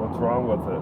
What's wrong with it?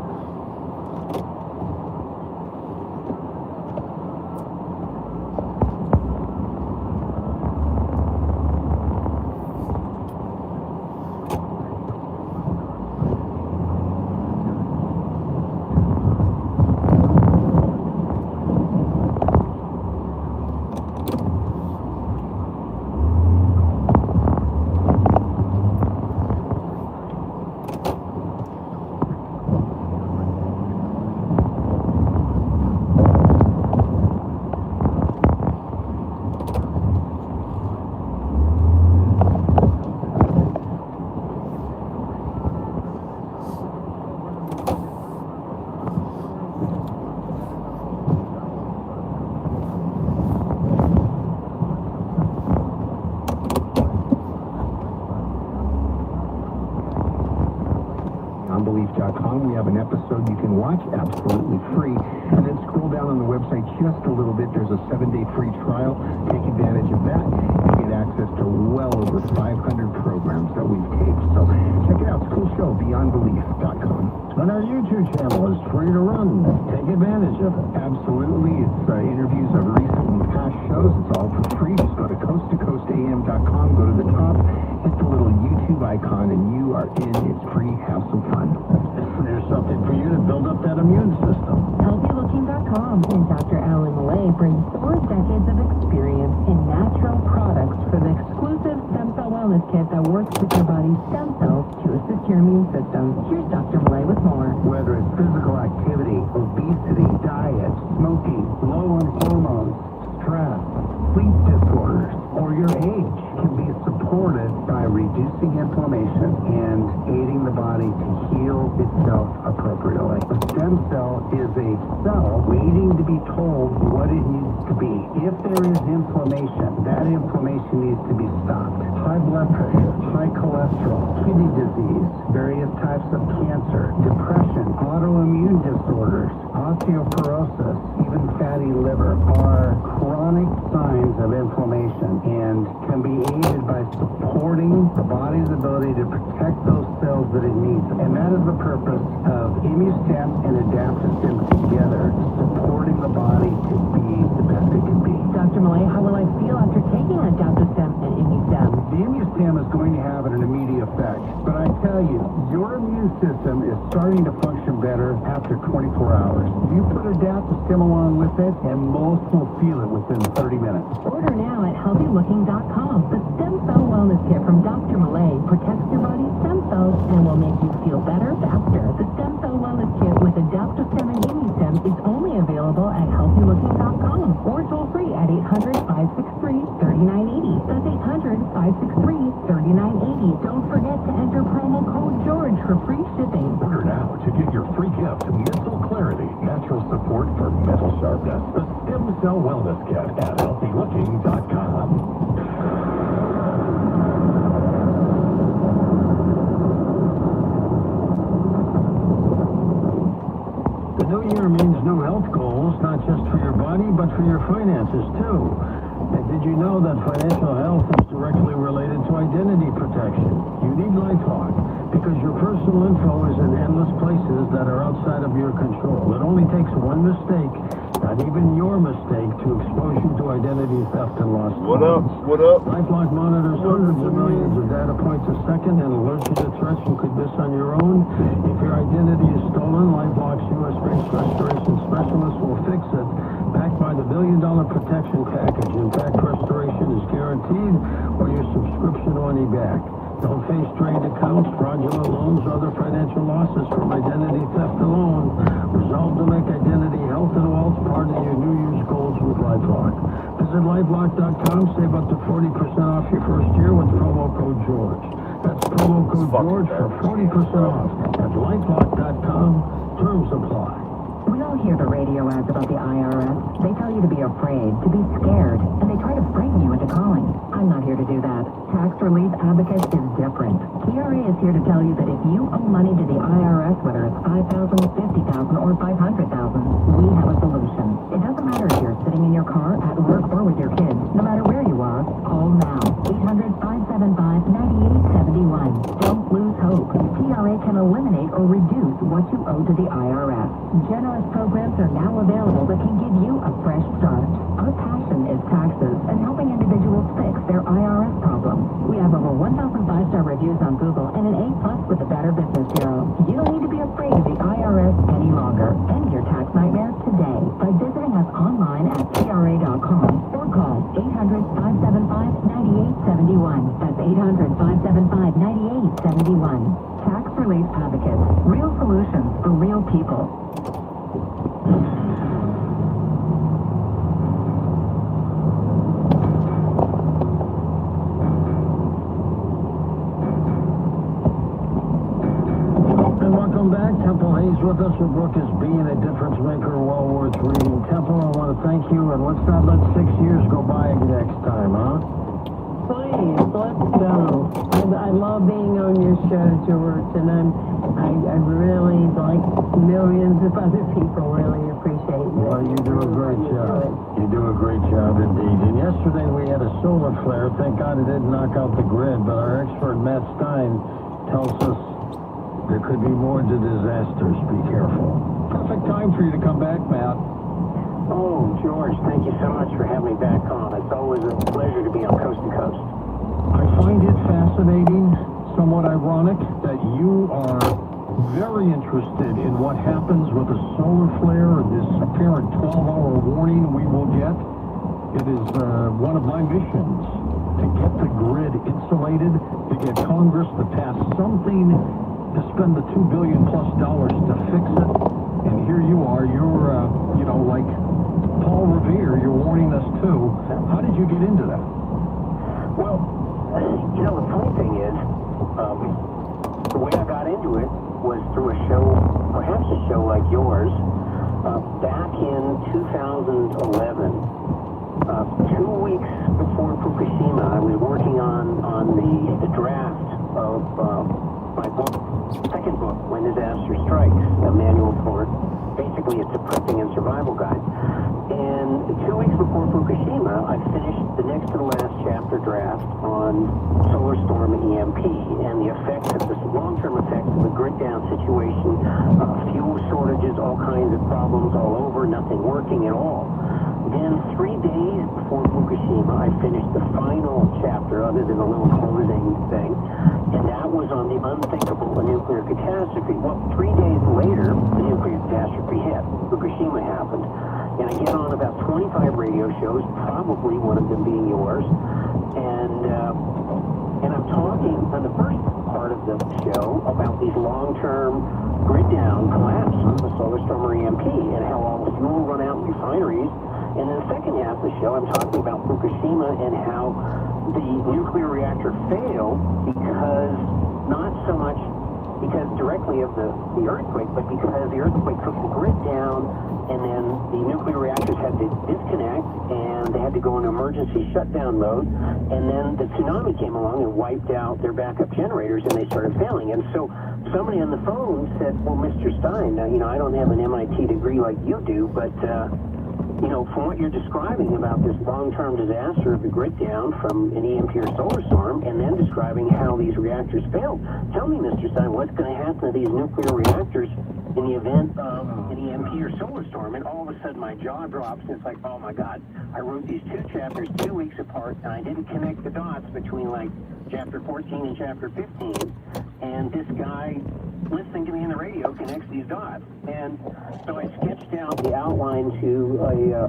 Unbelief.com. We have an episode you can watch absolutely free. And then scroll down on the website just a little bit. There's a 7-day free trial. Take advantage of that. You get access to well over 500 programs that we've taped. So check it out. It's a cool show. BeyondBelief.com. And our YouTube channel is free to run. Take advantage of it. Absolutely. It's interviews of recent and past shows. It's all for free. Just go to coasttocoastam.com. Go to the top. Hit the little YouTube icon and you are in. It's free. Have some fun. There's something for you to build up that immune system. HealthyLooking.com and Dr. Alan Millay brings 4 decades of experience in natural products for the exclusive stem cell wellness kit that works with your body's stem cells to assist your immune system. Here's Dr. Millay with more. Whether it's physical activity, obesity, diet, smoking, low on hormones, stress, sleep disorders, or your age can be supported by reducing inflammation and aiding the body to heal itself appropriately. A stem cell is a cell waiting to be told what it needs to be. If there is inflammation, that inflammation needs to be stopped. High blood pressure, high cholesterol, kidney disease, various types of cancer, depression, autoimmune disorders, osteoporosis, even fatty liver are chronic signs of inflammation and can be aided by supporting the body's ability to protect those cells that it needs. And that is the purpose of ImmuStem and AdaptoStem together, supporting the body to be the best it can be. Dr. Millay, how will I feel after taking AdaptoStem and ImmuStem? The ImmuStem is going to have an immediate effect, but I tell you, your immune system is starting to function better after 24 hours. You put AdaptoStem along with it, and most will feel it within 30 minutes. Order now at HealthyLooking.com. The stem cell wellness kit from Dr. Millay protects your body's stem cells and will make you feel better faster. The stem cell wellness kit with AdaptoStem and ImmuStem is only available at HealthyLooking.com or toll free at 800-563-3980. That's 800-563-3980. Don't forget to enter promo code George for free shipping. Order now to get your free gift, Mental Clarity, natural support for mental sharpness. The Stem Cell Wellness Kit at HealthyLooking.com. The new year means new health goals, not just for your body, but for your finances, too. And did you know that financial health is directly related to identity protection? You need LifeLock because your personal info is in endless places that are outside of your control. It only takes one mistake, not even your mistake, to expose you to identity theft and lost. What up? What up? LifeLock monitors hundreds of millions of data points a second and alerts you to threats you could miss on your own. If your identity is stolen, LifeLock's U.S.-based restoration specialist will fix it, backed by the $1 billion protection package. In fact, restoration is guaranteed or your subscription money back. Don't face drained accounts, fraudulent loans, or other financial losses from identity theft alone. Resolve to make identity, health, and wealth part of your New Year's goals with LifeLock. Visit LifeLock.com, save up to 40% off your first year with promo code George. That's promo code George for 40% off at LifeLock.com. Terms apply. We all hear the radio ads about the IRS. They tell you to be afraid, to be scared, and they try to frighten you into calling. I'm not here to do that. Tax Relief Advocate is different. TRA is here to tell you that if you owe money to the IRS, whether it's $5,000, $50,000, or $500,000, we have a solution. It doesn't matter if you're sitting in your car, at work, or with your kids. No matter where you are, call now. 800-575-9871. Don't lose hope. TRA can eliminate or reduce what Generous programs are now available that can give you a fresh start. Our passion is taxes and helping individuals fix their IRS problems. We have over 1,000 five-star reviews on Google and an A+ with the Better Business Bureau. You don't need to be afraid of the IRS any longer. End your tax nightmares today by visiting us online at TRA.com or call 800-575-9871. That's 800-575-9871. Tax Relief Advocates. Real solutions for real people. And welcome back. Temple Hayes with us. Her book is Being a Difference Maker, well worth reading. Temple, I want to thank you, and let's not let 6 years go by next time, huh? Please, let's go. I love being on your show, George, and I really, like millions of other people, really appreciate you. Well, you do a great job. You do a great job indeed. And yesterday we had a solar flare. Thank God it didn't knock out the grid, but our expert Matt Stein tells us there could be more to disasters. Be careful. Perfect time for you to come back, Matt. Oh, George, thank you so much for having me back on. It's always a pleasure to be on Coast to Coast. I find it fascinating, somewhat ironic, that you are very interested in what happens with a solar flare and this apparent 12-hour warning we will get. It is one of my missions to get the grid insulated, to get Congress to pass something to spend the $2 billion+ to fix it. And here you are, you're, like Paul Revere, you're warning us too. How did you get into that? Well, the funny thing is, the way I got into it was through a show, perhaps a show like yours, back in 2011. 2 weeks before Fukushima, I was working on the draft of my book, second book, When Disaster Strikes, a manual for, basically it's a prepping and survival guide. And 2 weeks before Fukushima, I finished the next to the last chapter draft on solar storm EMP and the effects of this long-term effects of the grid down situation, fuel shortages, all kinds of problems all over, nothing working at all. Then 3 days before Fukushima, I finished the final chapter, other than a little closing thing, and that was on the unthinkable nuclear catastrophe. Well, 3 days later, the nuclear catastrophe hit. Fukushima happened. And I get on about 25 radio shows, probably one of them being yours, and I'm talking on the first part of the show about these long-term grid down collapse of the solar storm or EMP and how all the fuel run out in refineries. And then the second half of the show, I'm talking about Fukushima and how the nuclear reactor failed because not so much because directly of the earthquake, but because the earthquake took the grid down, and then the nuclear reactors had to disconnect, and they had to go into emergency shutdown mode, and then the tsunami came along and wiped out their backup generators, and they started failing. And so somebody on the phone said, well, Mr. Stein, now, I don't have an MIT degree like you do, but from what you're describing about this long-term disaster of the grid down from an EMP or solar storm, and then describing how these reactors failed, tell me, Mr. Stein, what's going to happen to these nuclear reactors in the event of an EMP or solar storm? And all of a sudden my jaw drops, and it's like, oh my God, I wrote these 2 chapters 2 weeks apart, and I didn't connect the dots between like chapter 14 and chapter 15, and this guy listening to me on the radio connects these dots. And so I sketched out the outline to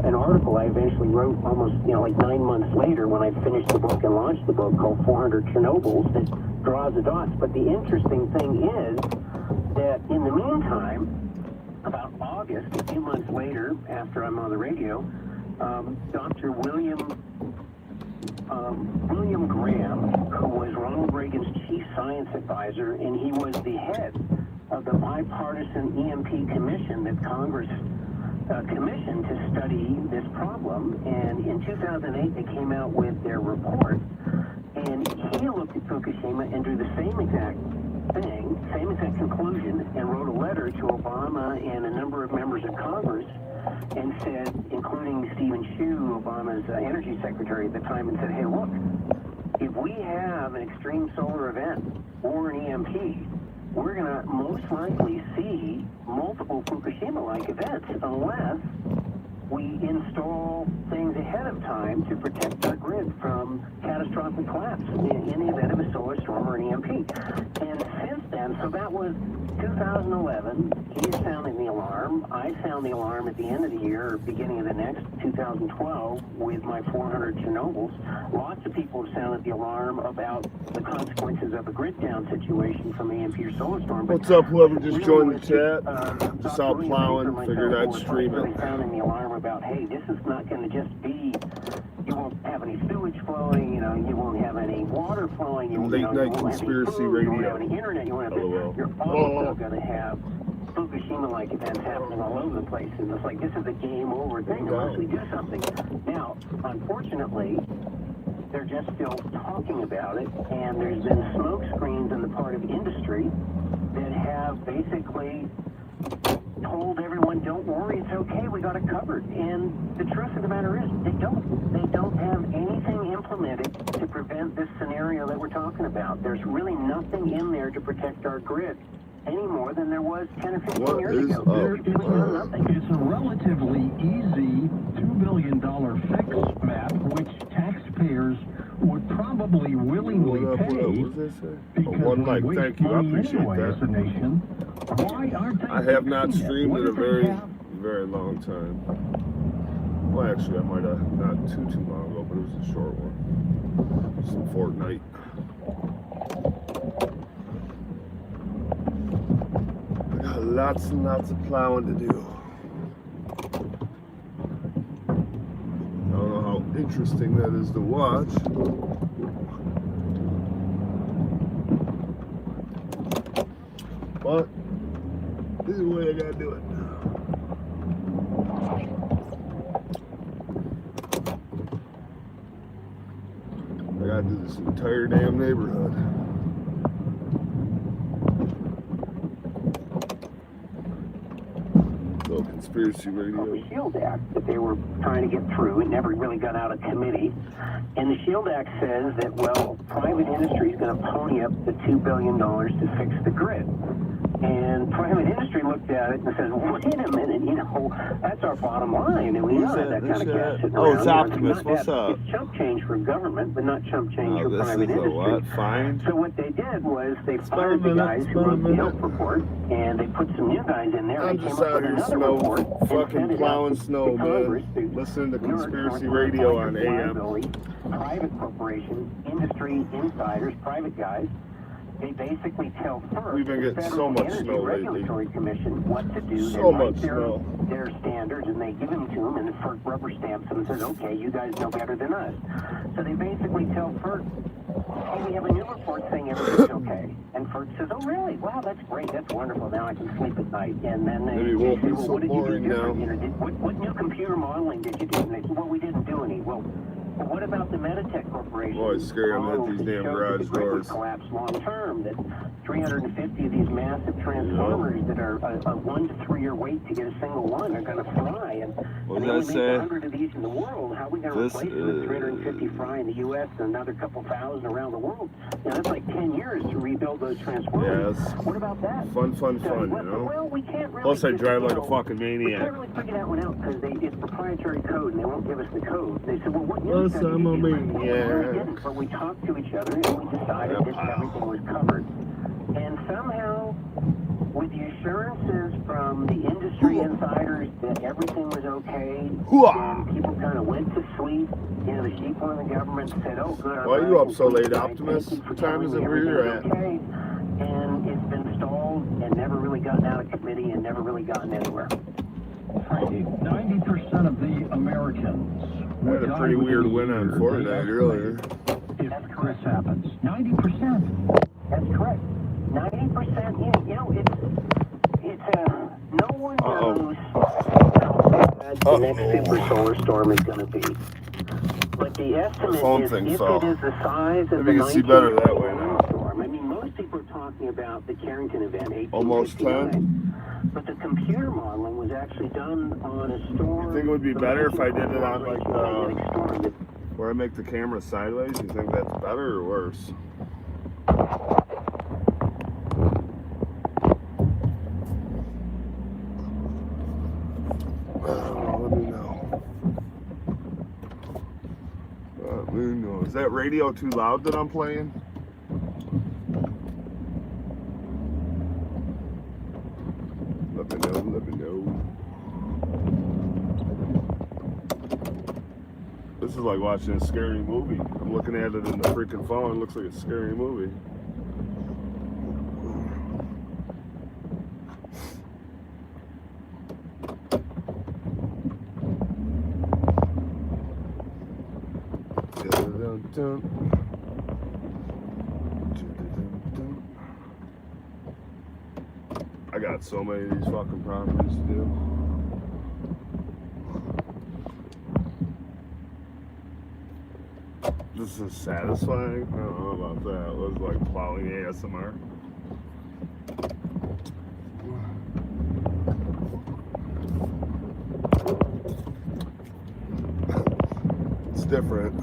an article I eventually wrote almost, like 9 months later when I finished the book and launched the book, called 400 Chernobyls, that draws the dots. But the interesting thing is that in the meantime, about August, a few months later, after I'm on the radio, Dr. William Graham, who was Ronald Reagan's chief science advisor, and he was the head of the bipartisan EMP commission that Congress commissioned to study this problem. And in 2008, they came out with their report, and he looked at Fukushima and drew the same exact thing, same exact conclusion, and wrote a letter to Obama and a number of members of Congress and said, including Stephen Chu, Obama's energy secretary at the time, and said, hey, look, if we have an extreme solar event or an EMP, we're going to most likely see multiple Fukushima-like events unless we install things ahead of time to protect our grid from catastrophic collapse in the event of a solar storm or an EMP. And since then, so that was 2011, he's sounding the alarm. I sound the alarm at the end of the year, or beginning of the next, 2012, with my 400 Chernobyls. Lots of people have sounded the alarm about the consequences of a grid down situation from EMP or solar storm. What's up, whoever just joined the chat? Just out plowing, figured I'd stream it. Sounding the alarm about, hey, this is not going to just be, you won't have any sewage flowing, you know, you won't have any water flowing, you won't have any conspiracy food, radio. you won't have any internet, you won't have this. You're also going to have Fukushima-like events happening all over the place, and it's like, this is a game over thing unless we do something. Now, unfortunately, they're just still talking about it, and there's been smoke screens on the part of industry that have basically told everyone, don't worry, it's okay, we got it covered. And the truth of the matter is, they don't. They don't have anything implemented to prevent this scenario that we're talking about. There's really nothing in there to protect our grid any more than there was 10 or 15 years ago. It's a relatively easy $2 billion fix, Matt, which taxpayers would probably willingly pay because we waste money anyway as a nation. Why aren't they? I have not streamed in a very, very long time. Well, actually, I might have not too long ago, but it was a short one. Some Fortnite. I got lots and lots of plowing to do. I don't know how interesting that is to watch. But this is the way I gotta do it. I gotta do this entire damn neighborhood. Little conspiracy radio. The SHIELD Act that they were trying to get through, it never really got out of committee. And the SHIELD Act says that, well, private industry is going to pony up the $2 billion to fix the grid. And private industry looked at it and said, wait a minute, you know, that's our bottom line. And we know that kind of cash sitting around. It's Optimus, what's up? It's chump change for government, but not chump change for private industry. What? Fine. So what they did was they fired the guys who wrote the health report, and they put some new guys in there. I'm just out here fucking plowing snow, man. Listening to conspiracy radio on AM. Private corporations, industry insiders, private guys, they basically tell FERC, we've been getting so much snow lately. Regulatory Commission, what to do. So much snow. Their standards, and they give them to them, and FERC rubber stamps them and says, okay, you guys know better than us. So they basically tell FERC, oh, we have a new report saying everything's okay. And FERC says, oh, really? Wow, that's great. That's wonderful. Now I can sleep at night. And then they say, well, what did you do different? You know, what new computer modeling did you do? And they say, well, we didn't do any. Well, what about the Meditech Corporation? Boy, it's scary to hit these damn garage doors. Collapse long term. That 350 of these massive transformers that are a 1 to 3 year wait to get a single one are going to fry. And what they does only that make 100 of these in the world. How are we going to replace them with 350 fry in the U.S. and another couple thousand around the world? You know, that's like 10 years to rebuild those transformers. Yes. What about that? Fun, you know? Well, we can't really. Plus, I drive like a fucking We maniac. can't really figure that one out because it's proprietary code and they won't give us the code. They said, well, what Plus, I'm a maniac. We didn't, but we talked to each other and we decided that everything was covered. And somehow, with the assurances from the industry insiders that everything was okay, and people kind of went to sleep, you know, the sheep on the government said, oh, good. Why are you up so late, Optimus? What time is it where you're at? Okay. And it's been stalled and never really gotten out of committee and never really gotten anywhere. 90% of the Americans I had a pretty weird win on Fortnite earlier. If this happens, 90%. That's correct. 90%. You know, it's no one knows how bad the next super solar storm is going to be. But the estimate is if it is the size of the 19 storm. I mean, most people are talking about the Carrington event, almost 10. But the computer modeling was actually done on a storm. You think it would be better if I did it on like where I make the camera sideways? You think that's better or worse? that radio too loud that I'm playing? Let me know, let me know. This is like watching a scary movie. I'm looking at it in the freaking phone. It looks like a scary movie. I got so many of these fucking properties to do. This is satisfying. I don't know about that. It was like plowing ASMR. It's different.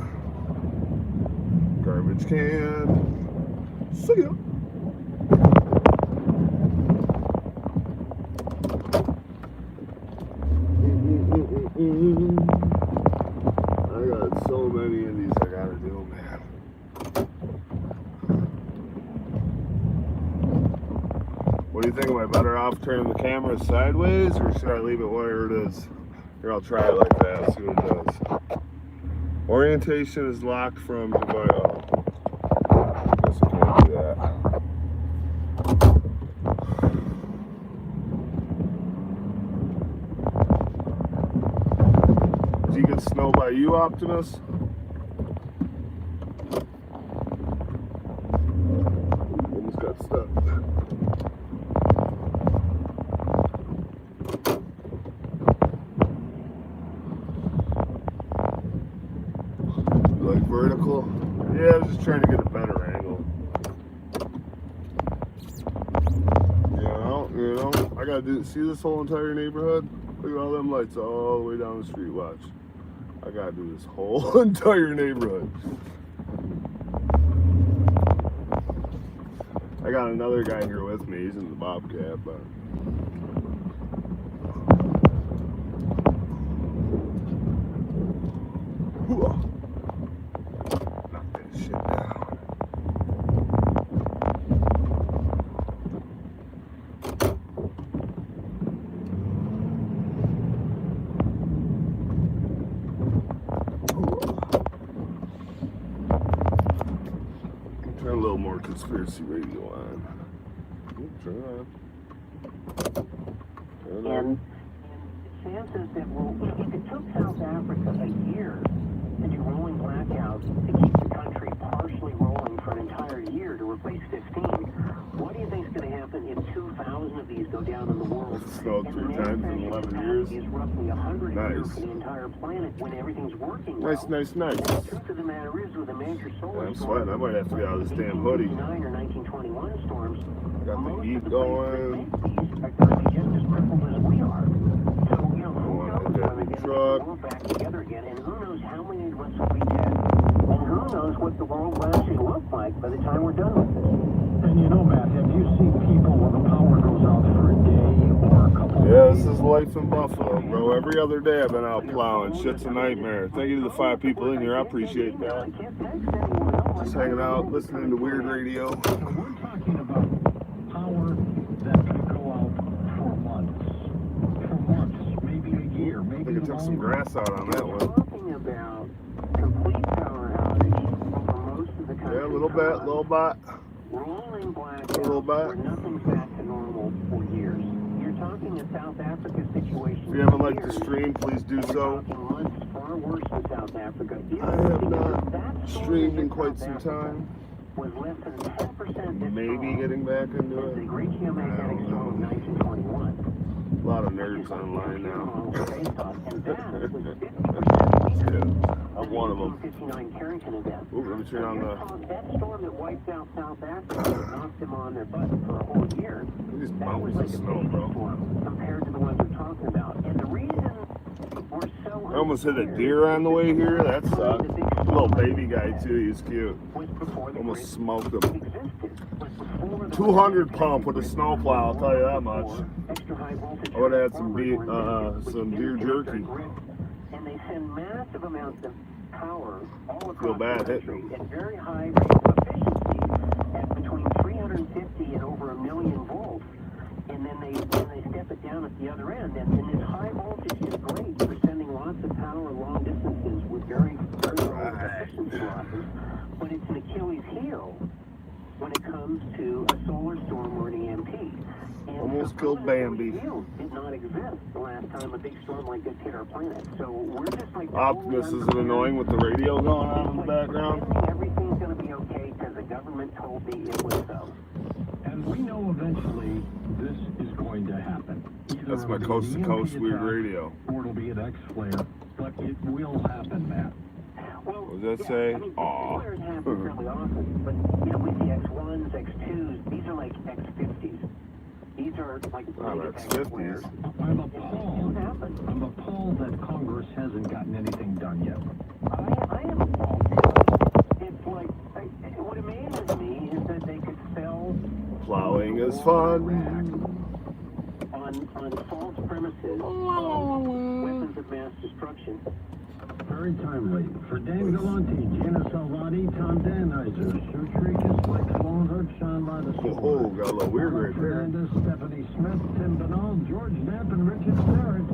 Garbage can. See ya. I got so many of these I gotta do, man. What do you think? Am I better off turning the camera sideways, or should I leave it where it is? Here, I'll try it like that, see what it does. Orientation is locked from device. Oh, I guess I can't do that. Did you get snow by you, Optimus? Almost got stuck. Like vertical? Yeah, I was just trying to get a better angle. You know, I gotta do, see this whole entire neighborhood? Look at all them lights all the way down the street, watch. I gotta do this whole entire neighborhood. I got another guy here with me, he's in the Bobcat, but... Knock that shit down. Turn a little more conspiracy radio on. Turn it on. Turn it on. And chances that if it took South Africa a year to do rolling blackouts to keep the country partially rolling for an entire year to replace 15, what do you think is going to happen if 2,000 of these go down in the world? It's snowed 3 times in 11 years. Is roughly 100 Nice. years for the entire planet when everything's working well. Nice, nice, nice. The truth of the matter is, with a major solar I'm storm, sweating. I might have to get out of this damn hoodie. 1929 or 1921 storms, Got the most heat of the going. places that make these are going to be just as crippled as we are. So, you know, who wanna knows hit that when we get the truck. world back together again, and who knows how many of us will be dead, and who knows what the world will actually look like by the time we're done with this. And you know, Matt, have you seen people when the power goes out for a day or a couple Yeah, of days? this is life in Buffalo, bro. Every other day I've been out plowing. Shit's a nightmare. Thank you to the 5 people in here. I appreciate that. Just hanging out, listening to weird radio. So we're talking about power that could go out for months, maybe a year, I maybe think it took some longer. grass out on that We're one. talking about complete power outage for most of the country. Yeah, a little bit, little bit. Rolling blackouts A little bit. where nothing's back to normal for years. You're talking a South Africa situation. If you haven't liked the stream, please do We're so. talking months far worse in South Africa. I have not streamed in quite some time. Was less than 10% Maybe getting back into the it. great geomagnetic storm of 1921. A lot of nerds online now. And that was 50% I'm one of them. 1959 Carrington event. Ooh, let me turn on the... That storm that wiped out South Africa and knocked them on their butt for a whole year. These That was mountains like of a snow, baby bro. storm compared to the ones we're talking about. And the reason we're so I almost hit a deer on the way here. That sucked. Little baby guy, too. He's cute. was before the Almost grid smoked him. existed. Was before the 200 pump with a snowplow, I'll tell you that much. extra high voltage I would have had some transformers were invented, some which deer interconnect our jerky. grid. And they send massive amounts of power all Feel across bad the hitting country them. at very high rates of efficiency at between 350 and over 1,000,000 volts. And then they step it down at the other end. And this high voltage is great for sending lots of power long distances with very low efficiency losses. But it's an Achilles heel when it comes to a solar storm or an EMP. And Almost so killed those Bambi. Achilles heels did not exist the last time a big storm like this hit our planet. So we're just like Optimus, is it annoying with the radio going on in the background? Everything's going to be okay because the government told me it was so. And we know eventually this is going to happen. Either That's my it'll be coast to an coast EMP weird attack, radio. or it'll be an X-flare, but it will happen, Matt. Well, What does that say? I mean, Aw. flares happen really often, but you know, with the X1s, X2s, these are like X50s. These are like that's X flares. 50s. I'm It appalled. happens. I'm appalled that Congress hasn't gotten anything done yet. I am appalled too. It's like what amazes me is that they could sell Plowing is fun. on false premises of weapons of mass destruction. Very timely. For Dan Galante, Gina Salvati, Tom Danizer, Sue Tricus, Mike Sloan, Herb Sean by the Oh, Sword. got a little weird right there. Fernandez, Stephanie Smith, Tim Bernal, George Knapp, and Richard Starrett.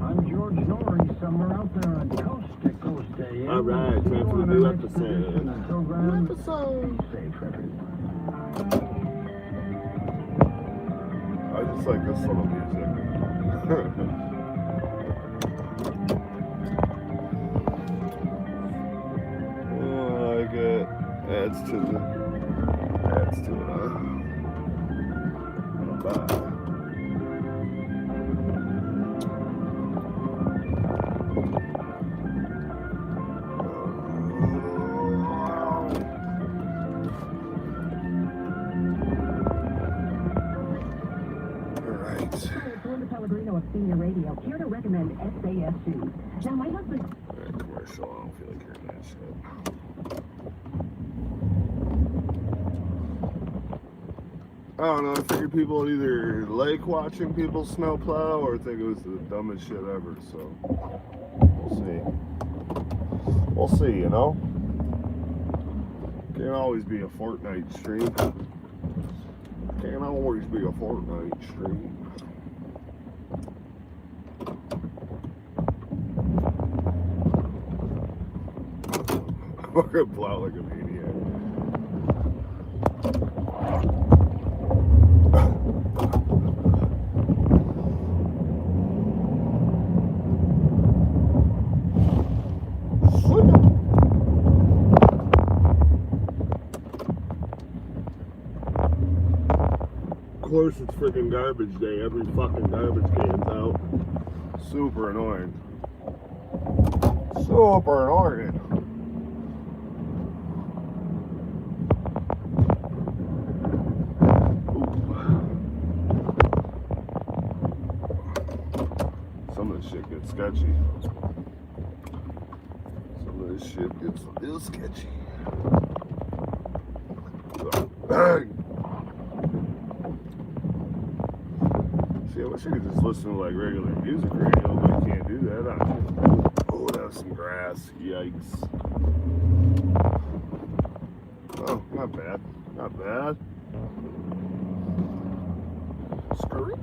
I'm George Norrie, somewhere out there on Coast to Coast AM. All right, See time you for the on new next episode. edition. Until then, be Episode. safe, everyone. I just like this little music. Oh, I like it. Adds to it, huh? Bye. It's Linda Pellegrino of Senior Radio, here to recommend SAS shoes. Now, my husband... Alright, commercial. I don't feel like hearing that shit. I don't know. I figured people would either like watching people snowplow or think it was the dumbest shit ever. So we'll see. We'll see. You know, can't always be a Fortnite stream. Can't always be a Fortnite stream. I'm gonna plow like a maniac. Of course, it's freaking garbage day. Every fucking garbage can's out. Super annoying. Super annoying. Some of this shit gets sketchy. Some of this shit gets real sketchy. Bang! See, I wish I could just listen to like regular music radio, but I can't do that. Oh, that was some grass. Yikes. Oh, not bad. Not bad. Scurry.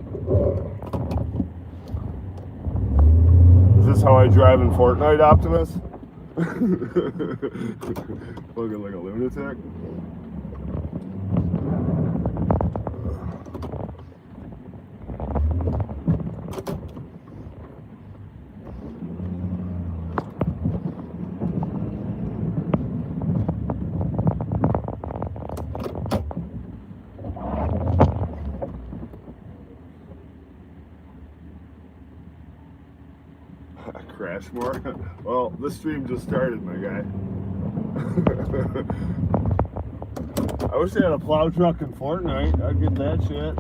Is this how I drive in Fortnite, Optimus? Looking like a lunatic. Crash more? Well, this stream just started, my guy. I wish they had a plow truck in Fortnite. I'd get that shit.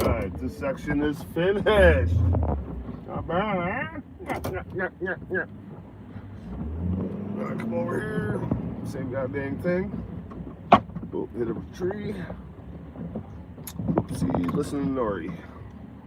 Alright, this section is finished. Not bad, huh? Come over here. Same goddamn thing. Oh, hit a tree. See, listen to Nori.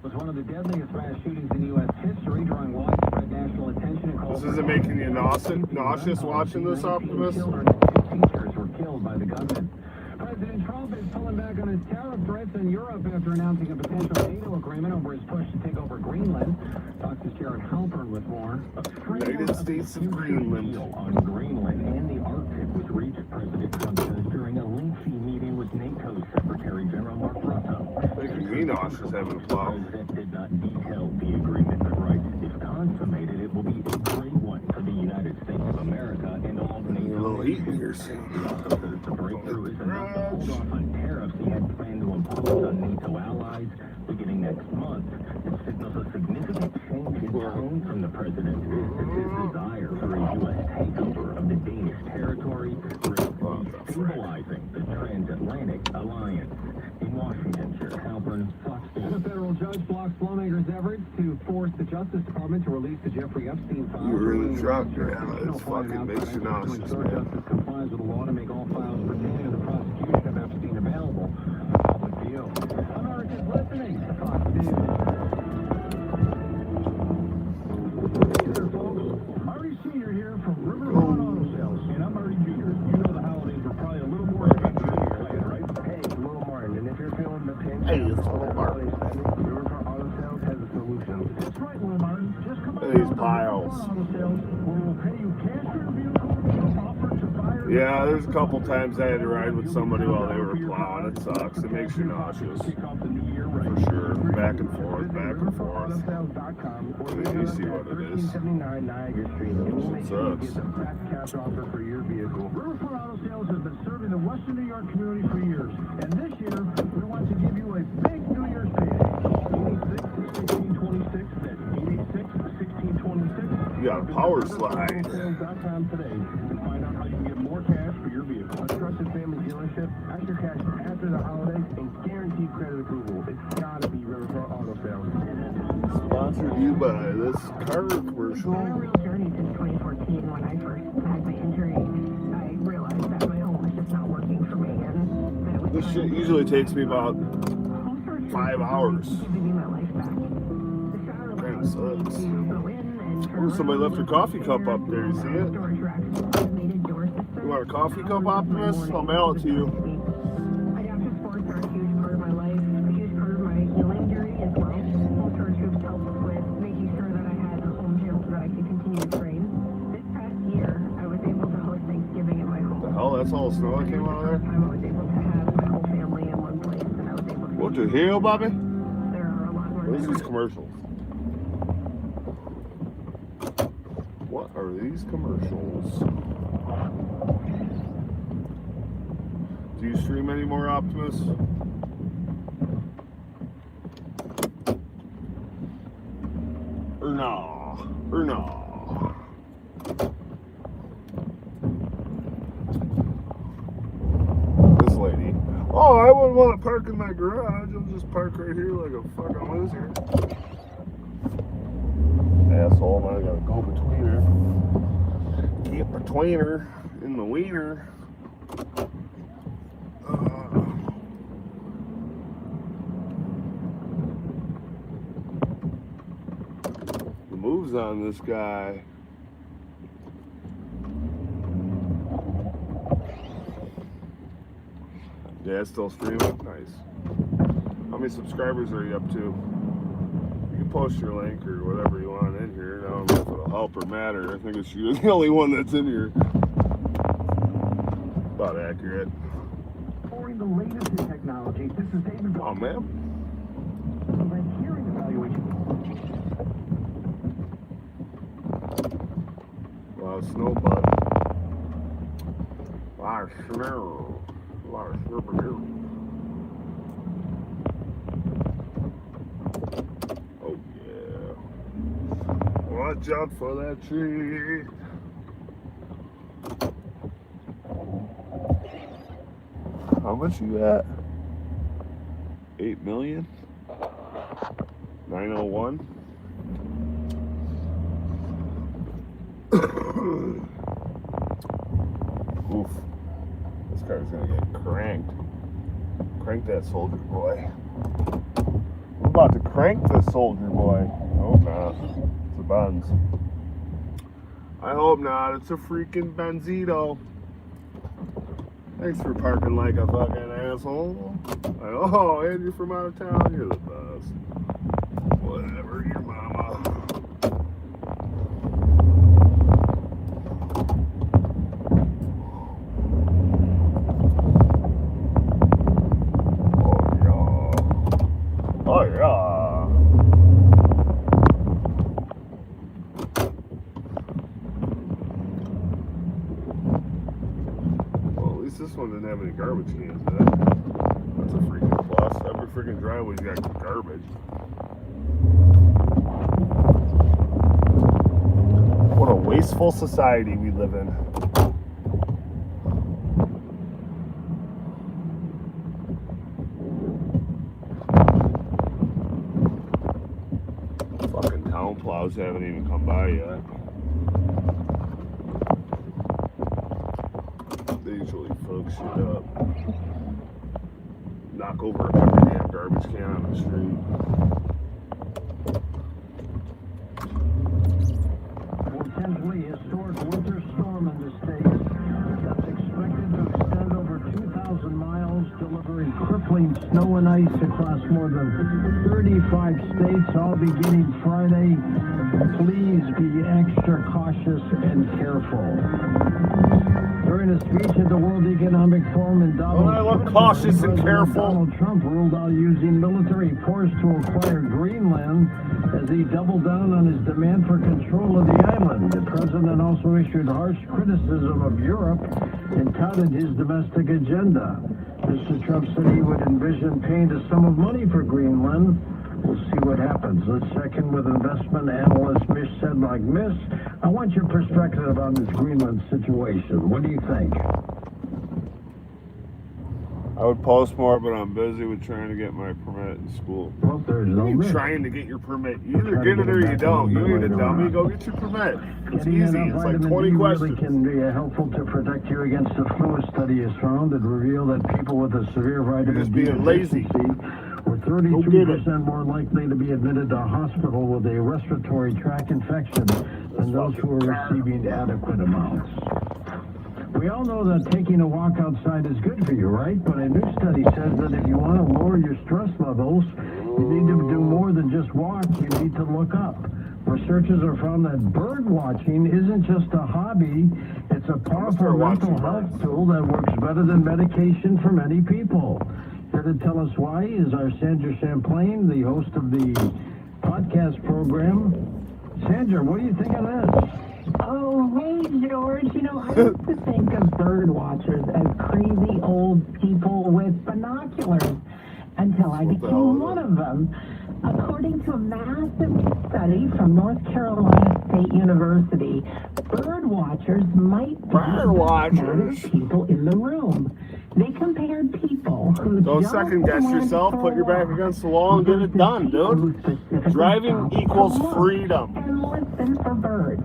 Was one of the deadliest mass shootings in U.S. history, drawing widespread national attention. This isn't making you nauseous watching this, Optimus? Teachers were killed by the gunman. President Trump is pulling back on his tariff threats in Europe after announcing a potential NATO agreement over his push to take over Greenland. Fox's Jared Halpern with more. United States of Greenland. On Greenland and the Arctic was reached, President Trump says, during a lengthy meeting with NATO Secretary General Mark Rutte. Making me nauseous having a plow. The president did not detail the agreement, but writes, if consummated, it will be a great one for the United States of America and all the NATO A little heat in nations. here He soon. also says the breakthrough is enough to hold off on tariffs he had planned to impose on NATO allies beginning next month. It signals a significant change in tone from the president as his desire for a U.S. takeover of the Danish territory risks destabilizing the transatlantic alliance. In Washington, Jared Halpern, Fox News. A federal judge blocks lawmakers' efforts to force the Justice Department to release the Jeffrey Epstein files. You were in the truck, man. It fucking makes you nauseous, ensure man. justice complies with the law to make all files pertaining to the prosecution of Epstein available for public view. Americans listening to Fox News. Hey there, folks. Marty Sr. here from Riverfront Auto Sales, and I'm Marty Jr. You know the holidays were probably a little more expensive than you're playing, right? Hey, Little Martin, and if you're feeling the pinch, Hey, it's Little Martin. Riverfront Auto Sales has a solution. That's right, Little Martin. Just come on These down to piles. Riverfront Auto Sales, where we'll pay you cash for your vehicle, offer to buyer. Yeah, there's a couple times I had to ride with somebody while they were plowing. It sucks. It makes you nauseous. Kick off the new year right. For sure. Back and forth, back and forth. You see what it is. 1379 Niagara Street. It will make sure you Sucks. get the best cash offer for your vehicle. Riverfront Auto Sales has been serving the Western New York community for years. And this year, we want to give you a big New Year's payday. 86-1626. That's 86-1626. You got a power slide. Riverfrontauto.com today and find out how you can get more cash for your vehicle. A trusted family dealership, extra cash after the holidays, and guaranteed credit approval. It's gotta be Riverfront Auto Sales. Sponsored you by this car It's been a commercial. real journey since 2014 when I first had my injury. I realized that my home was just not working for me, and that it was This time shit to- usually takes me about Home storage 5 hours. giving me my life back. The shower Kinda allows me sucks. to go in and turn Oh, somebody around left their with coffee cup up there. You see it? storage racks, automated door system. You want a coffee cup, Optimus? I'll mail it to you. Adaptive sports are a huge part of my life, a huge part of my healing journey as well. Home storage groups help with making sure that I had a home gym so that I could continue to train. This past year, I was able to host Thanksgiving at my home. The hell? That's all the snow that came out of there? I was able to have my whole family in one place, and I was able to. What the hell, Bobby? There are a lot more. What is memories. these commercials? What are these commercials? Do you stream anymore, Optimus? Or no? Or no? This lady. Oh, I wouldn't want to park in my garage. I'll just park right here like a fucking loser. Asshole, now I gotta go between her. Get between her and the wiener. The moves on this guy. Yeah, it's still streaming. Nice. How many subscribers are you up to? You can post your link or whatever you want in here. I don't know if it'll help or matter. I think it's you, the only one that's in here. About accurate. Exploring the latest in technology, this is David Oh, man. With hearing evaluation. A lot of snow, bud. A lot of snow. A lot of snow. Oh, yeah. Watch out for that tree. How much you at? 8 million? 901? Oof. This car's gonna get cranked. Crank that soldier boy. I'm about to crank this soldier boy. Oh not. It's a Benz. I hope not. It's a freaking Benzito. Thanks for parking like a fucking asshole. Oh, and you're from out of town. You're the best. Whatever, your mama. Oh yeah. Well, at least this one didn't have any garbage cans in it. That's a freaking plus. Every freaking driveway's got garbage. What a wasteful society we live in. Fucking town plows haven't even come by yet. They usually fuck shit up. Knock over every damn garbage can on the street. Potentially historic winter storm in the state that's expected to extend over 2,000 miles, delivering crippling snow and ice across more than 35 states, all beginning Friday. Please be extra cautious and careful. During a speech at the World Economic Forum in Davos, Well, I look cautious and careful. Donald Trump ruled out using military force to acquire Greenland as he doubled down on his demand for control of the island. The president also issued harsh criticism of Europe and touted his domestic agenda. Mr. Trump said he would envision paying a sum of money for Greenland. We'll see what happens. Let's check in with investment analyst Miss Sedlock. Miss, I want your perspective on this Greenland situation. What do you think? I would post more, but I'm busy with trying to get my permit in school. Well, there's no What are you risk. trying to get your permit? You either get it or you don't. You ain't a dummy. Go get your permit. It's Getting easy. enough It's like vitamin 20 D questions. really can be helpful to protect you against the flu. A study has found that revealed that people with a severe vitamin just D being lazy. deficiency were Go get it. 32% more likely to be admitted to a hospital with a respiratory tract infection than those who are receiving adequate amounts. We all know that taking a walk outside is good for you, right? But a new study says that if you want to lower your stress levels, you need to do more than just walk. You need to look up. Researchers have found that bird watching isn't just a hobby, it's a powerful start mental watching health birds. tool that works better than medication for many people. Here to tell us why is our Sandra Champlain, the host of the podcast program. Sandra, what do you think of this? Oh, hey, George. You know, I used to think of bird watchers as crazy old people with binoculars until I What the hell became is one it? of them. According to a massive study from North Carolina State University, bird watchers might be Bird the watchers? smartest people in the room. They compared people who Don't just second guess went yourself. for Put your a back walk against the wall and get it versus done, people who dude. specifically Driving stopped equals to look freedom. and listen for birds.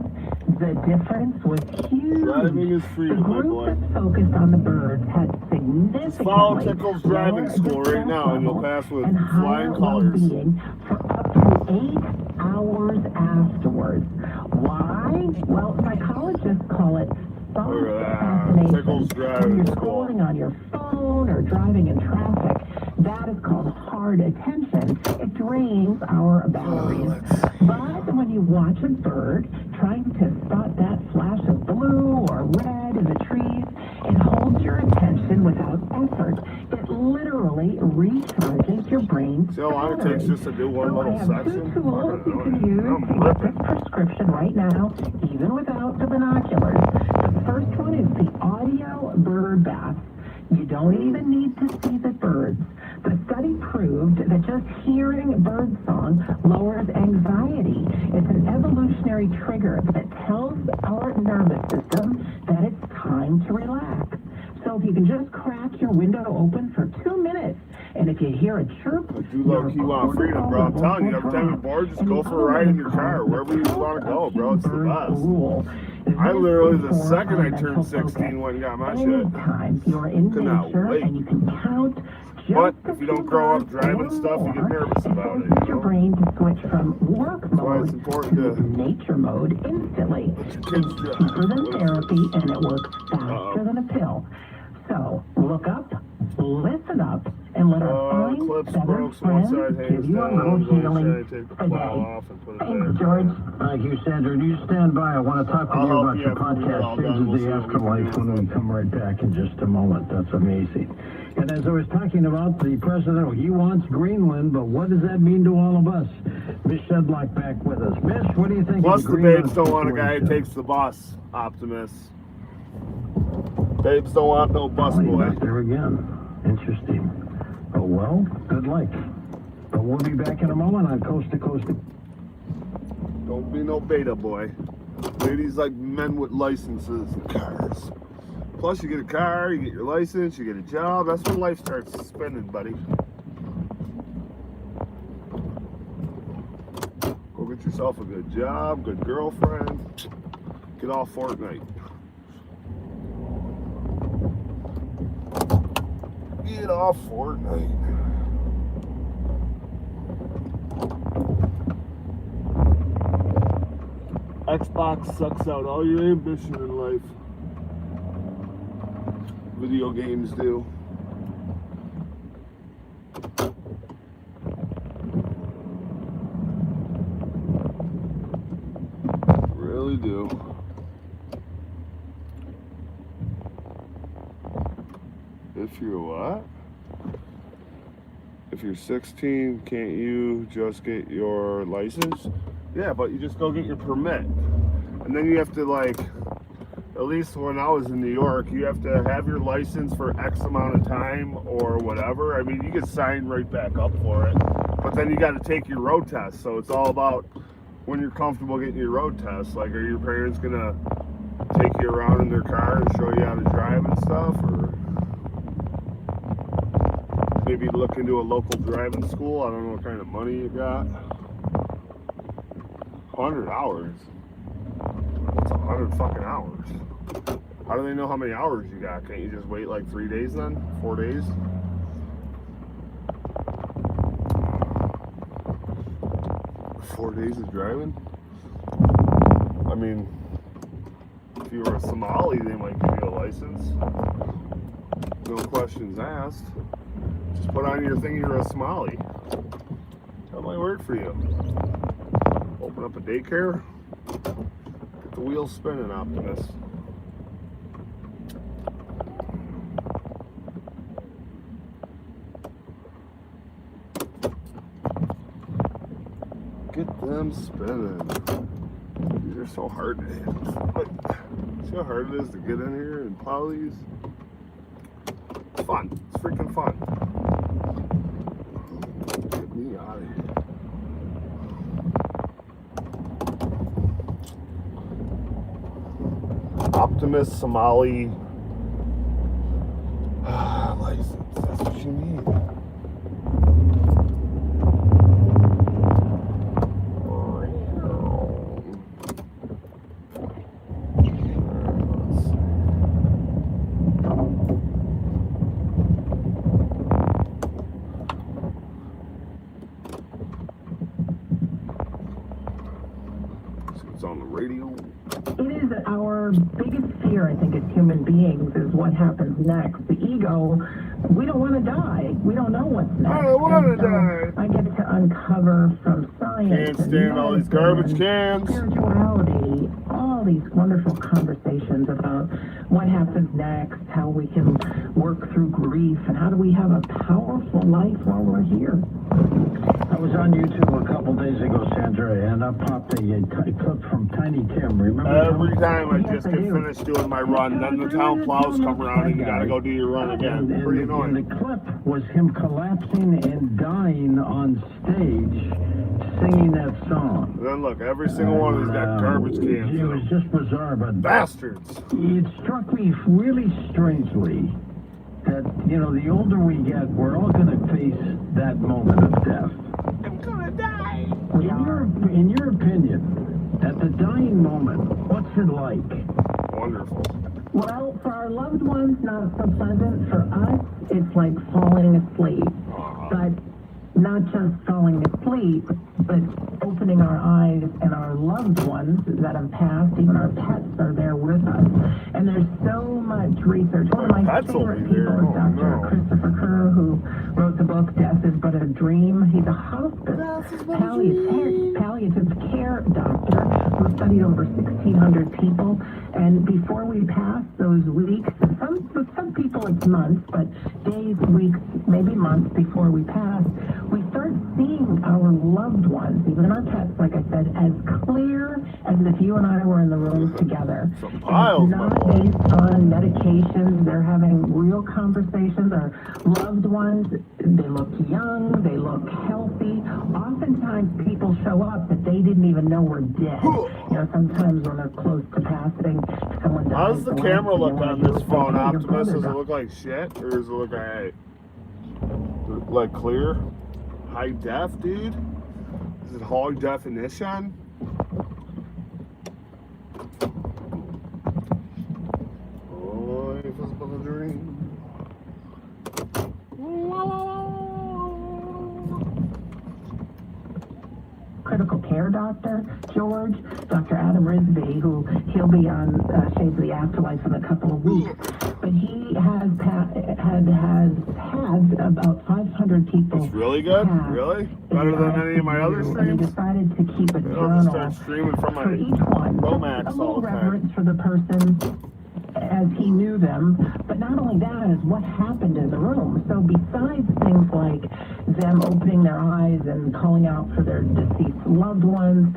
The difference was huge. Driving is The freedom, my group boy. that focused on the birds had significantly Follow Tickles driving lower school right stress now and you'll levels pass with and higher flying colors. well-being for up to 8 hours afterwards. Why? Well, psychologists call it thought Look at that. assassination. Tickles driving When you're school. scrolling on your phone or driving in traffic, that is called hard attention. It drains our batteries. But when you watch a bird trying to spot that flash of blue or red in the trees, it holds your attention without effort. It literally recharges your brain's See how long it takes just to do one so little I have section? two tools you can use I'm to get ripping. this prescription right now, even without the binoculars. The first one is the audio bird bath. You don't even need to see the birds. The study proved that just hearing bird song lowers anxiety. It's an evolutionary trigger that tells our nervous system that it's time to relax. So if you can just crack your window open for 2 minutes, and if you hear a chirp, I do low-key want freedom, bro. I'm telling you, every time you're bored, just go for a ride in your car, wherever you want to go, bro. It's the best. I literally, the second I turned 16, went and got my shit. Anytime you're in Cannot nature wait. and you can count But if you don't grow up driving stuff, you get nervous about it. Your brain to switch from work That's why it's mode important to to nature mode instantly. let your kids drive. Cheaper than therapy, and it works faster than a pill. So look up, listen up, and let our fine clips feathered broke, so one friends side give hangs you a down. little I'm going healing to take the plow today. off and put it Thanks, back. George. Thank you, Sandra. Do you stand by? I want to talk with I'll you help about you your after we get all podcast, done. Shades We'll of see the what we can Afterlife, do. when we come right back in just a moment. That's amazing. And as I was talking about the president, he wants Greenland, but what does that mean to all of us? Miss Shedlock back with us. Miss, what do you think Plus, of the Greenland babes don't want a guy who situation? takes the bus, Optimus. Babes don't want no bus Oh, you boy. missed there again. Interesting. Oh, well, good luck. But we'll be back in a moment on Coast to Coast. Don't be no beta boy. Ladies like men with licenses and cars. Plus, you get a car, you get your license, you get a job. That's when life starts spinning, buddy. Go get yourself a good job, good girlfriend. Get off Fortnite. Get off Fortnite. Xbox sucks out all your ambition in life. Video games do. Really do. If you're what? If you're 16, can't you just get your license? Yeah, but you just go get your permit. And then you have to, like, at least when I was in New York, you have to have your license for X amount of time or whatever. I mean, you can sign right back up for it. But then you got to take your road test. So it's all about when you're comfortable getting your road test. Like, are your parents going to take you around in their car and show you how to drive and stuff? Or maybe look into a local driving school. I don't know what kind of money you got. 100 hours? What's 100 fucking hours? How do they know how many hours you got? Can't you just wait like 3 days then? 4 days? Four days of driving? I mean, if you were a Somali, they might give you a license. No questions asked. Just put on your thing you're a Somali. That might work for you. Open up a daycare. Get the wheels spinning, Optimus. Get them spinning. These are so hard to see how hard it is to get in here and plow these? It's fun. It's freaking fun. Get me out of here. Optimus Somali license. That's what you need. It's on the radio. It is our biggest fear, I think, as human beings, is what happens next. The ego, we don't want to die. We don't know what's next. I don't want to And so die. I get to uncover from science Can't and stand all these medicine garbage and cans. spirituality, all these wonderful conversations about what happens next, how we can work through grief, and how do we have a powerful life while we're here. I was on YouTube a couple days ago, Sandra, and I popped a clip from Tiny Tim. Remember? Every time I Yes, just I get do. finished doing my run, then the town plows come around and you gotta go do your run again. Pretty And annoying. the clip was him collapsing and dying on stage singing that song. And then look, every single one of these got garbage cans It in was them. just bizarre, but Bastards. it struck me really strangely that, you know, the older we get, we're all going to face that moment of death. I'm gonna die. In your opinion, at the dying moment, what's it like? Wonderful. Well, for our loved ones, not so pleasant. For us, it's like falling asleep. But not just falling asleep, but opening our eyes, and our loved ones that have passed, even our pets are there with us. And there's so much research. One of my Pets will favorite be there. people is Oh, Dr. no. Christopher Kerr, who wrote the book Death is But a Dream. He's a hospice palliative care doctor who studied over 1,600 people. And before we pass, those weeks, with some people it's months, but days, weeks, maybe months before we pass, we start seeing our loved ones, even our pets, like I said, as clear as if you and I were in the room together. Some piles, It's not based on medications. They're having real conversations. Our loved ones, they look young, they look healthy. Oftentimes people show up that they didn't even know were dead. You know, sometimes when they're close to passing, someone dies. How does the camera look on this phone, Hey, your Optimus? brother Does it died. look like shit, or does it look alright? Like clear? High def, dude? Is it high definition? Oh, if it's but a dream. Critical care doctor, George, Dr. Adam Risby, who he'll be on Shades of the Afterlife in a couple of weeks. But he has had about 500 people. It's really good? pass Really? in Better the than any of my other ICU, streams? And he decided to keep a I'll just journal start streaming from for my each one. Romax A all little the time. reverence for the person as he knew them, but not only that is what happened in the room. So besides things like them opening their eyes and calling out for their deceased loved ones,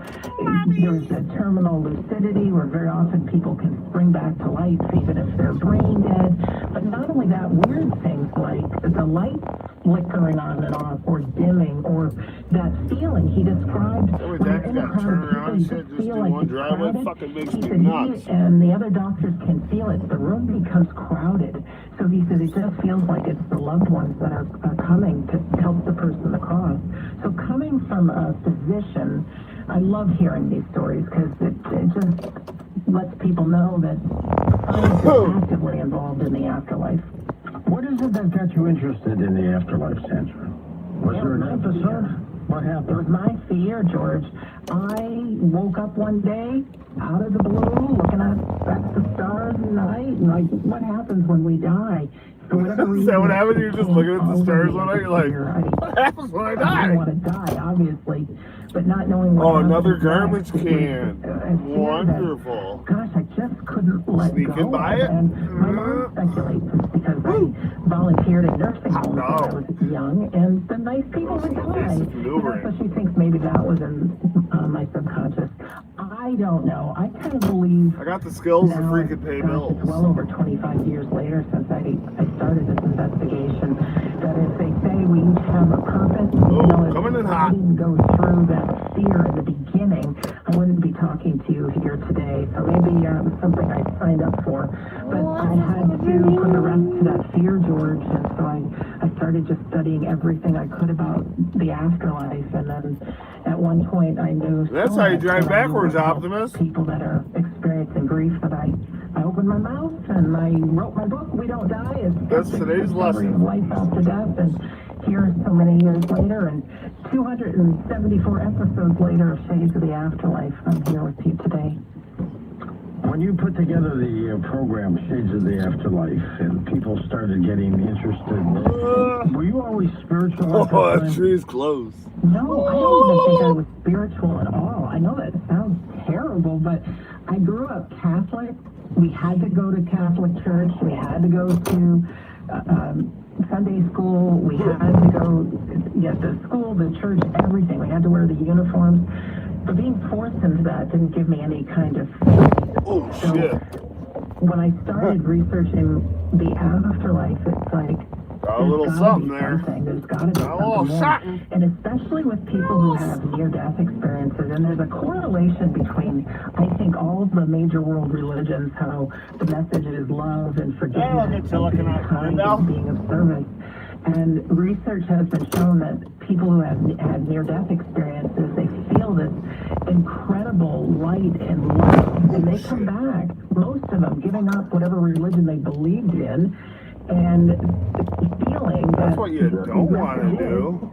there's a terminal lucidity where very often people can spring back to life even if they're brain dead. But not only that, weird things like the lights flickering on and off or dimming, or that feeling he described Every when you're time in you a gotta crowd turn of people, around you shit, just just feel do like one it's driveway, crowded. fucking makes He me said nuts. he and the other doctors can feel it. The room becomes crowded. So he said it just feels like it's the loved ones that are coming to help the person across. So coming from a physician, I love hearing these stories because it just lets people know that science is actively involved in the afterlife. What is it that got you interested in the afterlife, Sandra? Was there an episode? What It was happened? my fear, George. I woke up one day out of the blue, looking at the stars at night, and like, what happens when we die? For whatever Is reason, that what happened? You're just looking at the all stars over one me night, you're like, as a what happens when I fear. I die? didn't want to die, obviously, but not knowing what Oh, happens another next garbage was can. a fear that, Wonderful. gosh, I just couldn't let Sneaking go by of. it? And my mom speculates it's because I volunteered at nursing homes when I was young, and the nice people would die. So she thinks maybe that was in my subconscious. I don't know. I kind of believe. I got the skills to Now, freaking pay gosh, bills. It's well over 25 years later since I started this investigation. That if they say we each have a purpose, coming in if hot. I didn't go through that fear in the beginning, I wouldn't be talking to you here today. So maybe it was something I signed up for. But I had to put a rest to that fear, George, and so I started just studying everything I could about the afterlife. And then at one point I knew. That's so how you much drive that I backwards, would help Optimus. People that are experiencing grief, that I opened my mouth and I wrote my book, We Don't Die. That's today's lesson. Of life after death. And here so many years later and 274 episodes later of Shades of the Afterlife, I'm here with you today. When you put together the program Shades of the Afterlife and people started getting interested, were you always spiritual at Oh, that that time? tree's close. No, I don't even think I was spiritual at all. I know that sounds terrible, but I grew up Catholic. We had to go to Catholic church. We had to go to Sunday school. We had to go to school, the church, everything. We had to wear the uniforms. But being forced into that didn't give me any kind of Oh, so shit. when I started researching the afterlife, it's like Got a little there's gotta something be there. something. There's got to be Got a little something more. something. And especially with people who have near-death experiences, and there's a correlation between, I think, all of the major world religions, how the message is love and forgiveness, look at you looking out the kind window. and being of service. And research has been shown that people who have had near-death experiences, they feel this incredible light and love, and they come back most of them giving up whatever religion they believed in and feeling That's that what you don't want to do.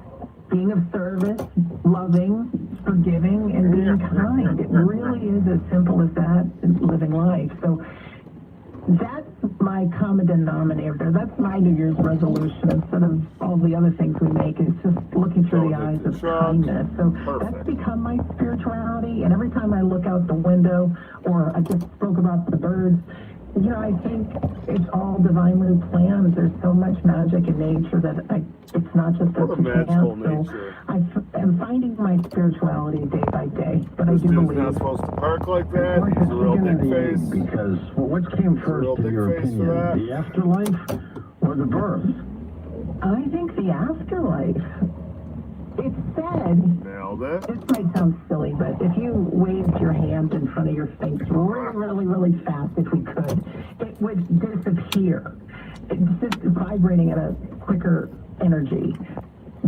being of service, loving, forgiving, and being kind. It really is as simple as that in living life. So that's my common denominator. That's my New Year's resolution instead of all the other things we make. It's just looking through the eyes of kindness. So that's become my spirituality. And every time I look out the window, or I just spoke about the birds, you know, I think it's all divinely planned. There's so much magic in nature that it's not just a chance. So I'm finding my spirituality day by day. But I do believe not supposed to park like that. He's a real big face. Because what came first, in your opinion, the afterlife or the birth? I think the afterlife. It's said, Nailed it. this might sound silly, but if you waved your hand in front of your face really, really fast, if we could, it would disappear. It's just vibrating at a quicker energy,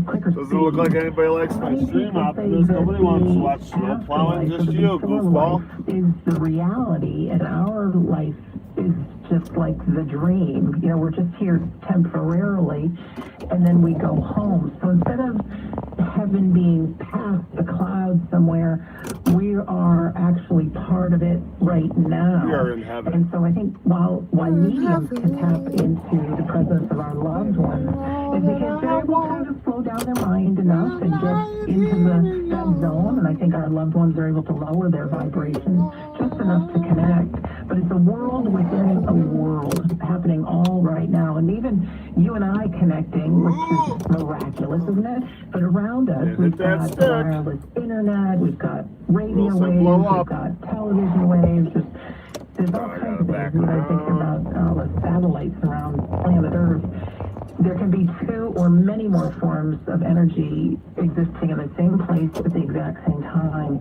quicker speed. Doesn't look like anybody likes my stream optimism. Nobody wants to watch snow plowing, just you, goofball. Is the reality, and our life is just like the dream. You know, we're just here temporarily, and then we go home. So instead of heaven being past the clouds somewhere, we are actually part of it right now. We are in heaven. And so I think while mediums can tap into the presence of our loved ones, is because they're able to kind of slow down their mind enough and get into that zone. And I think our loved ones are able to lower their vibrations just enough to connect. But it's a world within a world happening all right now. And even you and I connecting, which is miraculous, isn't it? But around us, we've got wireless internet, we've got radio waves, we've got television waves. There's all kinds of things. When I think about the satellites around planet Earth, there can be two or many more forms of energy existing in the same place at the exact same time.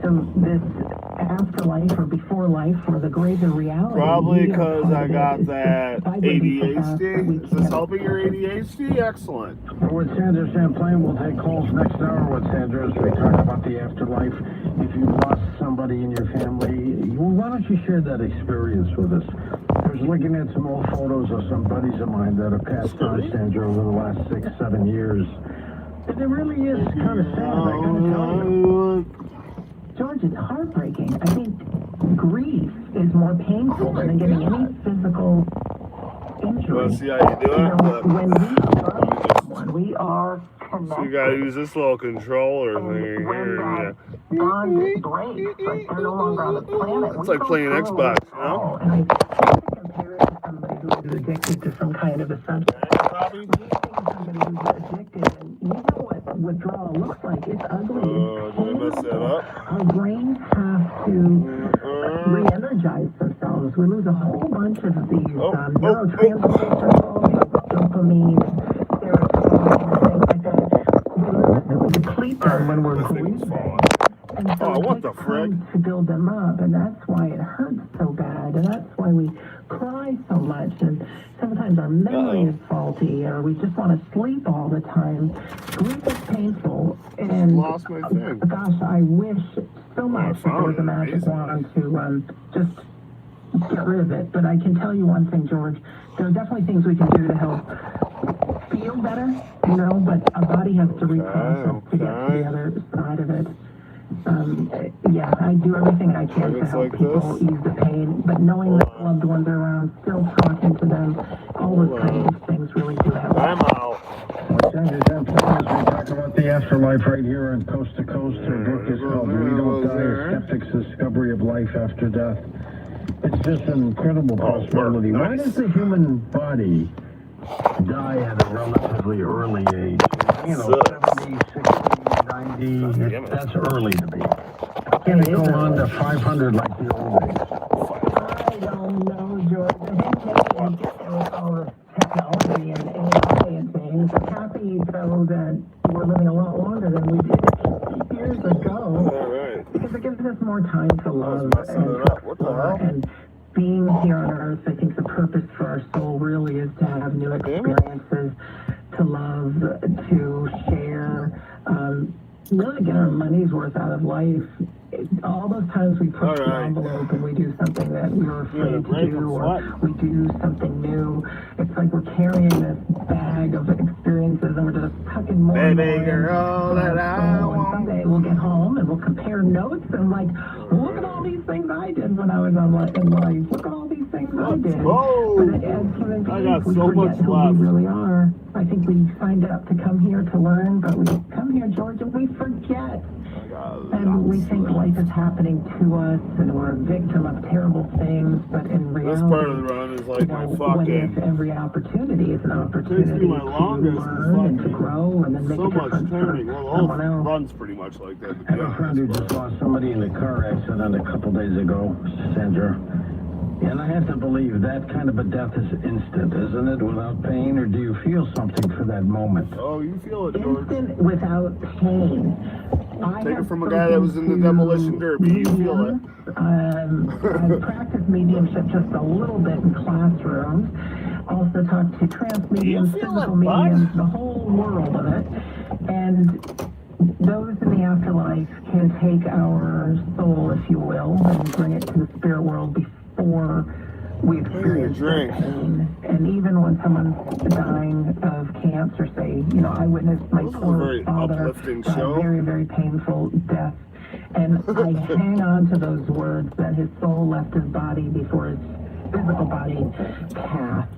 So this afterlife or before life or the greater reality. Probably because I got that ADHD. Is this helping your ADHD? Excellent. With Sandra Champlain, we'll take calls next hour with Sandra as we talk about the afterlife. If you lost somebody in your family, why don't you share that experience with us? I was looking at some old photos of some buddies of mine that have passed on, Sandra, over the last 6-7 years. And it really is kind of sad, I gotta tell you. George, it's heartbreaking. I think grief is more painful than getting any physical injury. You want to see how you do it? You know, when we love someone, we are connected. So you gotta use this little controller thing here. When that bond breaks, like they're no longer on the planet. It's like playing Xbox, you know? And I think to compare it to somebody who is addicted to some kind of a substance. You think of somebody who's addicted, and you know what withdrawal looks like. It's ugly. Did I mess that up? Our brains have to re-energize themselves. We lose a whole bunch of these neurotransmitters, dopamine, serotonin, things like that. We deplete them when we're grieving. And so what it the takes frick? time to build them up, and that's why it hurts so bad, and that's why we cry so much, and sometimes our memory is faulty, or we just want to sleep all the time. Grief is painful, and Lost my thing. gosh, I wish so much that there was a magic wand to just get rid of it. But I can tell you one thing, George, there are definitely things we can do to help feel better, you know, but our body has to reprocess to get to the other side of it. Yeah, I do everything I can to help people ease the pain, but knowing that loved ones are around, still talking to them, all those kinds of things really do help. I'm out. Sandra Champlain, as we talk about the afterlife right here on Coast to Coast. Her book is called We Don't Die, A Skeptic's Discovery of Life After Death. It's just an incredible possibility. Why does the human body die at a relatively early age? You know, 70, 60, 90, that's early to be. Can it go on to 500 like the old days? I don't know, George. I think maybe we get there with all the technology and AI and things. I'm happy, though, that we're living a lot longer than we did years ago. All right. Because it gives us more time to love What the hell? and being here on Earth. I think the purpose for our soul really is to have new experiences, to love, to share, really get our money's worth out of life. all those times we push All the right. envelope and we do something that we were Yeah, afraid break to do, them or flat. we do something new. It's like we're carrying this bag of experiences and we're just tucking more and Baby more girl, in that our I soul. And want. someday we'll get home and we'll compare notes and like, look at all these things I did when I was in life. Look at all these things I Let's did. go. But as human I beings, got we so forget much who left. we really are. I think we signed up to come here to learn, but we come here, George, and we forget. I got And we lots think left. life is happening to us, and we're a victim of terrible things. But in reality, This part of the run is like my when fucking. if every opportunity is an Takes opportunity me my to longest learn and to fucking grow, and then make so a much difference turning. for Well, the whole someone else. run's pretty much like that. I have a friend who just lost somebody in a car accident a couple days ago, Sandra. And I have to believe that kind of a death is instant, isn't it? Without pain, or do you feel something for that moment? Oh, you feel it, George. Instant without pain. Take it from a guy that was in the demolition derby. You feel it. I've practiced mediumship just a little bit in classrooms. Also talked to trance mediums, You feel physical it, bud? mediums, the whole world of it. And those in the afterlife can take our soul, if you will, and bring it to the spirit world before we experience drink. pain. And even when someone's dying of cancer, say, you know, I witnessed my This is a poor very father uplifting die show. a very, very painful death. And I hang on to those words that his soul left his body before his physical body passed.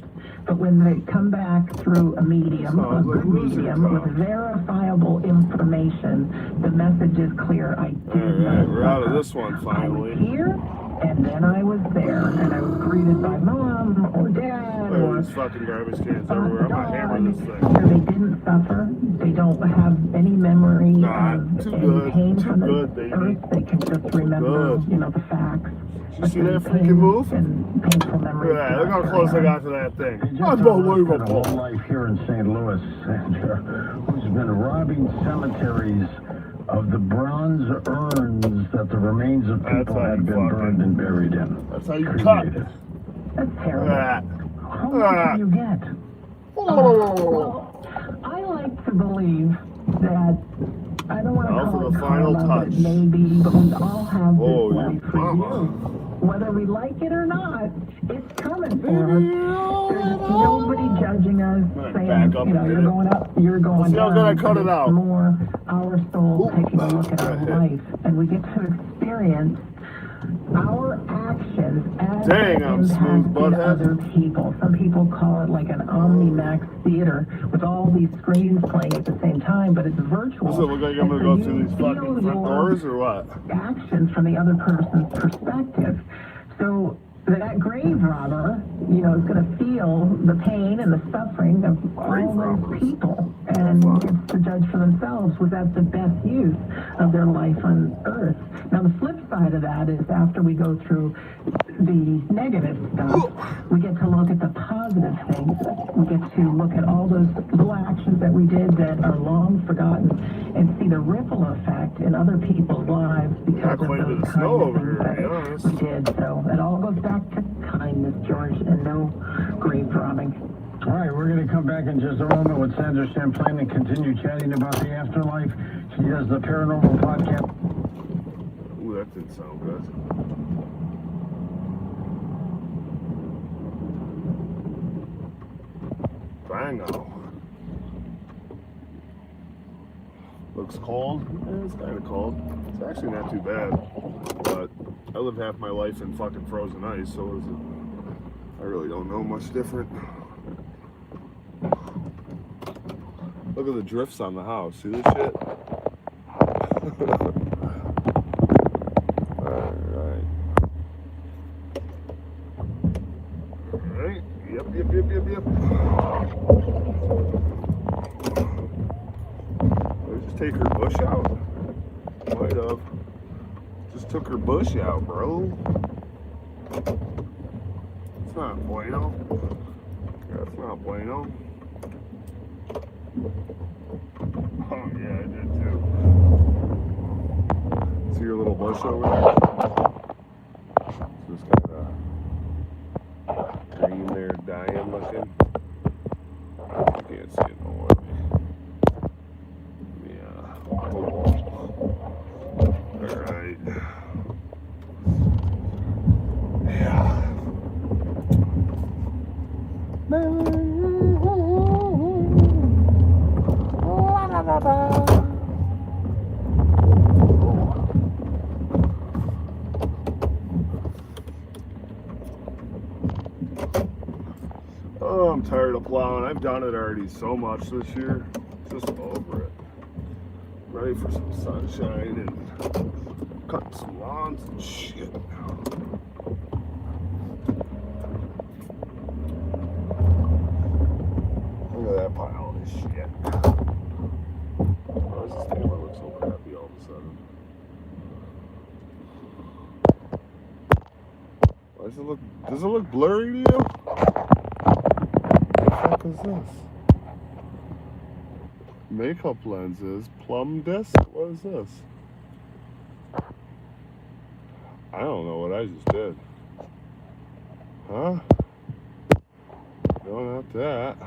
But when they come back through a medium, a Sounds like good music, medium huh? with verifiable information, the message is clear. I did not Alright, we're out of suffer. this one I was finally. here, and then I was there, and I was greeted by mom or dad Look or at these fucking garbage cans everywhere. I'm gonna hammer dog. this thing. So they didn't suffer. They don't have any memory Nah, of too any good. pain Too from the good, baby. earth. They can just remember, good. you know, the facts. You see that But freaking pain move? And painful Look memories. at that. Look how do not close I carry got on. to that thing. He just arrested a Unbelievable. whole life here in St. Louis, Sandra, who's been robbing cemeteries of the bronze urns that the remains of That's people how had you been fucking- burned and buried in. That's how you cut. Created. That's Look terrible. at How that. much do you get? Well, I like to believe that I don't want to Now for call the it final karma, touch. but maybe, but we all have this Oh, life you for mama. you. Whether we like it or not, it's coming for us. There's nobody judging us, Right, saying, back up you know, a you're minute. going up, you're going See how down. good I cut but it it's out. more our soul Ooh. taking a look at our That hit. life, and we get to experience our actions as Dang, they I'm smooth, impacted butthead. other people. Some people call it like an Omnimax theater with all these screens playing at the same time, but it's virtual. Does it look like I'm And gonna so go you through these feel fucking front your doors or what? actions from the other person's perspective. So that grave robber, you know, is going to feel the pain and the suffering of Grave all robbers. those people and gets to judge for themselves, was that the best use of their life on earth? Now the flip side of that is after we go through the negative stuff, we get to look at the positive things. We get to look at all those little actions that we did that are long forgotten and see the ripple effect in other people's lives because Not of quite a bit those of snow kind of over things here, to that be honest. we did. So it all goes back to kindness, George, and no grave robbing. All right, we're going to come back in just a moment with Sandra Champlain and continue chatting about the afterlife. She does the paranormal podcast. Ooh, that didn't sound good. Bango. Looks cold. Yeah, it's kind of cold. It's actually not too bad. But I lived half my life in fucking frozen ice, so is it? I really don't know much different. Look at the drifts on the house. See this shit? Alright. Alright. Yep. Did I just take her bush out? Might have. Just took her bush out, bro. It's not bueno. That's not bueno. Oh yeah, I did too. See your little bush over there? It's just kind of green there, dying looking. You can't see it no more. Yeah. Alright. Yeah. Oh, I'm tired of plowing. I've done it already so much this year. Just over it. Ready for some sunshine and cut some lawns and shit. Look at that pile of shit. Why does this camera look so crappy all of a sudden? Why does it look blurry to you? What the fuck is this? Makeup lenses, plum disc? What is this? I don't know what I just did. Huh? No, not that.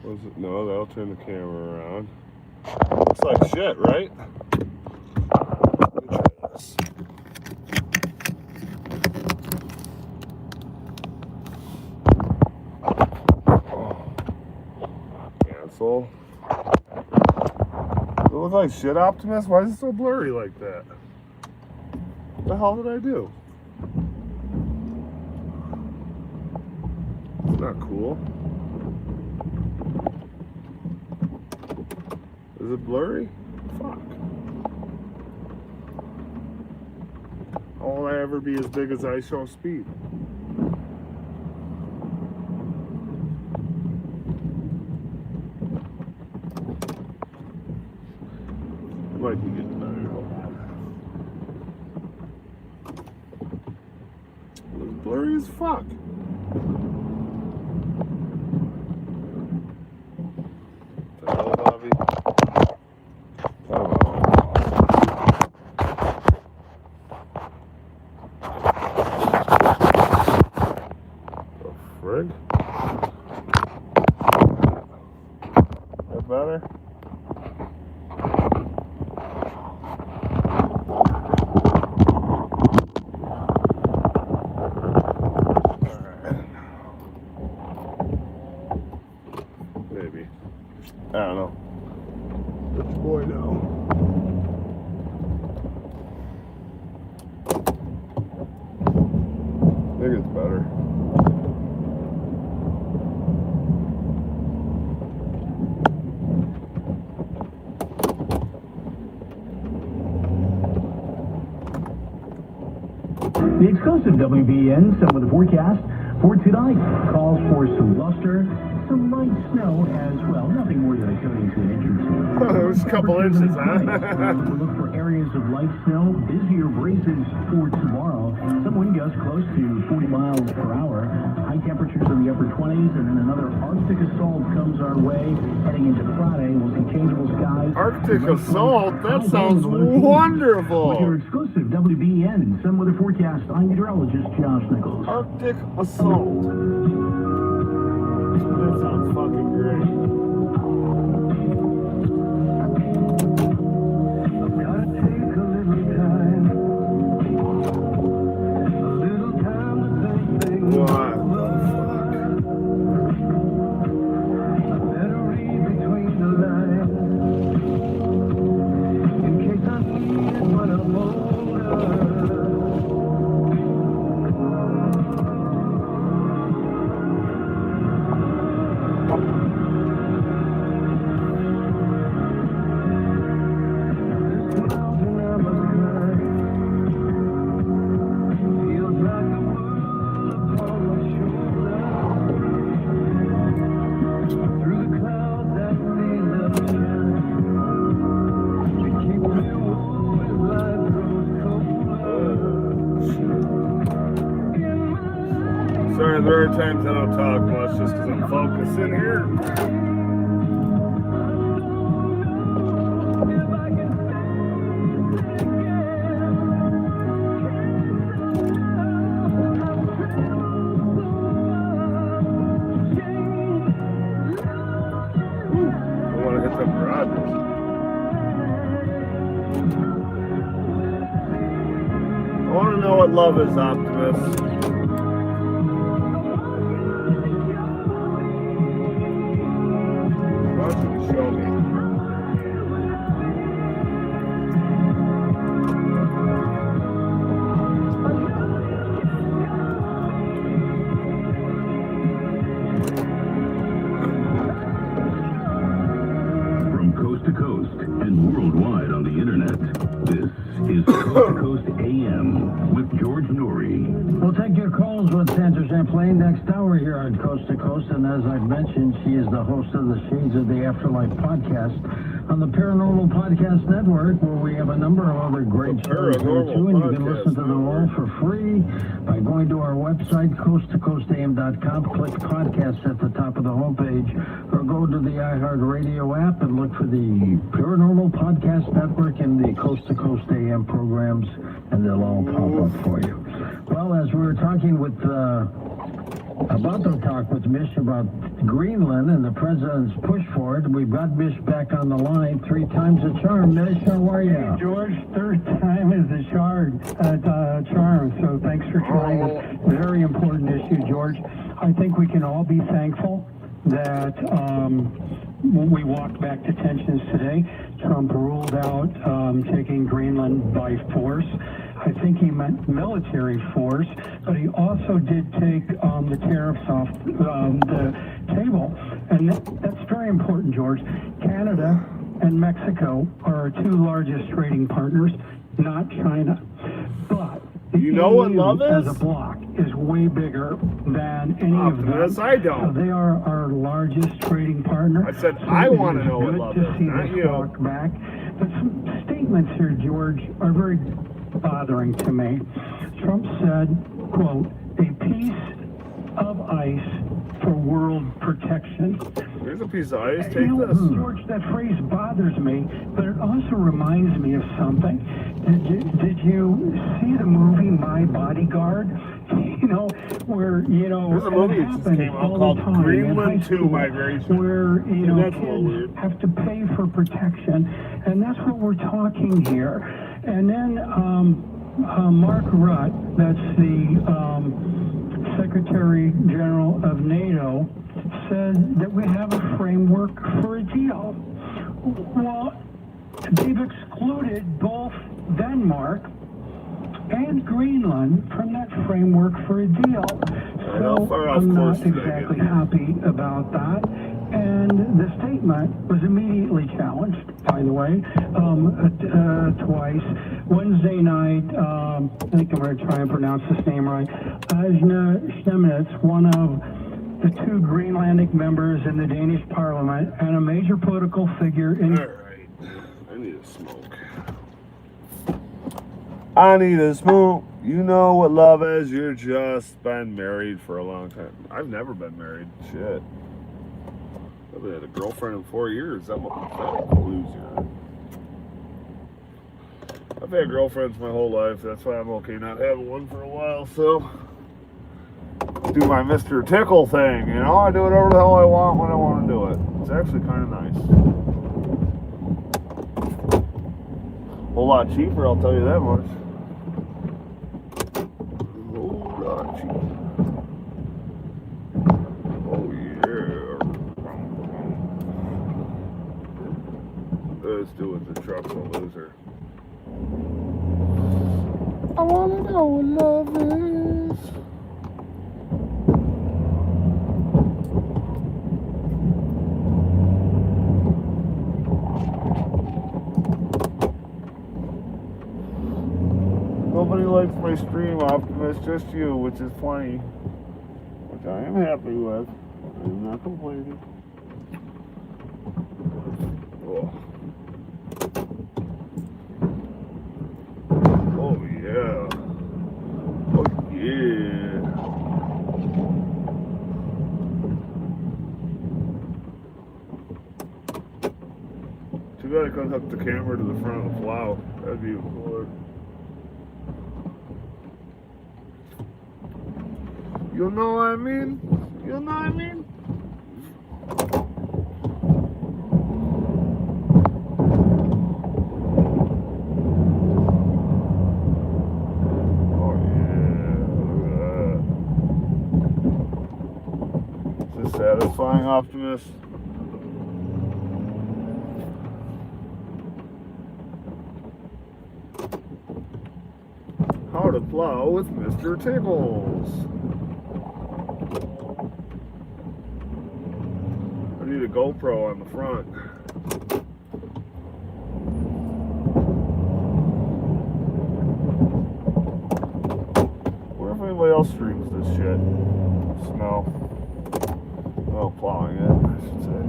Was it? No, that'll turn the camera around. Looks like shit, right? Let me try this. Cancel. Does it look like shit, Optimus? Why is it so blurry like that? What the hell did I do? It's not cool. Is it blurry? Fuck. How will I ever be as big as I show speed? It might be getting better. It looks blurry as fuck. The hell, Bobby? Frig? That better? Maybe. I don't know. Which boy now? I think it's better. The exclusive WBN Some of the Forecast for tonight calls for some bluster, some light snow as well. Nothing more than a coating to an inch or two. It was a couple inches, huh? We'll look for areas of light snow, busier breezes for tomorrow. Some wind gusts close to 40 miles per hour. High temperatures in the upper 20s, and then another Arctic assault comes our way heading into Friday. We'll see changeable skies. Arctic assault? That sounds wonderful. With your exclusive WBN Some Weather Forecast, I'm meteorologist Josh Nichols. Arctic assault. That sounds fucking great. Sorry, there are times I don't talk much just because I'm focusing here. I want to hit them garages. I want to know what love is, Optimus. Why don't you show me? From coast to coast and worldwide on the internet, this is Coast to Coast AM with George Norrie. We'll take your calls with Sandra Champlain next hour here on Coast to Coast. And as I've mentioned, she is the host of the Shades of the Afterlife podcast on the Paranormal Podcast Network, where we have a number of other great shows there too. And you can listen to them all for free by going to our website, coasttocoastam.com. Click podcasts at the top of the homepage, or go to the iHeartRadio app and look for the Paranormal Podcast Network and the Coast to Coast AM programs, and they'll all pop up for you. Well, as we were talking with about to talk with Mish about Greenland and the president's push for it, we've got Mish back on the line. 3 times the charm. Mish, how are you? Hey, George, 3rd time is the charm. So thanks for trying this very important issue, George. I think we can all be thankful that when we walked back to tensions today, Trump ruled out taking Greenland by force. I think he meant military force, but he also did take the tariffs off the table. And that's very important, George. Canada and Mexico are our 2 largest trading partners, not China. But the You know what EU love is? as a bloc is way bigger than any of them. Yes, I don't. So they are our largest trading partner. I said So I it want to is know what good love to is, see not this you. walk back. But some statements here, George, are very bothering to me. Trump said, quote, a piece of ice for world protection. Here's a piece of ice. You Take know, this. George, that phrase bothers me, but it also reminds me of something. Did you see the movie My Bodyguard? You know, where, you know, There's a movie it that just happens came out all the called time in Greenland high 2 school, Migration. where, you know, That's a little kids weird. have to pay for protection, and that's what we're talking here. And then Mark Rutte, that's the Secretary General of NATO, said that we have a framework for a deal. Well, they've excluded both Denmark and Greenland from that framework for a deal. How So far off I'm not course did I exactly get? happy about that. And the statement was immediately challenged, by the way, twice. Wednesday night, I think I'm going to try and pronounce this name right, Ajna Schneminitz, one of the 2 Greenlandic members in the Danish parliament and a major political figure in... All right. I need a smoke. I need a smoke. You know what love is. You're just been married for a long time. I've never been married. Shit. I've had a girlfriend in 4 years. I'm a pathetic loser. I've had girlfriends my whole life. That's why I'm okay not having one for a while. So, do my MrTicklez thing. You know, I do whatever the hell I want when I want to do it. It's actually kind of nice. A whole lot cheaper, I'll tell you that much. A whole lot cheaper. Oh, yeah. Let's do it. The truck's a loser. I want to know what love is. Nobody likes my stream, Optimus, just you, which is funny. Which I am happy with. I'm not complaining. Oh, oh yeah. Oh yeah. Too bad I couldn't hook the camera to the front of the plow. That'd be cooler. You know what I mean? You know what I mean? satisfying, Optimus? How to plow with MrTicklez. I need a GoPro on the front. Where if anybody else streams this shit? Snow. Well, plowing it, I should say.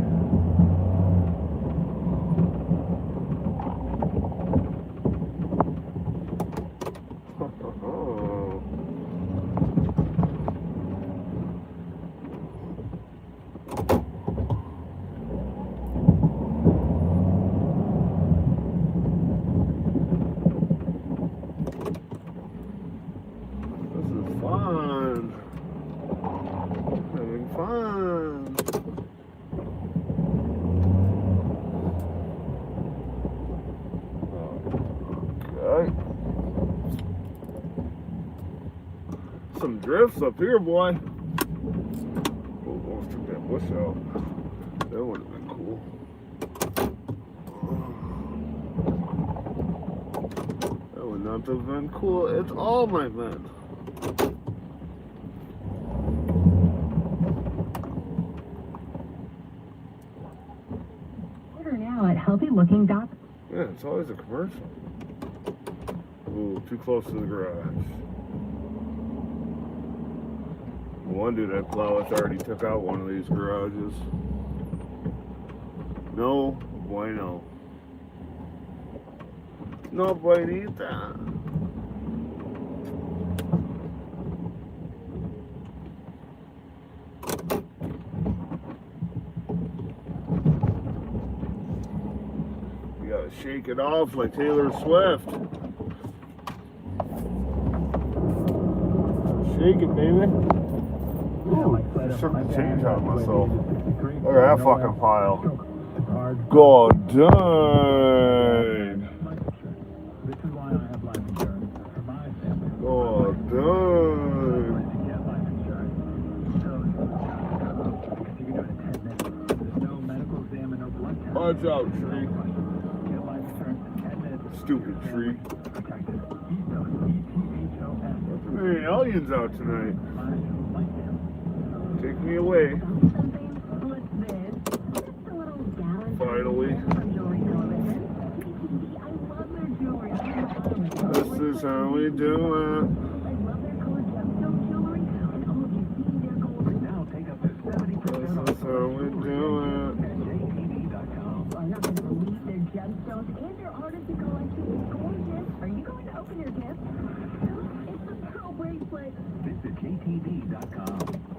Some drifts up here, boy. Oh, almost took that bush out. That would have been cool. That would not have been cool at all, my man. Order now at healthylooking.com. Yeah, it's always a commercial. Ooh, too close to the garage. One dude I plow with already took out one of these garages. No bueno. No buenita. You gotta shake it off like Taylor Swift. Shake it, baby. I shook the change out of myself. Look at that fucking pile. God dang. This is why I have life insurance. For my family. God dang. To get life insurance. Because you can do it in 10 minutes. There's no medical exam and no blood test. Watch out, tree. Get life insurance in 10 minutes. Stupid tree. Protected. ETHOS. There ain't aliens out tonight. Take me away. Finally. This is how we do it. This is how we do it. I'm not going to believe their gemstones and their artisan collection is gorgeous. Are you going to open your gift? It's a pearl bracelet. Visit JTB.com.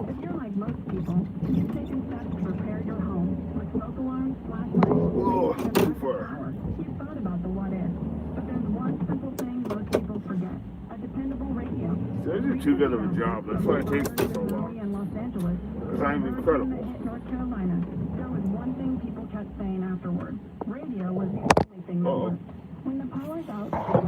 If you're like most people, you've taken steps to prepare your home with smoke alarms, flashlights, Oh, too far. You've thought about the what if, but there's one simple thing most people forget: a dependable radio. I do too good of a job. That's why it takes me so long. In Los Angeles, Because I'm incredible. North Carolina, there was one thing people kept saying afterwards: radio was the only thing that worked. When the power's out, radio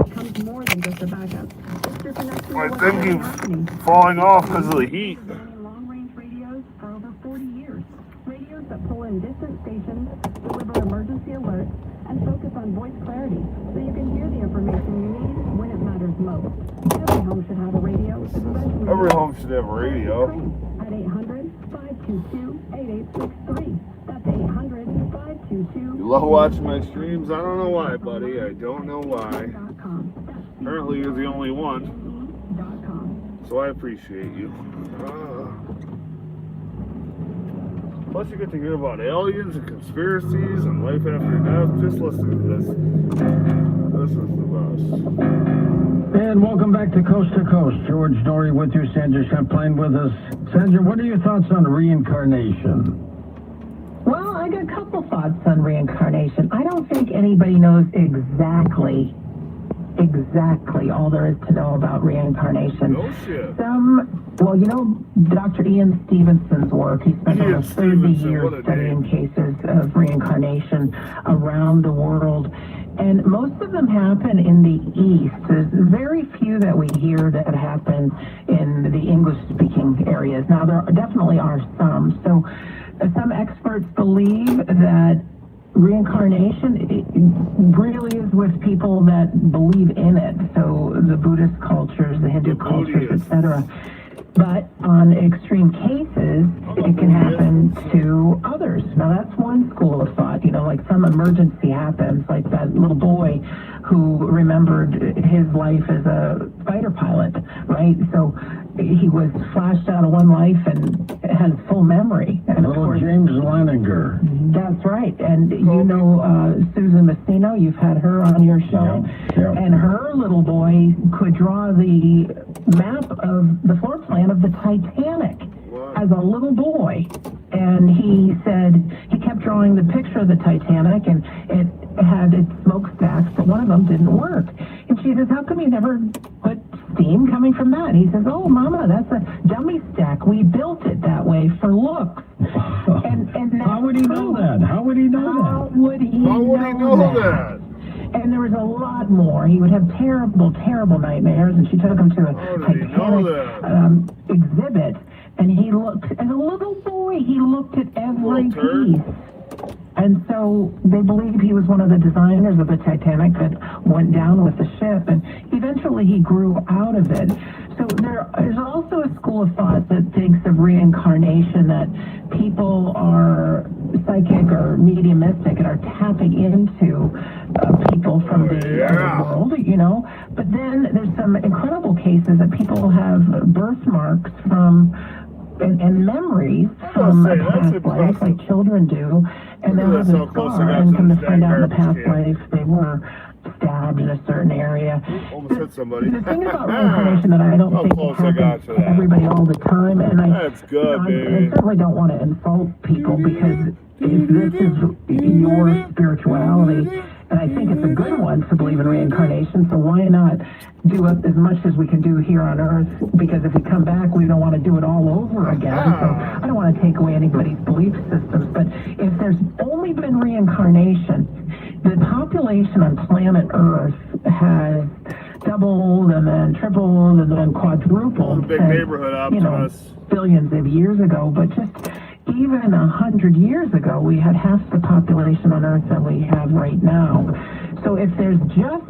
becomes more than just a backup. It's your connection My to thing what's keeps happening. falling off because of the heat. Long-range radios for over 40 years. Radios that pull in distant stations, deliver emergency alerts, and focus on voice clarity, so you can hear the information you need when it matters most. Every home should have a radio, especially Every home should have a radio. at 800-522-8863. That's 800-522. You love watching my streams? I don't know why, buddy. I don't know why. Apparently you're the only one. So I appreciate you. Plus you get to hear about aliens and conspiracies and life after death. Just listen to this. This is the best. And welcome back to Coast. George Norrie with you, Sandra Champlain with us. Sandra, what are your thoughts on reincarnation? Well, I got a couple thoughts on reincarnation. I don't think anybody knows exactly all there is to know about reincarnation. No shit. Well, you know, Dr. Ian Stevenson's work, he spent Ian almost 30 Stevenson, years what a studying name. cases of reincarnation around the world. And most of them happen in the East. There's very few that we hear that happen in the English-speaking areas. Now, there definitely are some. So some experts believe that reincarnation really is with people that believe in it. So the Buddhist cultures, the Hindu cultures, etc. But on extreme cases, it can happen to others. Now, that's one school of thought. Like some emergency happens, like that little boy who remembered his life as a fighter pilot, right? So he was flashed out of one life and has full memory. And of course, James Leininger. that's right. And Susan Messino, you've had her on your show. Yeah. And her little boy could draw the map of the floor plan of the Titanic as a little boy. And he said he kept drawing the picture of the Titanic, and it had its smokestacks, but one of them didn't work. And she says, how come you never put steam coming from that? He says, oh, Mama, that's a dummy stack. We built it that way for looks. And how would he know that? How would he know that? How would he know that? And there was a lot more. He would have terrible, terrible nightmares, and she took him to a Titanic exhibit, and he looked, as a little boy, he looked at every piece. And so they believe he was one of the designers of the Titanic that went down with the ship, and eventually he grew out of it. So there's also a school of thought that thinks of reincarnation, that people are psychic or mediumistic and are tapping into people from the other world, But then there's some incredible cases that people have birthmarks from and memories from a past life, like children do, and they'll have a scar, and come to find out in the past life they were stabbed in a certain area. Almost hit somebody. The thing about reincarnation that I don't think happens to everybody all the time, and That's good, baby. I certainly don't want to insult people, because if this is your spirituality, and I think it's a good one to believe in reincarnation, so why not do it as much as we can do here on Earth? Because if we come back, we don't want to do it all over again. So I don't want to take away anybody's belief systems, but if there's only been reincarnation, the population on planet Earth has doubled and then tripled and then quadrupled. Big neighborhood up to us. Billions of years ago, but just even 100 years ago, we had half the population on Earth that we have right now. So if there's just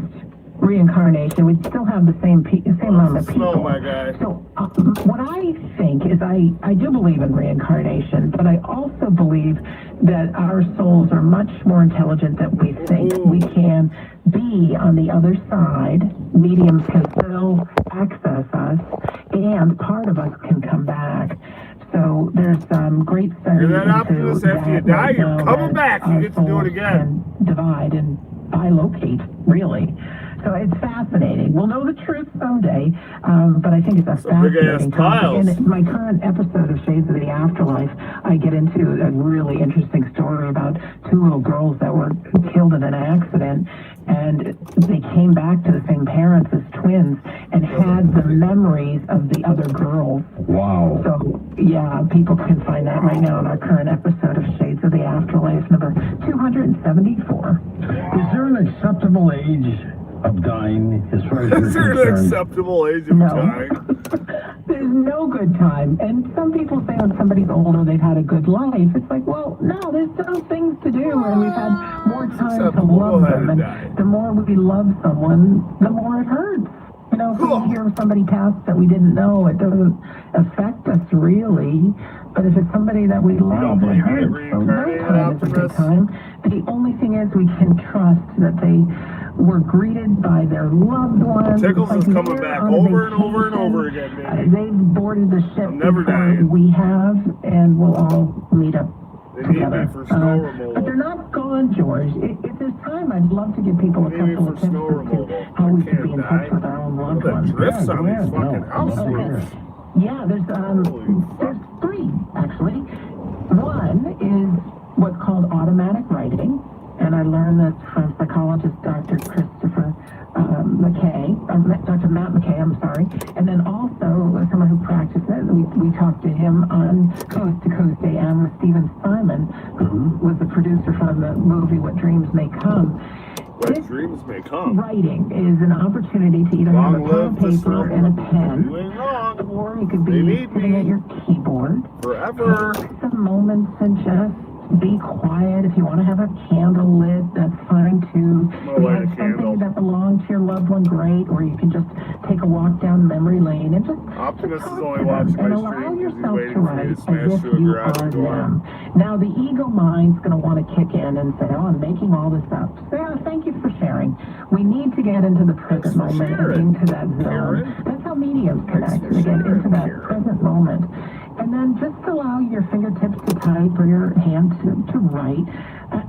reincarnation, we'd still have the same amount of people. My guy. So what I think is I do believe in reincarnation, but I also believe that our souls are much more intelligent than we think. We can be on the other side. Mediums can still access us, and part of us can come back. So there's great studies You're that optimist after you die, you're coming back. You get to do it again. Divide and bilocate, really. So it's fascinating. We'll know the truth someday, but I think it's a fascinating topic. In my current episode of Shades of the Afterlife, I get into a really interesting story about two little girls that were killed in an accident, and they came back to the same parents as twins and had the memories of the other girls. Wow. So, yeah, people can find that right now in our current episode of Shades of the Afterlife, number 274. Is there an acceptable age of dying as far as you're Is there an concerned? acceptable age of dying? There's no good time. And some people say when somebody's older, they've had a good life. It's like, well, no, there's still things to do, and we've had more time to love them. And the more we love someone, the more it hurts. If we hear somebody pass that we didn't know, it doesn't affect us really. But if it's somebody that we love, it hurts. So no time is a good time. The only thing is we can trust that they were greeted by their loved ones. Tickles is coming back over and over and over again, baby. They've boarded the ship never before dying. we have, and we'll all meet up They need together. me for snow removal. But they're not gone, George. If there's time, I'd love to give people a They need me couple for of tips snow as removal. to how we can be in I touch can't with our own loved That ones. drifts on these fucking house roofs. Yeah, there's three, actually. One is what's called automatic writing, and I learned this from psychologist Dr. Christopher Dr. Matt McKay, I'm sorry, and then also someone who practiced it. We talked to him on Coast to Coast AM with Stephen Simon, who was the producer from the movie What Dreams May Come. But dreams may come. Writing is an opportunity to either have a Long pen live and the paper and a slogan. pen, You ain't wrong. or you could They be need sitting me. at your keyboard. Forever. Take some moments and just be quiet. If you want to have a candle lit, that's fine too. gonna If you light have a candle. something that belonged to your loved one, great. Or you can just take a walk down memory lane and just Optimus talk is to only them watching and my allow stream because he's yourself to waiting for me write to as smash if through a you garage are door. them. Now the ego mind's going to want to kick in and say, "Oh, I'm making all this up." So, yeah, thank you for sharing. We need to get into the present for moment and sharing, into that zone. Karen. That's how mediums connect. for They get sharing, into that Karen. present moment. And then just allow your fingertips to type or your hand to write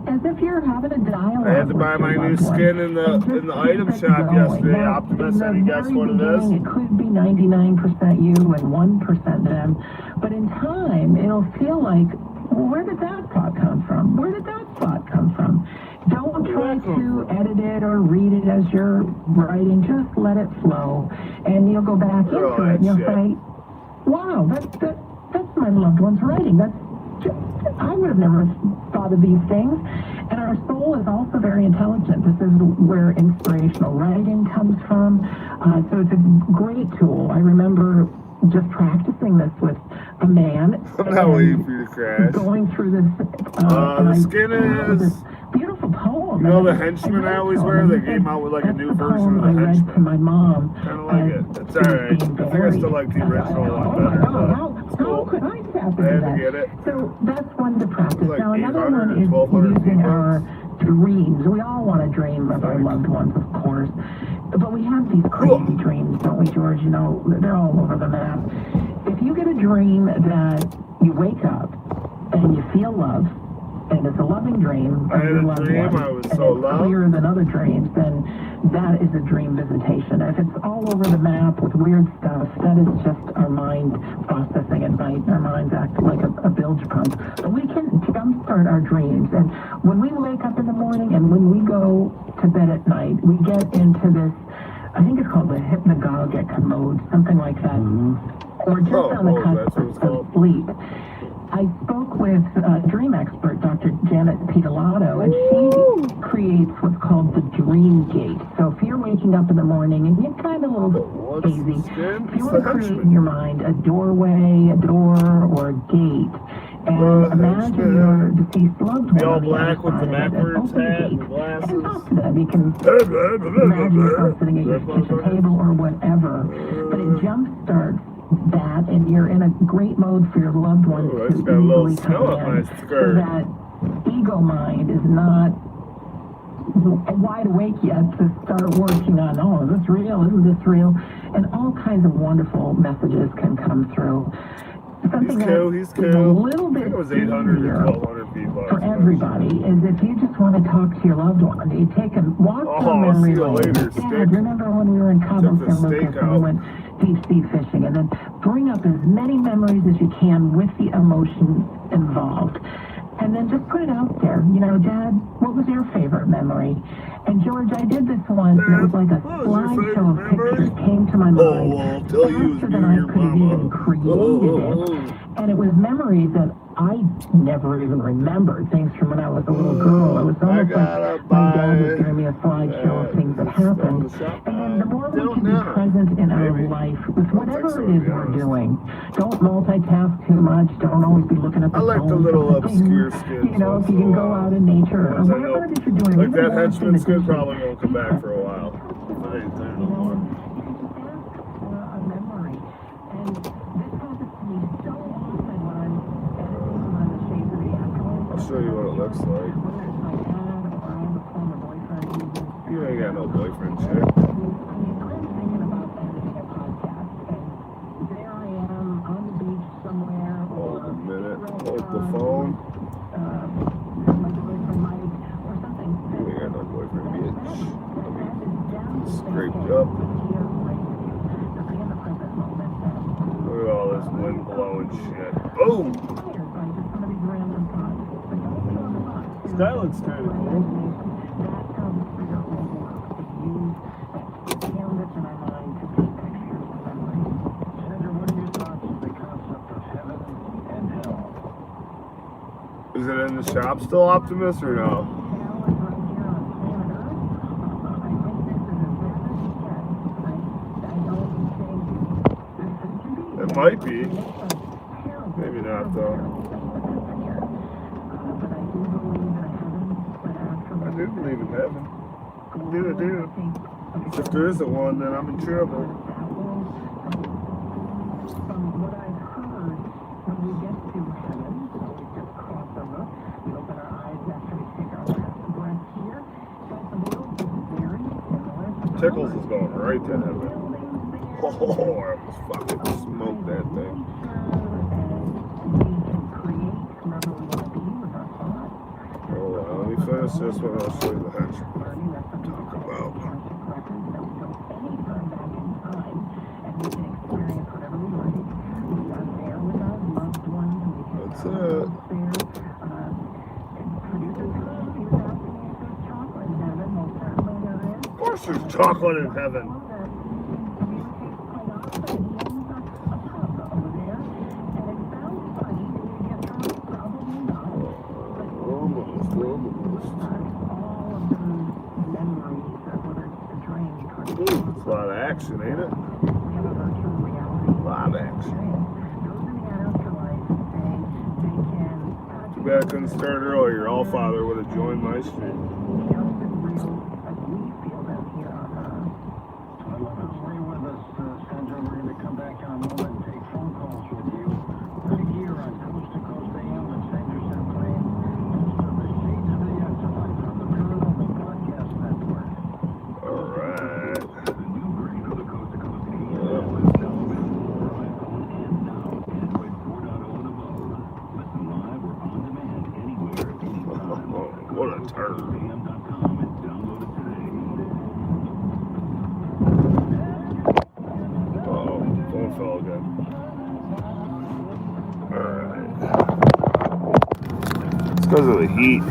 as if you're having a dialogue. I had to buy with my your new loved one. skin in And just the keep item it shop going. yesterday. Now, Optimus, in the any guess very what it is? beginning, it could be 99% you and 1% them. But in time, it'll feel like, well, where did that thought come from? Where did that thought come from? Don't try to edit it or read it as you're writing. Just let it flow. And you'll go back into it and you'll say, wow, that's my loved one's writing. I would have never thought of these things. And our soul is also very intelligent. This is where inspirational writing comes from. So it's a great tool. I remember just practicing this with a man. I'm not waiting for you to crash. Going through this. The skin is... This beautiful poem. You know the henchman I always wear? They came out with like a new version of the I read to henchman. my mom. Kind of like it. It's alright. I think I still like the original one better. How could I tap into I had to that? get it. So that's one to practice. Like Now another 800 one and is 1200 using people. our dreams. We all want to dream of our loved ones, of course. But we have these crazy dreams, don't we, George? You know, they're all over the map. If you get a dream that you wake up and you feel love, and it's a loving dream I of had your a loved dream, one, I was and so it's loved. clearer than other dreams, then that is a dream visitation. If it's all over the map with weird stuff, that is just our mind processing at night. Our minds act like a bilge pump. But we can jumpstart our dreams. And when we wake up in the morning and when we go to bed at night, we get into this, I think it's called the hypnagogic mode, something like that. Or just on the that's what it's cusp called. of sleep. I spoke with a dream expert, Dr. Janet Pidolato, and she creates what's called the dream gate. So if you're waking up in the morning and you're kind of a little hazy, if you want to create in your mind a doorway, a door, or a gate, and imagine your deceased loved one. The all on the black other with the side of it, backwards open the hat gate and glasses. and talk to them. You can imagine yourself sitting at your kitchen table or whatever, but it jumpstarts that, and you're in a great mode for your loved one Oh, to it's got a little easily snow come up in, my so skirt. that ego mind is not wide awake yet to start working on, oh, is this real? Isn't this real? And all kinds of wonderful messages can come through. Something He's that is a cool. little I bit think it was 800 easier or 1200 people. for everybody is if you just want to talk to your loved one, you take a walk down memory see you lane. later, Dad, stick. remember when we were in Cabo Took the San Lucas steak and we out. went deep sea fishing, and then bring up as many memories as you can with the emotion involved. And then just put it out there. You know, Dad, what was your favorite memory? And George, I did this once, and it was like a slideshow of pictures came to my mind I'll tell you, faster it's than me I and your could have mama. even created it. And it was memories that I never even remembered, things from when I was a little girl. It was almost like my dad was giving me a slideshow of things that happened. And then the more we can be present in our life with whatever it is we're doing, don't multitask too much. Don't always be looking at the I like phone the little for things. obscure skins. You know, if you can go out in nature or Ones I whatever know. it is you're doing. Like even that washing henchman the skin dishes, probably won't come be back for a present. while. It ain't there no You know, more. you can just ask for a memory. And this happens to me so often when I'm editing on the Shades of the Afterlife. I'll show you what it looks like. Whether it's my dad or I have a former boyfriend who's You ain't got no boyfriend, chick. I mean, I'm thinking about editing a podcast, and there I am on the beach somewhere. Hold a minute. Hold the restaurant, phone. My boyfriend Mike or something. You ain't got no boyfriend, bitch. Scraped Scraped up. Look at all this wind blowing shit. Boom! That looks kind of cool. Is it in the shop still, Optimus, or no? Might be. Maybe not, though. I do believe in heaven. I do. If there isn't one, then I'm in trouble. From what I've heard, when we get to heaven, we just cross over, we open our eyes after we take our last breath here, but the world is very similar to Tickles is going right to heaven. Oh, I almost fucking smoked that thing. Hold on, let me finish this one. I'll show you the henchman. Talk about. That's it. Of course there's chocolate in heaven. It's a lot of action, ain't it? A lot of action. Too bad I couldn't start earlier. Allfather would have joined my stream. Stay with us, Sandra. We're going to come back in a moment and take phone calls with you. Right here on Coast to Coast AM with Sandra Champlain. Also, the Shades of the Afterlife on the Paranormal Podcast Network. All right. The new version of the Coast to Coast AM is now available for iPhone and now Android 4.0 and above. Listen live or on demand anywhere, anytime. What a turn. AM.com and download it today. Uh-oh, phone fell again. Alright. It's because of the heat.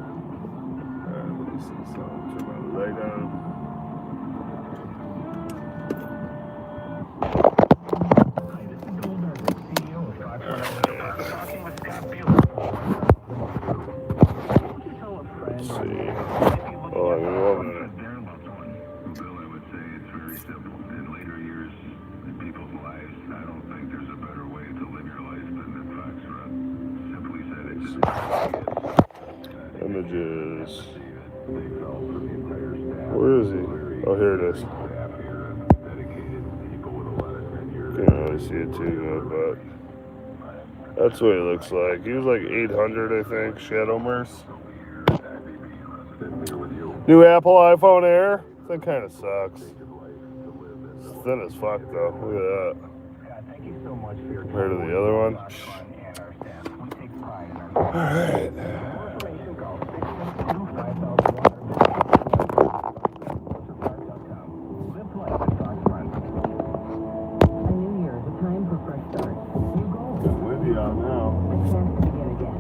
Alright, let me see something. Turn my light on. Let's see. Oh, I mean, 1 minute. Bill, I would say it's very simple. In later years, in people's lives, I don't think there's a better way to live your life than the Foxtrot. Simply said, it's Images. Where is he? Oh, here it is. Can't really see it too good, but that's what he looks like. He was like 800, I think. Shadowmerce. New Apple iPhone Air. That kind of sucks. It's thin as fuck, though. Look at that. Compared to the other one. Alright. A new year is a time for fresh starts. New goals. Got Libby on now. A chance to begin again.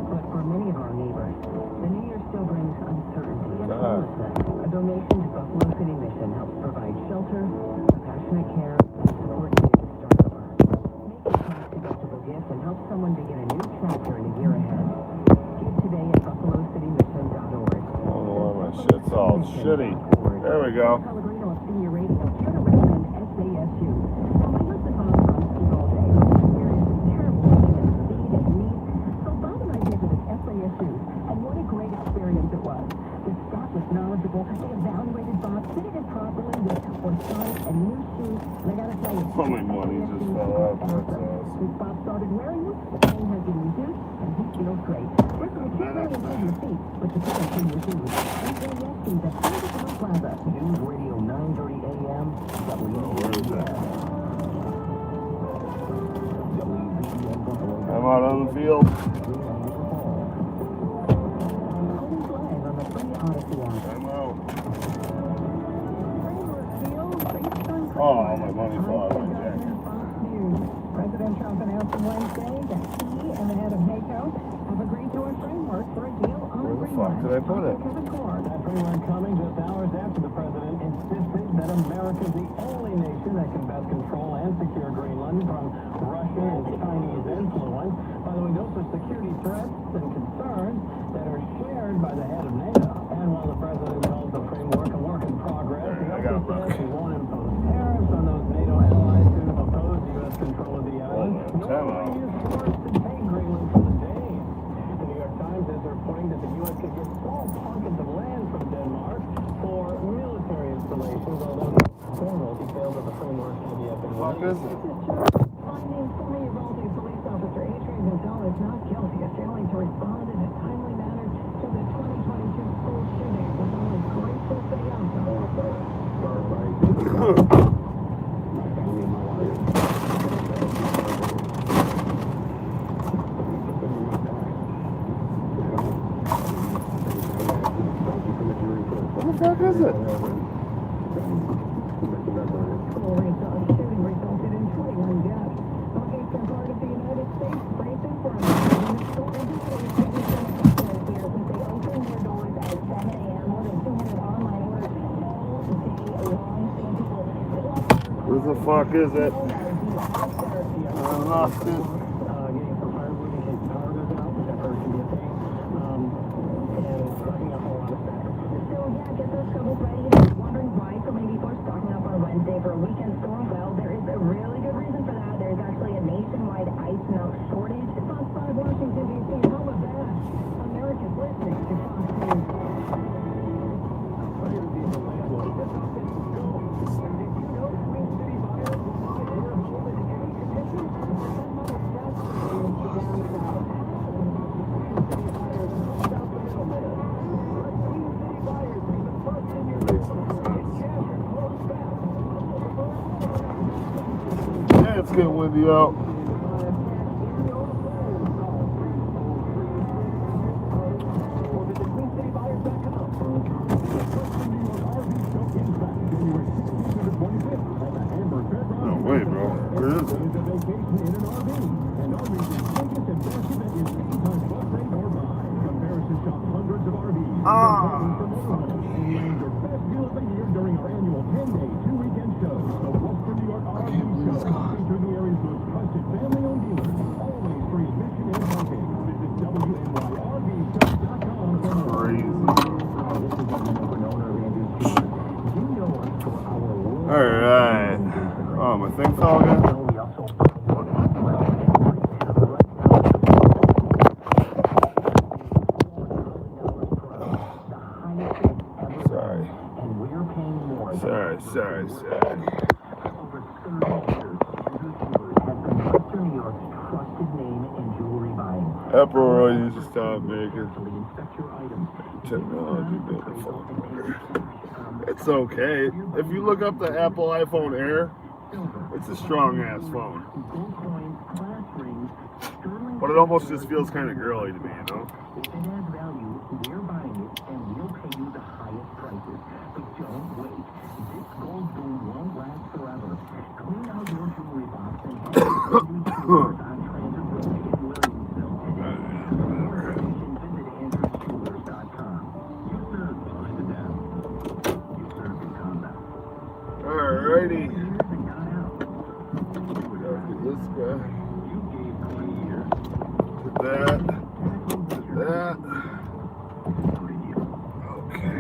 But for many of our neighbors, the new year still brings uncertainty and homelessness. A donation to Buffalo City Mission helps provide shelter, compassionate care, and support to the start over. Make a tax-deductible gift and help someone begin a new chapter in the year ahead. Give today at buffalocitymission.org. I don't know why my shit's all shitty. There we go. Pellegrino of Senior Radio, here to recommend SASU. Now, my list of Bob on school all day. Experiences terrible speed and need. So Bob and I visited SASU, and what a great experience it was. The staff was knowledgeable. They evaluated Bob, fitted it properly with orthotics and new shoes. And I gotta tell you, Oh, my money just fell out. That's awesome. since Bob started wearing them, the pain has been reduced, and he feels great. Listen, you can't really improve your feet, but you can improve your shoes. SASU's at Sunday Plaza. News Radio 930 AM. Where is that? WBN Buffalo. I'm out on the field. Always live on the free Odyssey app. I'm out. Oh, all my money fell out of my jacket. President Trump announced on Wednesday that he and the head of NATO have agreed to a framework for a deal on Where the Greenland. fuck did I put it? Kevin Ford. That framework coming just hours after the president insisted that America is the only nation that can best control and secure Greenland from Russian and Chinese influence. By the way, those are security threats and concerns that are shared by the head of NATO. And while the president calls the framework a work in progress, he I got a also book. says he wants Where the fuck is it? I lost it. It's getting windy out. No way, bro. Where is it? Alright. Oh, my thing fell again? Sorry. Apple really needs to stop making technology build a phone better. It's okay. If you look up the Apple iPhone Air, it's a strong ass phone. But it almost just feels kind of girly to me, you know? If it adds value, we're buying it and we'll pay you the highest prices. But don't wait. This gold boom won't last forever. Clean out your jewelry box and head to on Transit Road in Williamsville today. For more information, visit andrewsjewelers.com. You serve behind the desk. You serve in combat. Alrighty. Years and got out. This guy. You gave 20 years. That. Okay.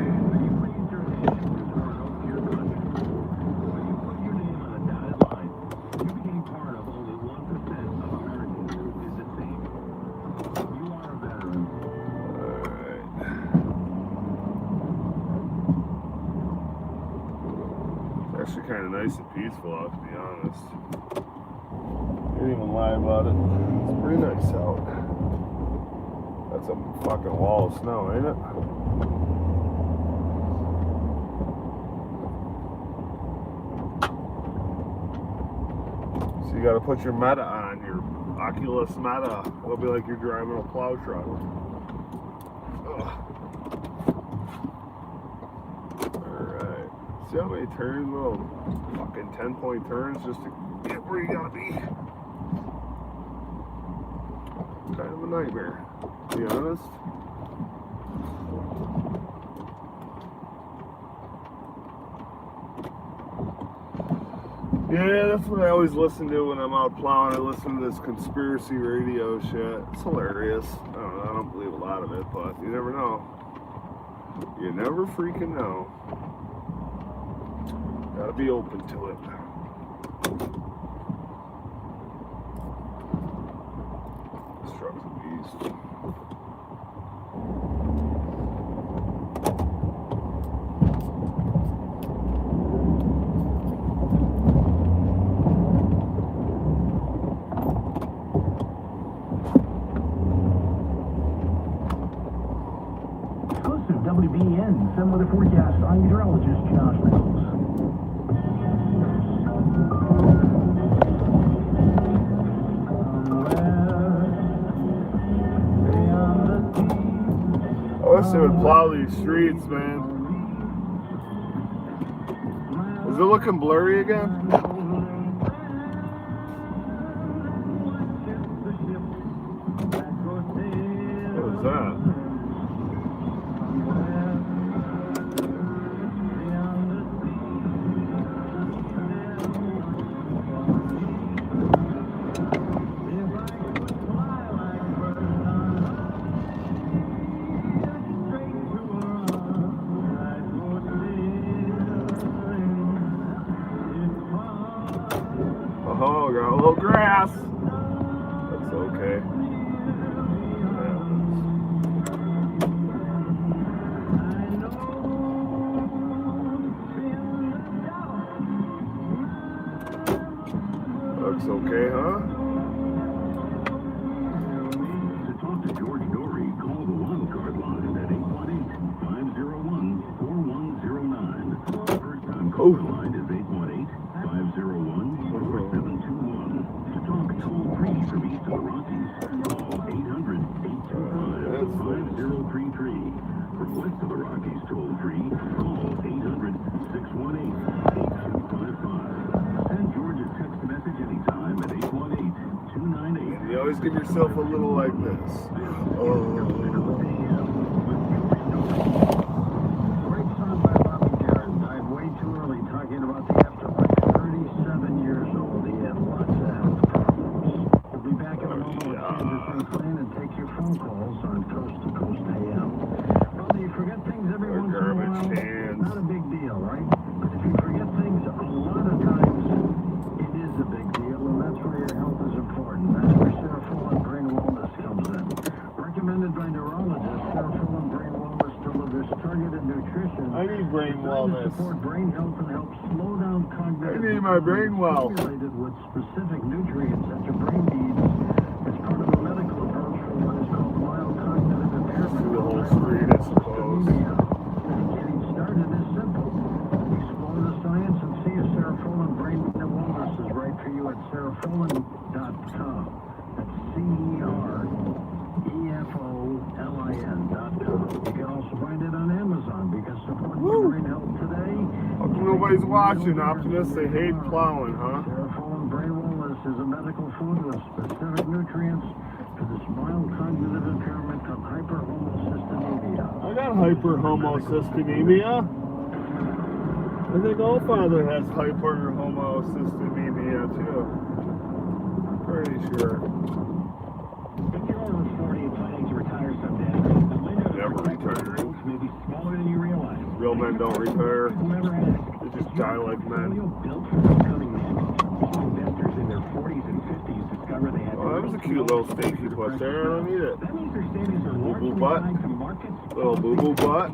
Actually kind of nice and peaceful out, to be honest. Can't even lie about it. It's pretty nice out. That's a fucking wall of snow, ain't it? So you gotta put your Meta on, your Oculus Meta. It'll be like you're driving a plow truck. Alright. See how many turns, little fucking 10-point turns just to get where you gotta be? Kind of a nightmare, to be honest. Yeah, that's what I always listen to when I'm out plowing. I listen to this conspiracy radio shit. It's hilarious. I don't believe a lot of it, but you never know. You never freaking know. Gotta be open to it. beast. Exclusive WBN, some weather forecast. I'm meteorologist Josh Nichols. I wish they would plow these streets, man. Is it looking blurry again? What is that? Oh, got a little grass. That's okay. Looks okay, huh? To talk to George Dory, call the One Card line at 818-501-4109. First time caller line is 818-501-4721. To talk toll free from east of the Rockies, call 800-825-5033. From west of the Rockies toll free, call 800-618-8255. Send George a text message anytime at 818-298. You always give yourself a little like this. Great song by Bobby Darin. Died way too early talking about the afterlife. 37 years old. He had lots of health problems. We'll be back in a moment with Kansas City Clean and take your phone calls on Coast to Coast AM. Well, do you forget things every once in a Garbage while? cans. Not a big deal, right? But if you forget things a lot of times, it is a big deal, and that's where your health is important. That's where Serofull Brain Wellness comes in. Recommended by neurologists, Serofull Brain Wellness delivers targeted nutrition. I need brain designed to wellness. support brain health and help slow down cognitive. I need my brain well. Formulated with specific nutrients that your brain needs as part of a medical approach for what is called mild cognitive impairment. Through the whole screen, I suppose. Getting started is simple. Explore the science and see if Serofull Brain Wellness is right for you at serofullin.com. That's CEREFOLIN.com. You can also find it on Amazon because support your brain health today. How come nobody's watching, Optimus? They hate plowing, huh? Serofull Brain Wellness is a medical food with specific nutrients for this mild cognitive impairment called hyperhomocystinemia. I got hyperhomocystinemia. I think all father has hyperhomocystinemia too. Pretty sure. If you're over 40 and planning to retire someday, the window Never for tax retiring. rules may be smaller than you realize. Real men don't retire. Whoever asked, They just die like men. built for the coming men. Most investors in their 40s and 50s discover they have Oh, that was a cute little steak you put there. I don't need it. That means their savings are Boo-boo largely butt. tied to markets. Little boo-boo butt.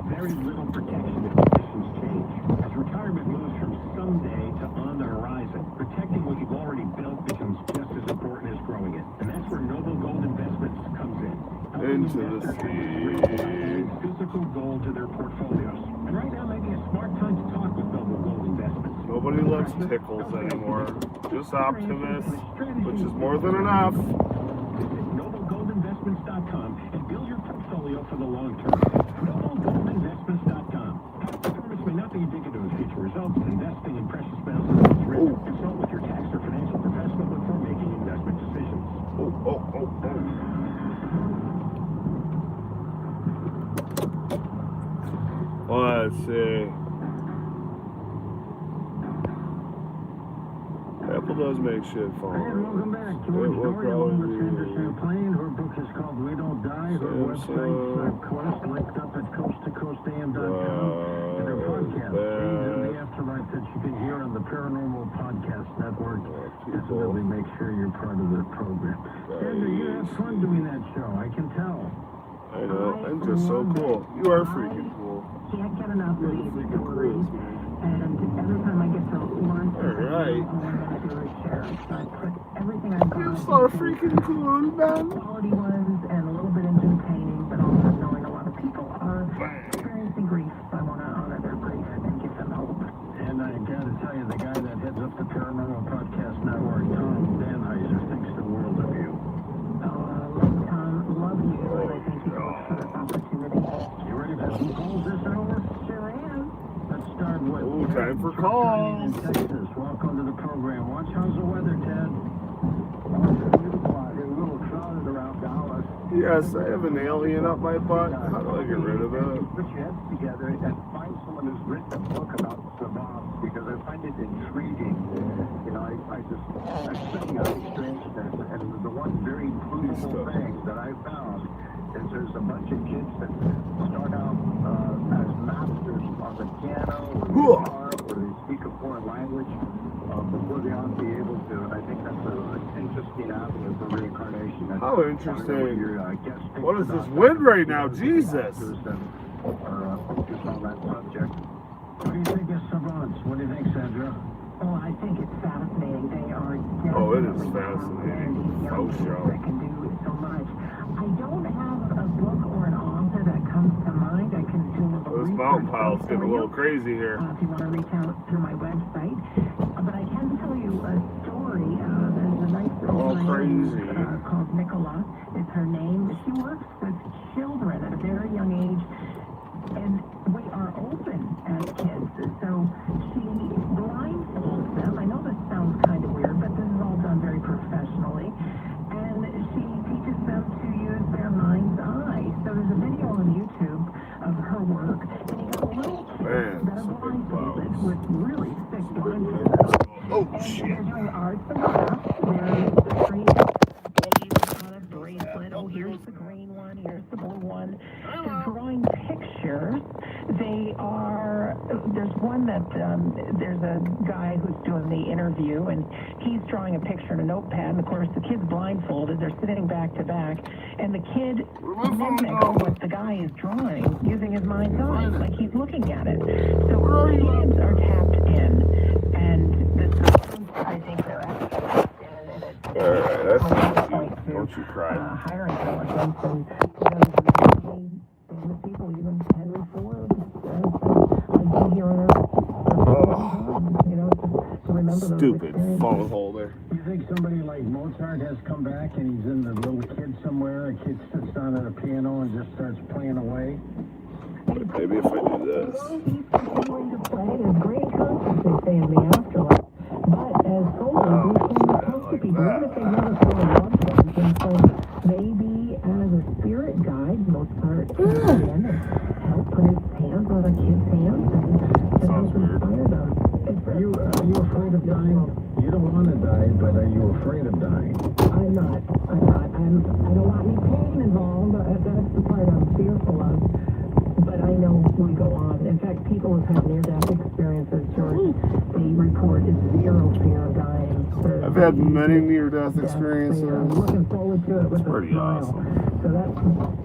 Very little protection if conditions change. As retirement moves from someday to on the horizon, protecting what you've already built becomes just as important as growing it. And that's where Noble Gold Investments comes in. Helping Into the investors sea. add physical gold to their portfolios. And right now may be a smart time to talk with Noble Gold Investments. Nobody loves Tickles anymore. Just Optimus, which is more than enough. Visit NobleGoldInvestments.com and build your portfolio for the long term. NobleGoldInvestments.com. Past performance may not be indicative of future results. Investing in precious metals is risk. Consult with your tax or financial professional before making investment decisions. Let's see. Apple does make shit fall. And welcome back. George Dory, along with Sandra Champlain. Her book is called We Don't Die. Her website's, of course, linked up at coasttocoastam.com. And her podcast, Days in the Afterlife, that you can hear on the Paranormal Podcast Network. Definitely make sure you're very part of the program. Sandra, you have fun doing that show, I can tell. I know, I'm just so cool. You are freaking cool. Can't get enough of You're the these freaking stories. coolest, man. And every time I get to learn something, Alright. all I'm gonna do is share it. So I put everything I've got. You're so freaking cool, man. Quality ones and a little bit entertaining, but also knowing a lot of people are experiencing grief. So I want to honor their grief and give them hope. And I gotta tell you, the guy that heads up the Paranormal Podcast Network, Tom Danheiser, thinks the world of you. Love Tom, love you, and I thank you for this opportunity. You ready for some calls this hour? Sure am. Let's start with Ooh, Ted time for from calls. Texas. Welcome to the program. Watch how's the weather, Ted? A little crowded around Dallas. Yes, I have an alien up my butt. How do I get rid of it? Put your heads together and find someone who's written a book about savants because I find it intriguing. You know, I study our strangeness, and the one very crucial thing that I found is there's a bunch of kids that start out as masters on the piano or the guitar, or they speak a foreign language before they ought to be able to. And I think that's an interesting avenue for reincarnation. That's How interesting. your guest What is thinks this about wind that. right now? Jesus. Or focus on that subject. What do you think of savants? What do you think, Sandra? Oh, I think it's fascinating. They are definitely Oh, it is fascinating. Oh, show. That can do so much. I don't have a book or an author that comes to mind. I can do a little This research mountain pile's for getting a you, little crazy here. if you want to reach out through my website. But I can tell you a story. There's a nice Oh, little crazy. called Nicola is her name. She works with children at a very young age, and we are open as kids. So she blindfolds them. I know this sounds kind of weird, but this is all done very professionally. And she teaches them to use their mind's eye. So there's a video on YouTube of her work, and you got little kids Man, that are some big blindfolded clouds. with really thick blindfolds. Oh, And shit. they're doing arts and crafts. They're screen on a bracelet. Oh, here's the green one. Here's the blue one. They're drawing pictures. They are. There's one that there's a guy who's doing the interview, and he's drawing a picture in a notepad. And of course, the kid's blindfolded. They're sitting back to back, and the kid mimics what the guy is drawing using his mind's eye, like he's looking at it. So kids are tapped in, and I think they're experts. Alright, that's don't you cry. Higher intelligence and famous people, even Henry Ford. I've been here on Earth. You know, just to remember those Stupid experiences. phone holder. You think somebody like Mozart has come back and he's in the little kid somewhere, a kid sits down at a piano and just starts playing away? Maybe if I do this. He's continuing to play. There's great concerts, they say, in the afterlife. But as souls, we can talk to people, even if they never saw a loved ones. And so maybe as a spirit guide, Mozart can come in and help put his hands on a kid's hands and help inspire them. Are you afraid of dying? You don't want to die, but are you afraid of dying? I'm not. I don't want any pain involved. That's the part I'm fearful of. But I know we go on. In fact, people who've had near-death experiences, George, they report zero fear of dying. I've had many near-death experiences. I'm looking forward to it with a Pretty smile. awesome. So that's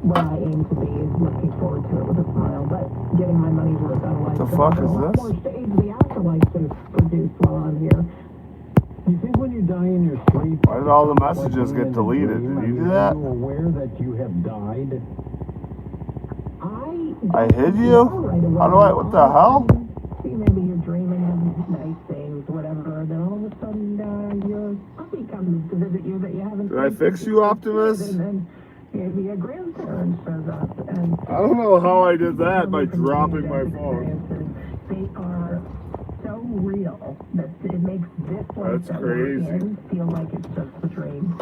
what I aim to be, is looking forward to it with a smile. But getting my money's worth out of life. The fuck is There's a lot this? more stage of the afterlife to produce while I'm here. You think when you die in your sleep... Why did all the messages get deleted? Did you do that? Are you aware that you have died? I hid you? How do I, what the hell? See, maybe you're dreaming of nice things, whatever, and then all of a sudden your puppy comes to visit you that you haven't Did I fix you, Optimus? And then maybe your grandparent shows up. And I don't know how I did that by dropping my phone. they are so real that it makes this life That's that we're crazy. in feel like it's just a dream.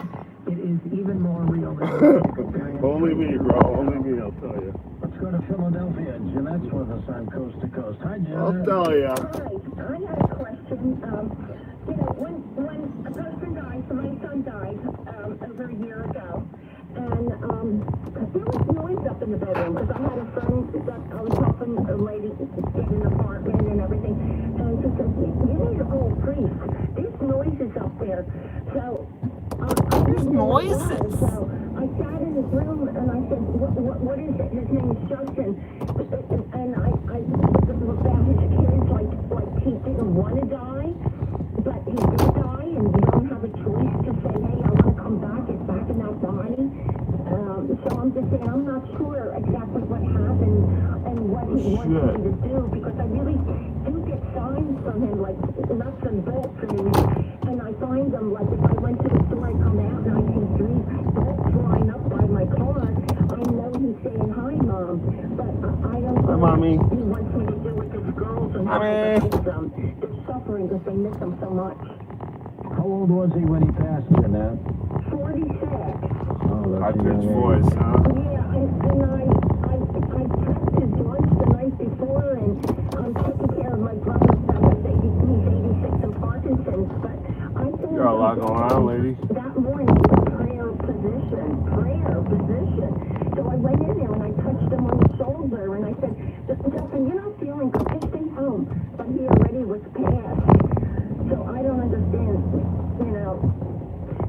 It is even more real than the experience. Only me, bro. Only me, I'll tell you. Let's go to Philadelphia. Jeanette's with us on Coast to Coast. Hi, Jeanette. I'll tell ya. Hi, I had a question. You know, when a person dies, so my son died over a year ago, and there was noise up in the bedroom because I had a friend that I was helping a lady get an apartment and everything, and she said, "You need to call a priest. There's noises up there." So These noises. So I sat in his room and I said, what is it? His name is Justin. And I about his kids, like he didn't want to die, but he did die, and you don't have a choice to say, hey, I want to come back. It's back in that body. So I'm just saying, I'm not sure exactly what happened and what he wants me to do, because I really do get signs from him, like nuts and bolts, and I find them, like if I went to the store, I come out and I see 3 bolts flying up by my car, I know he's saying, hi, Mom, but I don't know Mommy. what he wants me to do with his girls and how to miss them. They're suffering because they miss him so much. How old was he when he passed, Jeanette? 46. Oh, High that's pitched voice, huh? Yeah, and I tested his lunch the night before, and I'm taking care of my brother's stuff. He's 86 and Parkinson's, but I think Got a lot going on, lady. that morning he was prayer position. So I went in there and I touched him on the shoulder, and I said, Justin, you're not feeling good, just stay home. But he already was passed. So I don't understand, you know,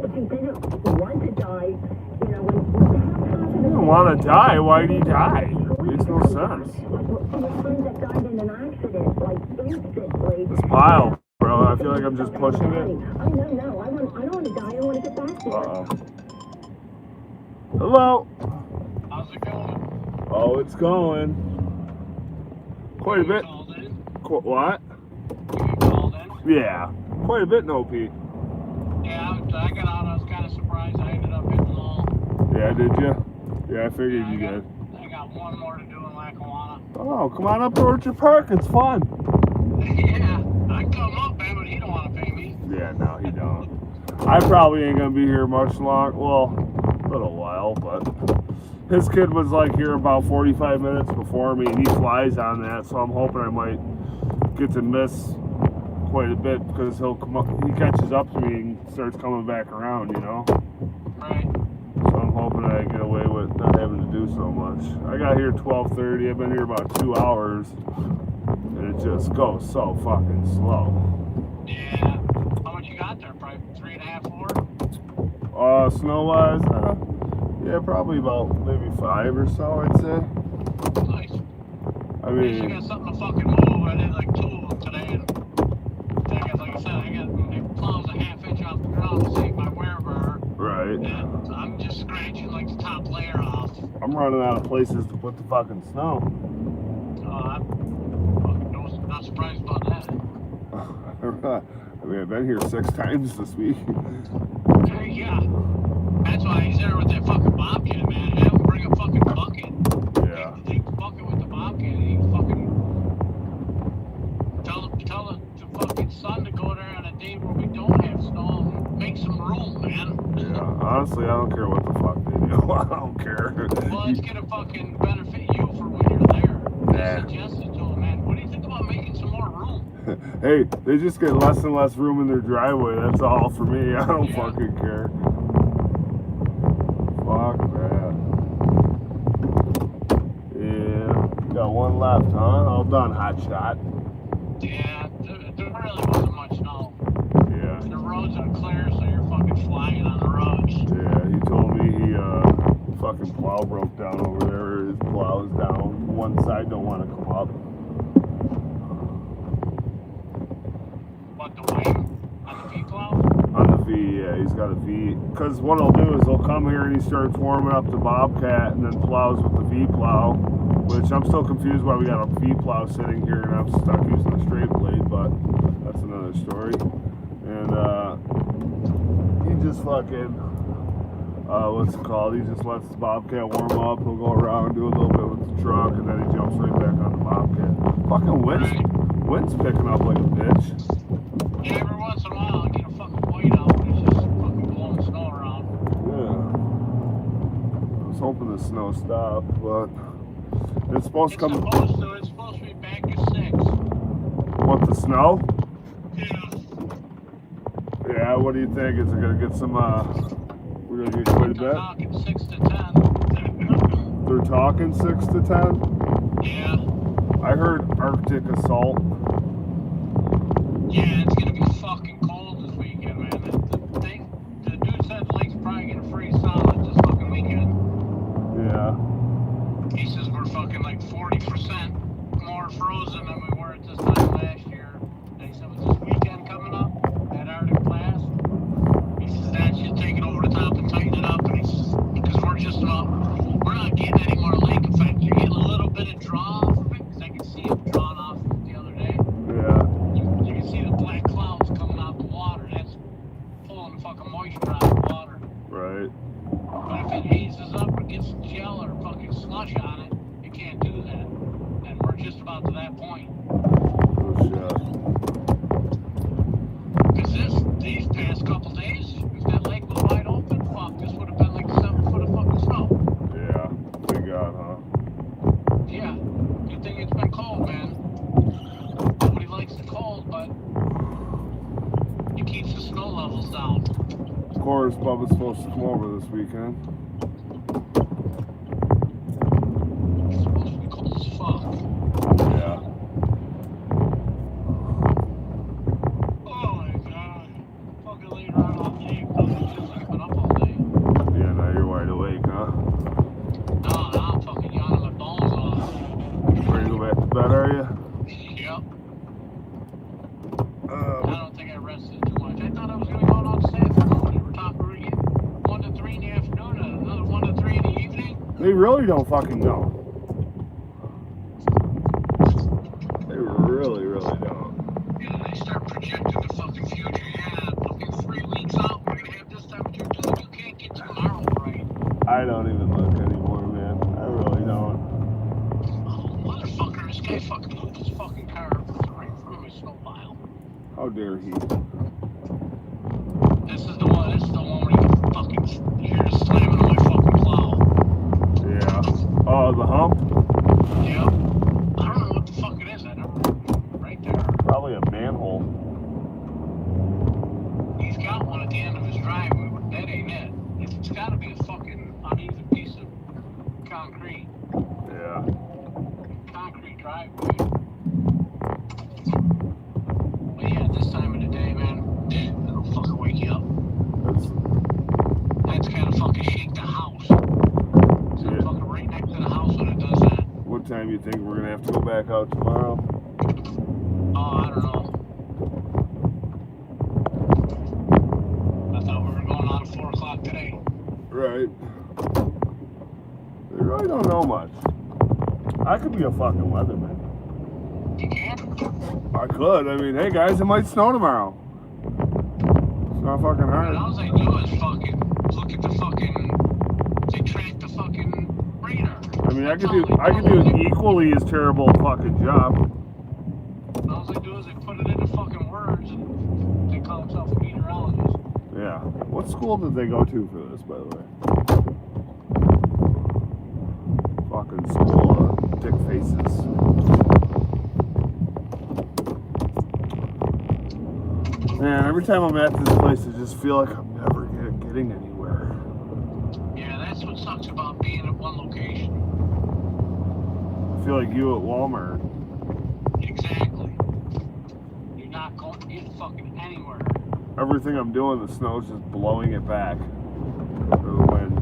if he didn't want to die, you know, You don't want to die. Why did he die? Makes no sense. my friend that died in an accident, like instantly. This pile, bro. I feel like I'm just pushing it. I know. I don't want to die. I don't want to get back there. Uh-oh. Hello. How's it going? Oh, it's going. Quite a bit. Called in? What? You called in? Yeah. Quite a bit, no P. Yeah, I got out. I was kind of surprised. I ended up hitting the wall. Yeah, did you? Yeah, I figured you did. I got one more to do in Lackawanna. Oh, come on up to Orchard Park. It's fun. Yeah, I come up, man, but he don't want to pay me. Yeah, no, he don't. I probably ain't gonna be here much long. Well, a little while, but his kid was like here about 45 minutes before me, and he flies on that, so I'm hoping I might get to miss quite a bit, because he'll come up, he catches up to me and starts coming back around, you know. Right. So I'm hoping I get away with not having to do so much. I got here at 12:30. I've been here about 2 hours, and it just goes so fucking slow. Yeah. How much you got there? Probably 3.5, 4? Snow-wise, yeah, probably about maybe 5 or so, I'd say. Nice. I At least you mean, got something to fucking move. I did like 2 of them today, and like I said, it plows a half inch off the ground to save my wear burr. right. And I'm just scratching like the top layer off. I'm running out of places to put the fucking snow. I'm fucking not surprised about that. I mean, I've been here 6 times this week. Yeah. That's why he's there with that fucking bobcat, man. Have him bring a fucking bucket. Yeah. Take the bucket with the bobcat and he fucking tell the fucking son to go there on a day where we don't have snow and make some room, man. Yeah, honestly, I don't care what the fuck they do. I don't care. Well, it's gonna fucking benefit you for when you're there. I suggested to him, man, what do you think about making some more room? Hey, they just get less and less room in their driveway. That's all for me. I don't fucking care. Fuck that. Yeah. Got one left, huh? All done, hot shot. Yeah, there really wasn't much snow. Yeah. The roads are clear, so you're fucking flying on the roads. Yeah, he told me he fucking plow broke down over there. His plow's down. One side don't want to come up. What, the wing? On the V plow? On the V, yeah, he's got a V. Because what he'll do is he'll come here and he starts warming up the Bobcat and then plows with the V plow. Which I'm still confused why we got a V plow sitting here and I'm stuck using a straight blade, but that's another story. And he just fucking, what's it called? He just lets the Bobcat warm up. He'll go around, do a little bit with the truck, and then he jumps right back on the Bobcat. Fucking wind's picking up like a bitch. Yeah, every once in a while I get a fucking white out and it's just fucking blowing snow around. Yeah. I was hoping the snow stopped, but it's supposed to come. It's supposed to be back at 6. What, the snow? Yeah. Yeah, what do you think? Is it gonna get some, we're gonna get quite a They're bit? talking 6 to 10. They're talking 6 to 10? Yeah. I heard Arctic assault. Yeah, it's gonna be fucking cold this weekend, man. The dude said like 40% more frozen than we were at this time last year. And he said, with this weekend coming up, that Arctic blast, he says that should take it over the top and tighten it up. And he says, because we're just about, we're not getting any more lake effect. You're getting a little bit of draw off of it, because I can see it drawn off the other day. Yeah. You can see the black clouds coming out the water. That's pulling the fucking moisture out of the water. Right. But if it hazes up or gets gel or fucking slush on it, you can't do that. And we're just about to that point. Oh shit. Because these past couple days, if that lake was wide open, fuck, this would have been like 7 foot of fucking snow. Yeah. Thank God, huh? Yeah. Good thing it's been cold, man. Nobody likes the cold, but it keeps the snow levels down. Of course, Bubba's supposed to come over this weekend. It's supposed to be cold as fuck. Yeah. Oh my god. Fucking later on all day, fucking feels like I've been up all day. Yeah, now you're wide awake, huh? No, I'm fucking yawning my balls off. Ready to go back to bed, are you? Yep. I don't think I rested too much. I thought I was gonna go out this afternoon. They were talking really 1 to 3 in the afternoon and another 1 to 3 in the evening. They really don't fucking know. They really, really don't. Yeah, they start projecting the fucking future. Yeah, fucking 3 weeks out, we're gonna have this temperature. Dude, you can't get tomorrow right. I don't even look anymore, man. I really don't. Oh, motherfucker, this guy fucking moved his fucking car right in front of my snow pile. How dare he? This is the one where you can fucking hear the slamming on my fucking plow. Yeah. Oh, the hump? Yep. I don't know what the fuck it is. I never right there. Probably a manhole. He's got one at the end of his driveway, but that ain't it. It's gotta be a fucking uneven piece of concrete. Yeah. Concrete driveway. But yeah, this time of the day, man, it'll fucking wake you up. That's gotta fucking shake the house. So I'm fucking right next to the house when it does that. What time you think we're gonna have to go back out tomorrow? Oh, I don't know. I thought we were going out at 4 o'clock today. Right. They really don't know much. I could be a fucking weatherman. You can? I could. I mean, hey guys, it might snow tomorrow. It's not fucking hard. And all they do is fucking look at the fucking. They track the fucking radar. I mean, I could do an equally as terrible fucking job. And all they do is they put it into fucking words and they call themselves a meteorologist. Yeah. What school did they go to for this, by the way? Fucking school of dick faces. Man, every time I'm at this place, I just feel like I'm never getting anywhere. Yeah, that's what sucks about being at one location. I feel like you at Walmart. Exactly. You're not going to get fucking anywhere. Everything I'm doing, the snow's just blowing it back. Through the wind.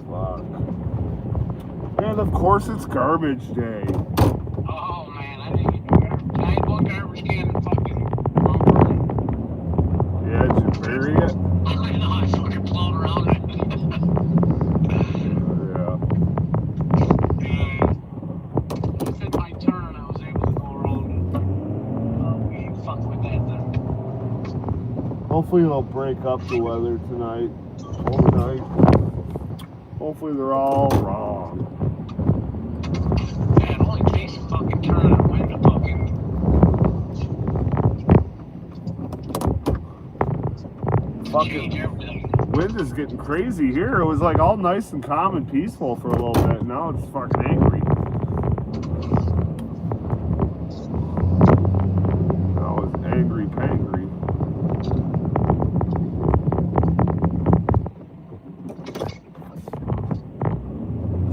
Fuck. And of course it's garbage day. Oh man, I didn't get no garbage. I had one garbage can and fucking lumber. Yeah, did you bury it? I know, I fucking plowed around it. Yeah. It fit my turn, I was able to go around it. Oh, we ain't fucked with that then. Hopefully they'll break up the weather tonight. Overnight. Hopefully they're all wrong. Man, it only takes a fucking turn and wind to fucking. Change everything. Wind is getting crazy here. It was like all nice and calm and peaceful for a little bit. Now it's fucking angry. Now it's angry pangry.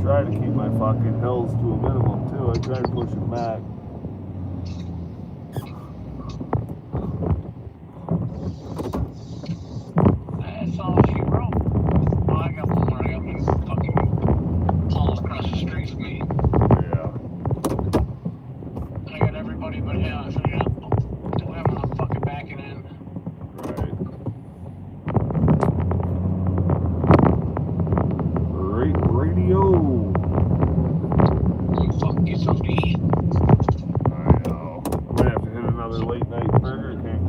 Try to keep my fucking hills to a minimum too. I try to push them back. That's all she wrote. Oh, I got one more I radio. Fucking get something to eat. I know. I might have to hit another late night Burger King.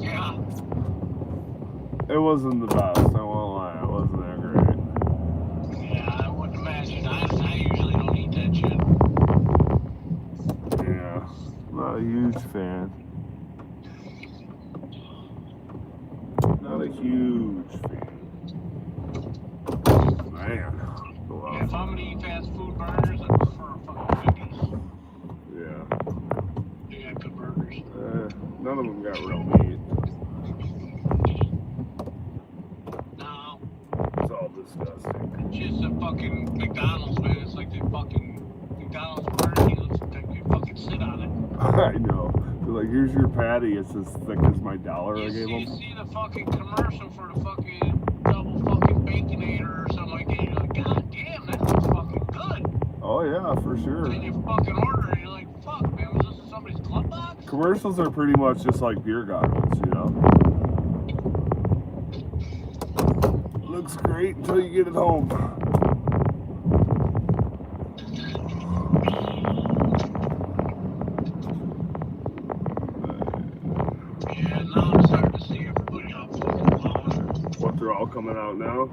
Yeah. It wasn't the best, I won't lie. It wasn't that great. Yeah, I wouldn't imagine. I usually don't eat that shit. Yeah. Not a huge fan. Not a huge fan. Man. Yeah, if I'm gonna eat fast food burgers, I prefer fucking Wendy's. Yeah. They got good burgers. None of them got real meat. No. It's all disgusting. It's just a fucking McDonald's, man. It's like they fucking McDonald's Burger King looks like they fucking sit on it. I know. They're like, here's your patty. It's as thick as my dollar I gave You them. see the fucking commercial for the fucking double fucking Baconator or something like that. You're like, God damn, that looks fucking good. Oh, yeah, for sure. And you fucking order it, you're like, fuck, man, was this in somebody's glove box? Commercials are pretty much just like beer goggles, you know? Looks great until you get it home. Yeah, now I'm starting to see everybody out fucking plowing. What, they're all coming out now?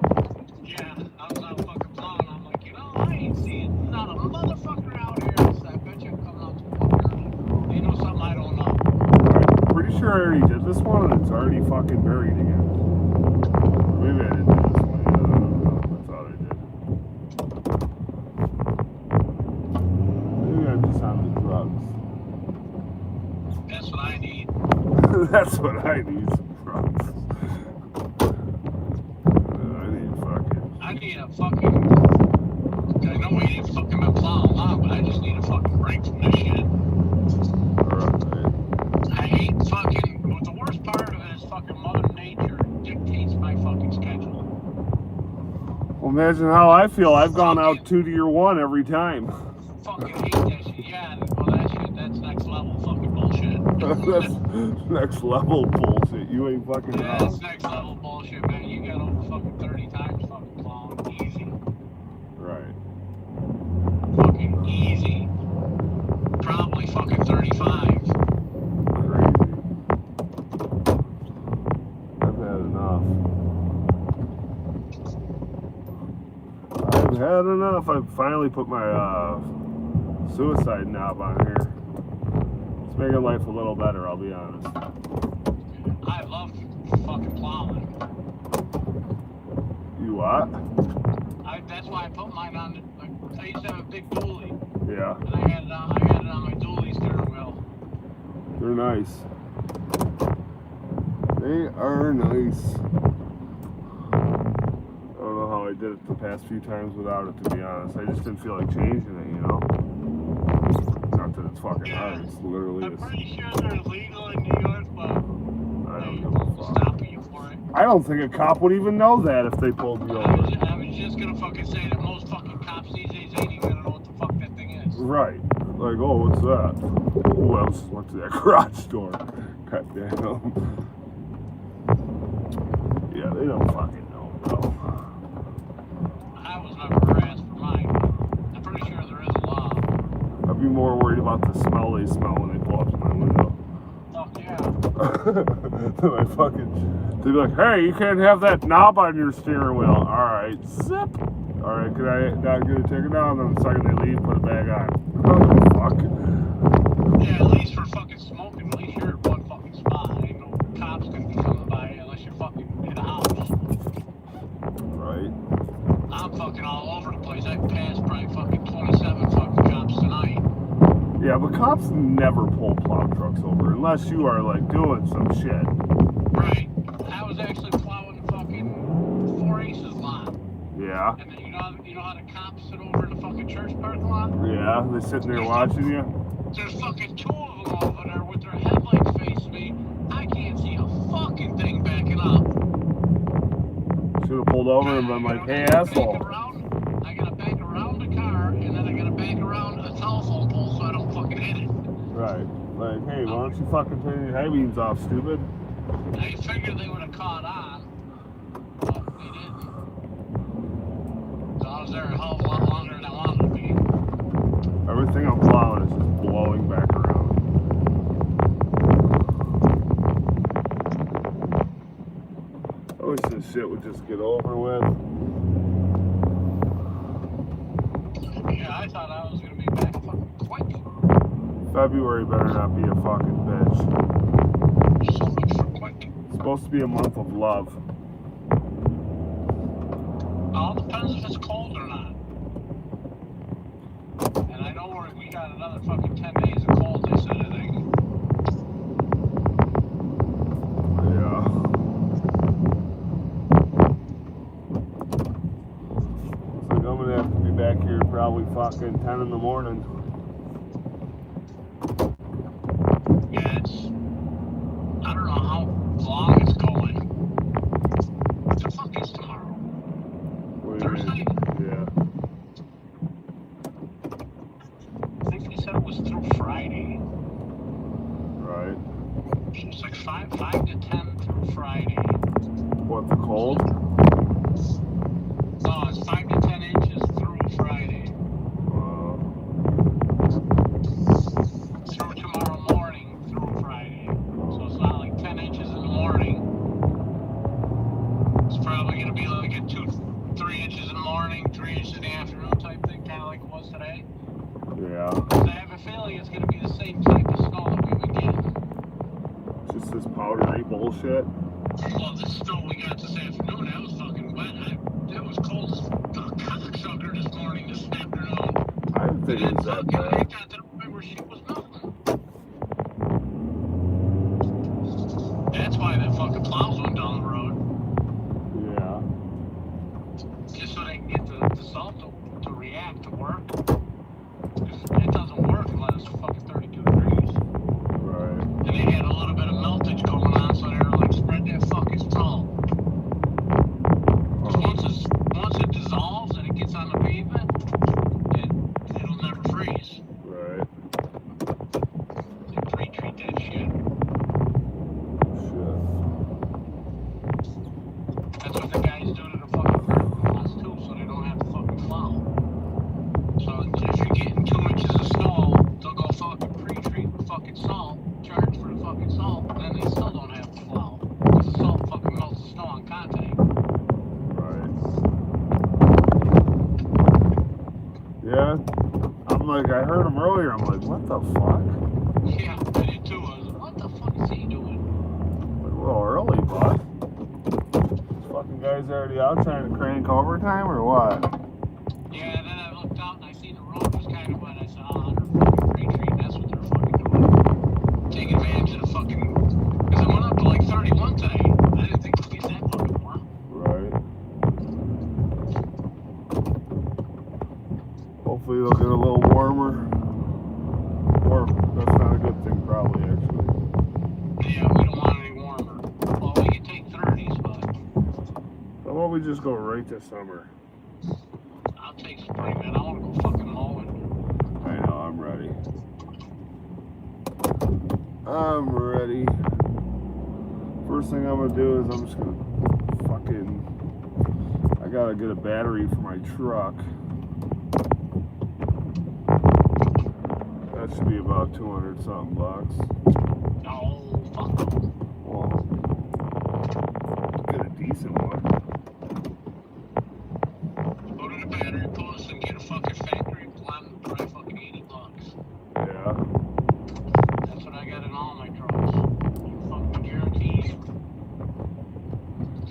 Yeah, I was out fucking plowing. I'm like, I ain't seeing not a motherfucker out here. So I bet you I'm coming out to fucking. They know something I don't know. I'm pretty sure I already did this one and it's already fucking buried again. Maybe I didn't do this one yet. I don't know. I thought I did. Maybe I'm just on the drugs. That's what I need. That's what I need, some drugs. I need a fucking. I know we ain't fucking been plowing long, but I just need a fucking break from this shit. I hate fucking. The worst part of it is fucking Mother Nature dictates my fucking schedule. Well, imagine how I feel. I've gone out 2 to your 1 every time. Fucking hate that shit. Yeah, well, that shit, that's next level fucking bullshit. That's next level bullshit. You ain't fucking Yeah, wrong. that's next level bullshit, man. You got over fucking 30 times fucking plowing. Easy. Right. Fucking easy. Probably fucking 35. Crazy. I've had enough. I've had enough. I finally put my suicide knob on here. It's making life a little better, I'll be honest. I love fucking plowing. You what? That's why I put mine on. Like, I used to have a big dually, Yeah, and I had it on my dually steering wheel. they're nice. They are nice. I don't know how I did it the past few times without it, to be honest. I just didn't feel like changing it, you know? Not that it's fucking hard, it's literally I'm just... pretty sure they're illegal in New York, but I don't they give a won't fuck. stop you for it. I don't think a cop would even know that if they pulled me I over. was just gonna fucking say that most fucking cops these days ain't even gonna know what the fuck that thing is. Right. Like, oh, what's that? Who else went to that garage door? God damn. Yeah, they don't fucking know, bro. I was never harassed for mine. I'm pretty sure there is a law. I'd be more worried about the smell they smell when they pull up to my window. Fuck yeah. They'd be like, hey, you can't have that knob on your steering wheel. Alright, zip. Alright, could I not get it taken down? And then the second they leave, put it back on. Oh, fuck. Yeah, at least for fucking smoking, at least you're at one fucking spot. Ain't no cops gonna be coming by unless you're fucking in a house. Right. I'm fucking all over the place. I passed probably fucking 27 fucking cops tonight. Yeah, but cops never pull plow trucks over unless you are, like, doing some shit. Right. I was actually plowing the fucking 4 Aces lot. Yeah. And then you know how the cops sit over in the fucking church parking lot? Yeah, they sitting there watching you. There's fucking 2 of them over there with their headlights facing me. I can't see a fucking thing backing up. Should have pulled over and been like, hey, asshole. I gotta back around the car, and then I gotta back around a telephone pole so I don't fucking hit it. Right. Like, hey, why don't you fucking turn your high beams off, stupid? I figured they would have caught on, but they didn't. hell of a lot longer than I wanted to be. Everything I'm plowing is just blowing back around. I wish this shit would just get over with. Yeah, I thought I was gonna be back fucking quick. February better not be a fucking bitch. So much for quick. It's supposed to be a month of love. All depends if it's cold or not. And I know we got another fucking 10 days of cold, they said, I think. Yeah. Looks like I'm gonna have to be back here probably fucking 10 in the morning. Yeah, I don't know how long it's going. What the fuck is tomorrow? What do you Thursday? mean? Yeah. I think they said it was through Friday. Right. So it's like 5 to 10 through Friday. What, the cold? No, it's 5 to 10 inches through Friday. Through tomorrow morning through Friday. So it's not like 10 inches in the morning. It's probably going to be like a 3 inches in the morning, 3 inches in the afternoon type thing, kind of like it was today. Yeah. I have a feeling it's going to be the same type of snow that we've been getting. Just this powdery bullshit. Well, the snow we got this afternoon, that was fucking wet. It was cold as a cocksucker this morning, this afternoon. I didn't think it was that It bad. got to the point where shit was melting. That's why that fucking plows went down the road. Yeah. Just so they can get the salt to react, to work. It doesn't work unless it's fucking 32 degrees. Right. And they had a little bit of meltage going on, so they were like, spread that fucking salt. Because once it dissolves and it gets on the pavement, it'll never freeze. Right. They pre-treat that shit. Shit. That's what the guys do to the fucking curtain walls too, so they don't have to fucking plow. So if you're getting 2 inches of snow, they'll go fucking pre-treat the fucking salt, charge for the fucking salt, and then they still don't have to plow. Because the salt fucking melts the snow on contact. Right. Yeah. I'm like, I heard him earlier. I'm like, what the fuck? Yeah, I did too. I was like, what the fuck is he doing? Like, a little early, bud. This fucking guy's already out trying to crank overtime or what? Yeah, and then I looked out and I seen the road was kind of wet. I said, oh, they're fucking pre-treating. That's what they're fucking doing. Taking advantage of the fucking... Because I went up to like 31 today. I didn't think it would get that fucking warm. Right. Hopefully it'll get a little warmer. Or that's not a good thing, probably, actually. Yeah, we don't want any warmer. Well, we can take 30s, but How about we just go right to summer? I'll take spring, man. I want to go fucking mowing. I know, I'm ready. I'm ready. First thing I'm gonna do is I'm just gonna I gotta get a battery for my truck. That should be about 200 something bucks. No, fuck no. Well, get a decent one. Go to the battery post and get a fucking factory blend for probably fucking $80. Yeah. That's what I got in all my trucks. Fucking guaranteed.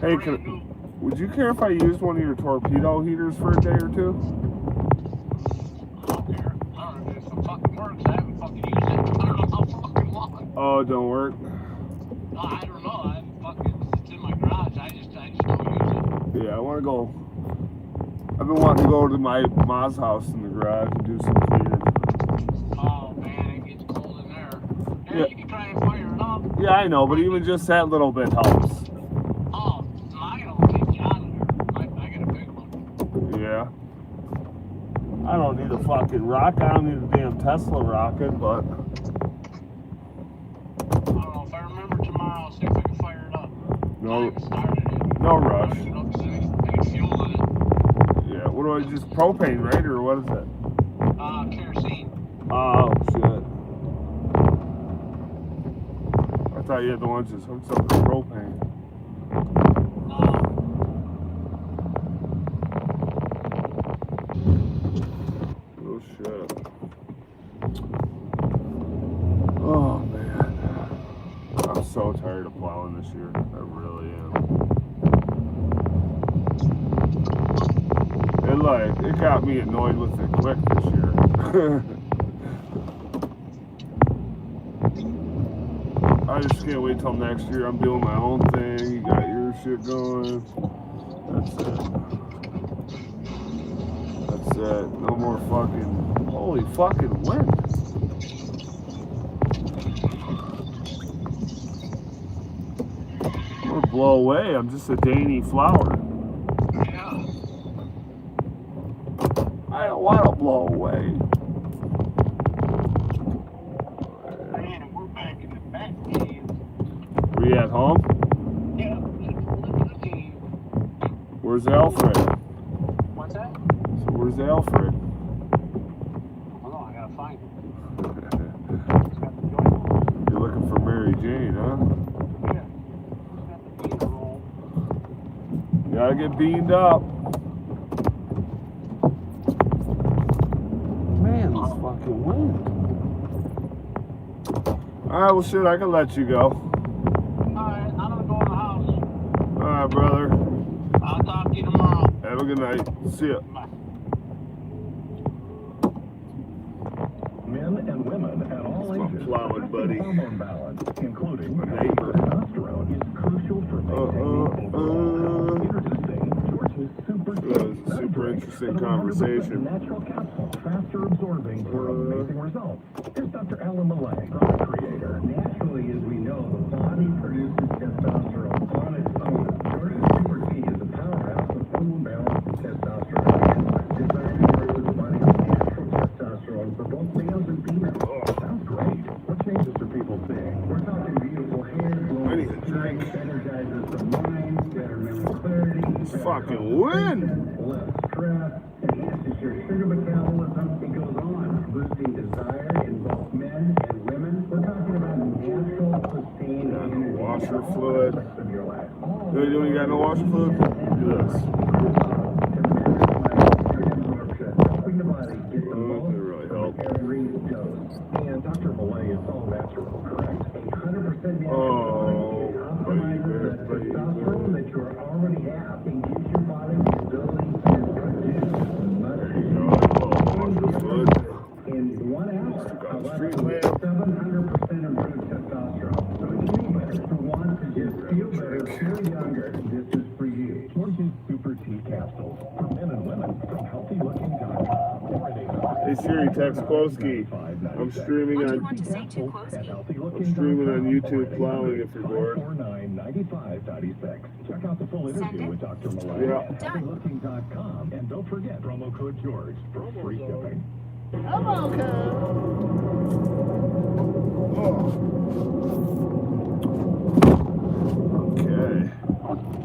Hey, would you care if I used one of your torpedo heaters for a day or two? I don't care. I don't know if it fucking works. I haven't fucking used it. I don't know how fucking long. Oh, it don't work? No, I don't know. It's in my garage. I just don't use it. Yeah, I want to go. I've been wanting to go to my mom's house in the garage and do some cleaning. Oh man, it gets cold in there. Yeah, you can try and fire it up. Yeah, I know, but even just that little bit helps. Oh, mine will take you out of there. I got a big one. Yeah. I don't need a fucking rocket. I don't need a damn Tesla rocket, but... I don't know. If I remember tomorrow, I'll see if I can fire it up. No, I haven't started it. no rush. I can fuel in it. Yeah, what What do I just propane, right? Or what is that? Kerosene. Oh, shit. I thought you had the ones that's hooked up to propane. Oh, shit. Oh, man. I'm so tired of plowing this year. I really am. It got me annoyed with it quick this year. I just can't wait till next year. I'm doing my own thing. You got your shit going. That's it. That's it. No more fucking... Holy fucking wind. I'm gonna blow away. I'm just a dainty flower. I don't want to blow away. Man, we're back in the back game. Are you at home? Yeah, look at the team. Where's Alfred? What's that? So where's Alfred? Hold on, I gotta find him. You're looking for Mary Jane, huh? Yeah. He's got the beaner roll. You gotta get beamed up. Man, this fucking wind. Alright, well shit, I can let you go. Alright, I'm gonna go in the house. Alright, brother. I'll talk to you tomorrow. Have a good night. See ya. Bye. Men and women at all That's my ages. plowing buddy. Hormone balance, including My neighbor. testosterone, is crucial for maintaining overall health. Here to say, George's Super That was a super interesting conversation. Natural capsule, faster absorbing for amazing results. Here's Dr. Alan Millay, product creator. Naturally, as we know, the body produces testosterone on its own. Jordan Super T is a powerhouse of hormone balance and testosterone. Designed to work with the body's natural testosterone for both males and females. Oh, sounds great. What changes are people seeing? We're talking beautiful hair, I need a drink. energizes the mind, better mental clarity, It's fucking wind. less stress, enhances your sugar metabolism. It goes on, boosting desire in both men and women. We're talking about natural, sustained energy. Washer fluid. Of your life. You doing? You got no washer fluid? Do this. Helping the body get the That most really help. every dose. And Dr. Millay is all natural, correct? 100% natural. Oh, It optimizes the testosterone that you already have and gives your body the ability to produce much Washer fluid. in 1 hour. Street lamp. 700% improved testosterone. So if anybody who wants to just feel better, feel younger, this is for you. George's Super Tea capsules for men and women from healthylooking.com. Hey Siri, text Quoski. I'm streaming on YouTube plowing if you're bored. $4.95.96. Check out the full interview with Dr. Millay Yeah. at healthylooking.com. And don't forget promo code George for free shipping. Okay.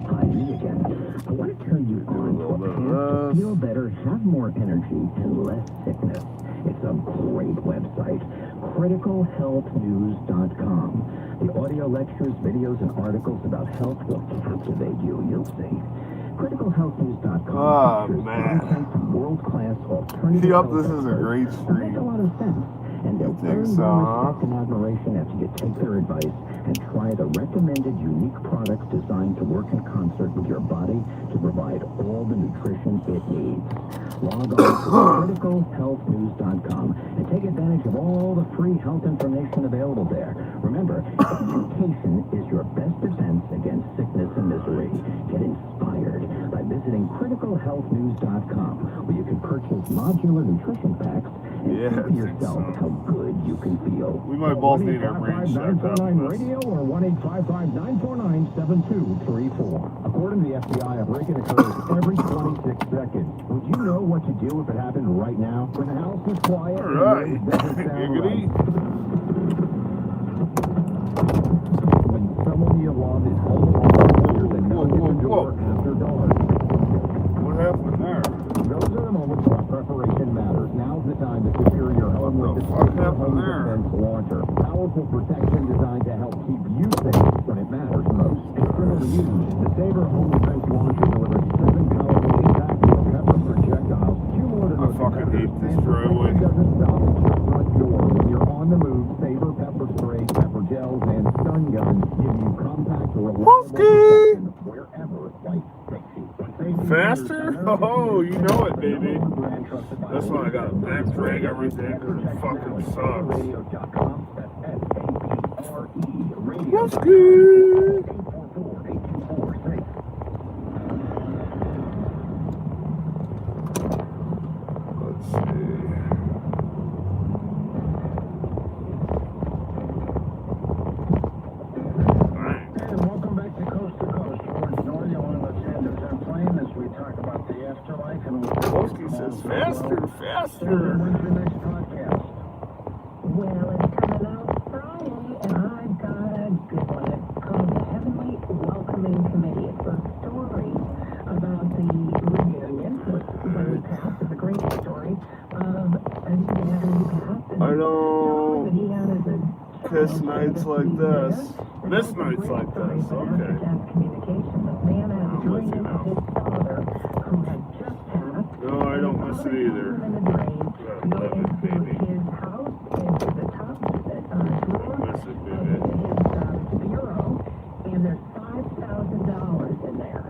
Hi, me again. I want to turn you on to a path to feel better, have more energy, and less sickness. It's a great website, criticalhealthnews.com. The audio lectures, videos, and articles about health will captivate you, you'll see. criticalhealthnews.com Oh, features man. content from world-class alternative Yep, health this is a experts great who stream. make a lot of sense. And they'll You think earn so, your huh? respect and admiration after you take their advice and try the recommended unique products designed to work in concert with your body to provide all the nutrition it needs. Log on to criticalhealthnews.com and take advantage of all the free health information available there. Remember, education is your best defense against sickness and misery. Get inspired by visiting criticalhealthnews.com, where you can purchase modular nutrition packs and Yeah, see I for think yourself so. how good you can feel. We might both need our brains checked up. 1-855-949 radio or 1-855-949-7234. According to the FBI, a break-in occurs every 26 seconds. Would you know what to do if it happened right now? When the house is quiet All and right. the noise doesn't sound Giggity. right. When someone you love is home alone, there's a knock at the door after dark. What happened there? Those Preparation matters. Now's the time to secure your home with the Safer Home Defense Launcher. Powerful protection designed to help keep you safe when it matters most. Externally used, the Safer Home Defense Launcher delivers 7 powerful impactful pepper projectiles. Cumulative I fucking hate this driveway. doesn't stop at your front door. When you're on the move, Saber pepper spray, pepper gels, and stun guns give you compact, reliable protection wherever life takes you. Faster? Oh, you know it, baby. That's why I gotta back drag everything because it fucking sucks. What's good? Let's see. And welcome back to Coast to Coast. George Norrie, one of the Sanders and Plane, as we talk about the afterlife and Woski says faster, faster. When's the next podcast? Well, it's coming out Friday, and I've got a good one. It's called the Heavenly Welcoming Committee. It's a story about the reunion with when we passed. It's a great story of a dad who passed. I don't That he had as a kiss nights like this. This night's like this, okay. Communication. The man had a dream of his father who had just passed. No, I don't miss it either. In the drain, I love it, baby. his house into the top drawer Miss it, baby. his bureau, and there's $5,000 in there.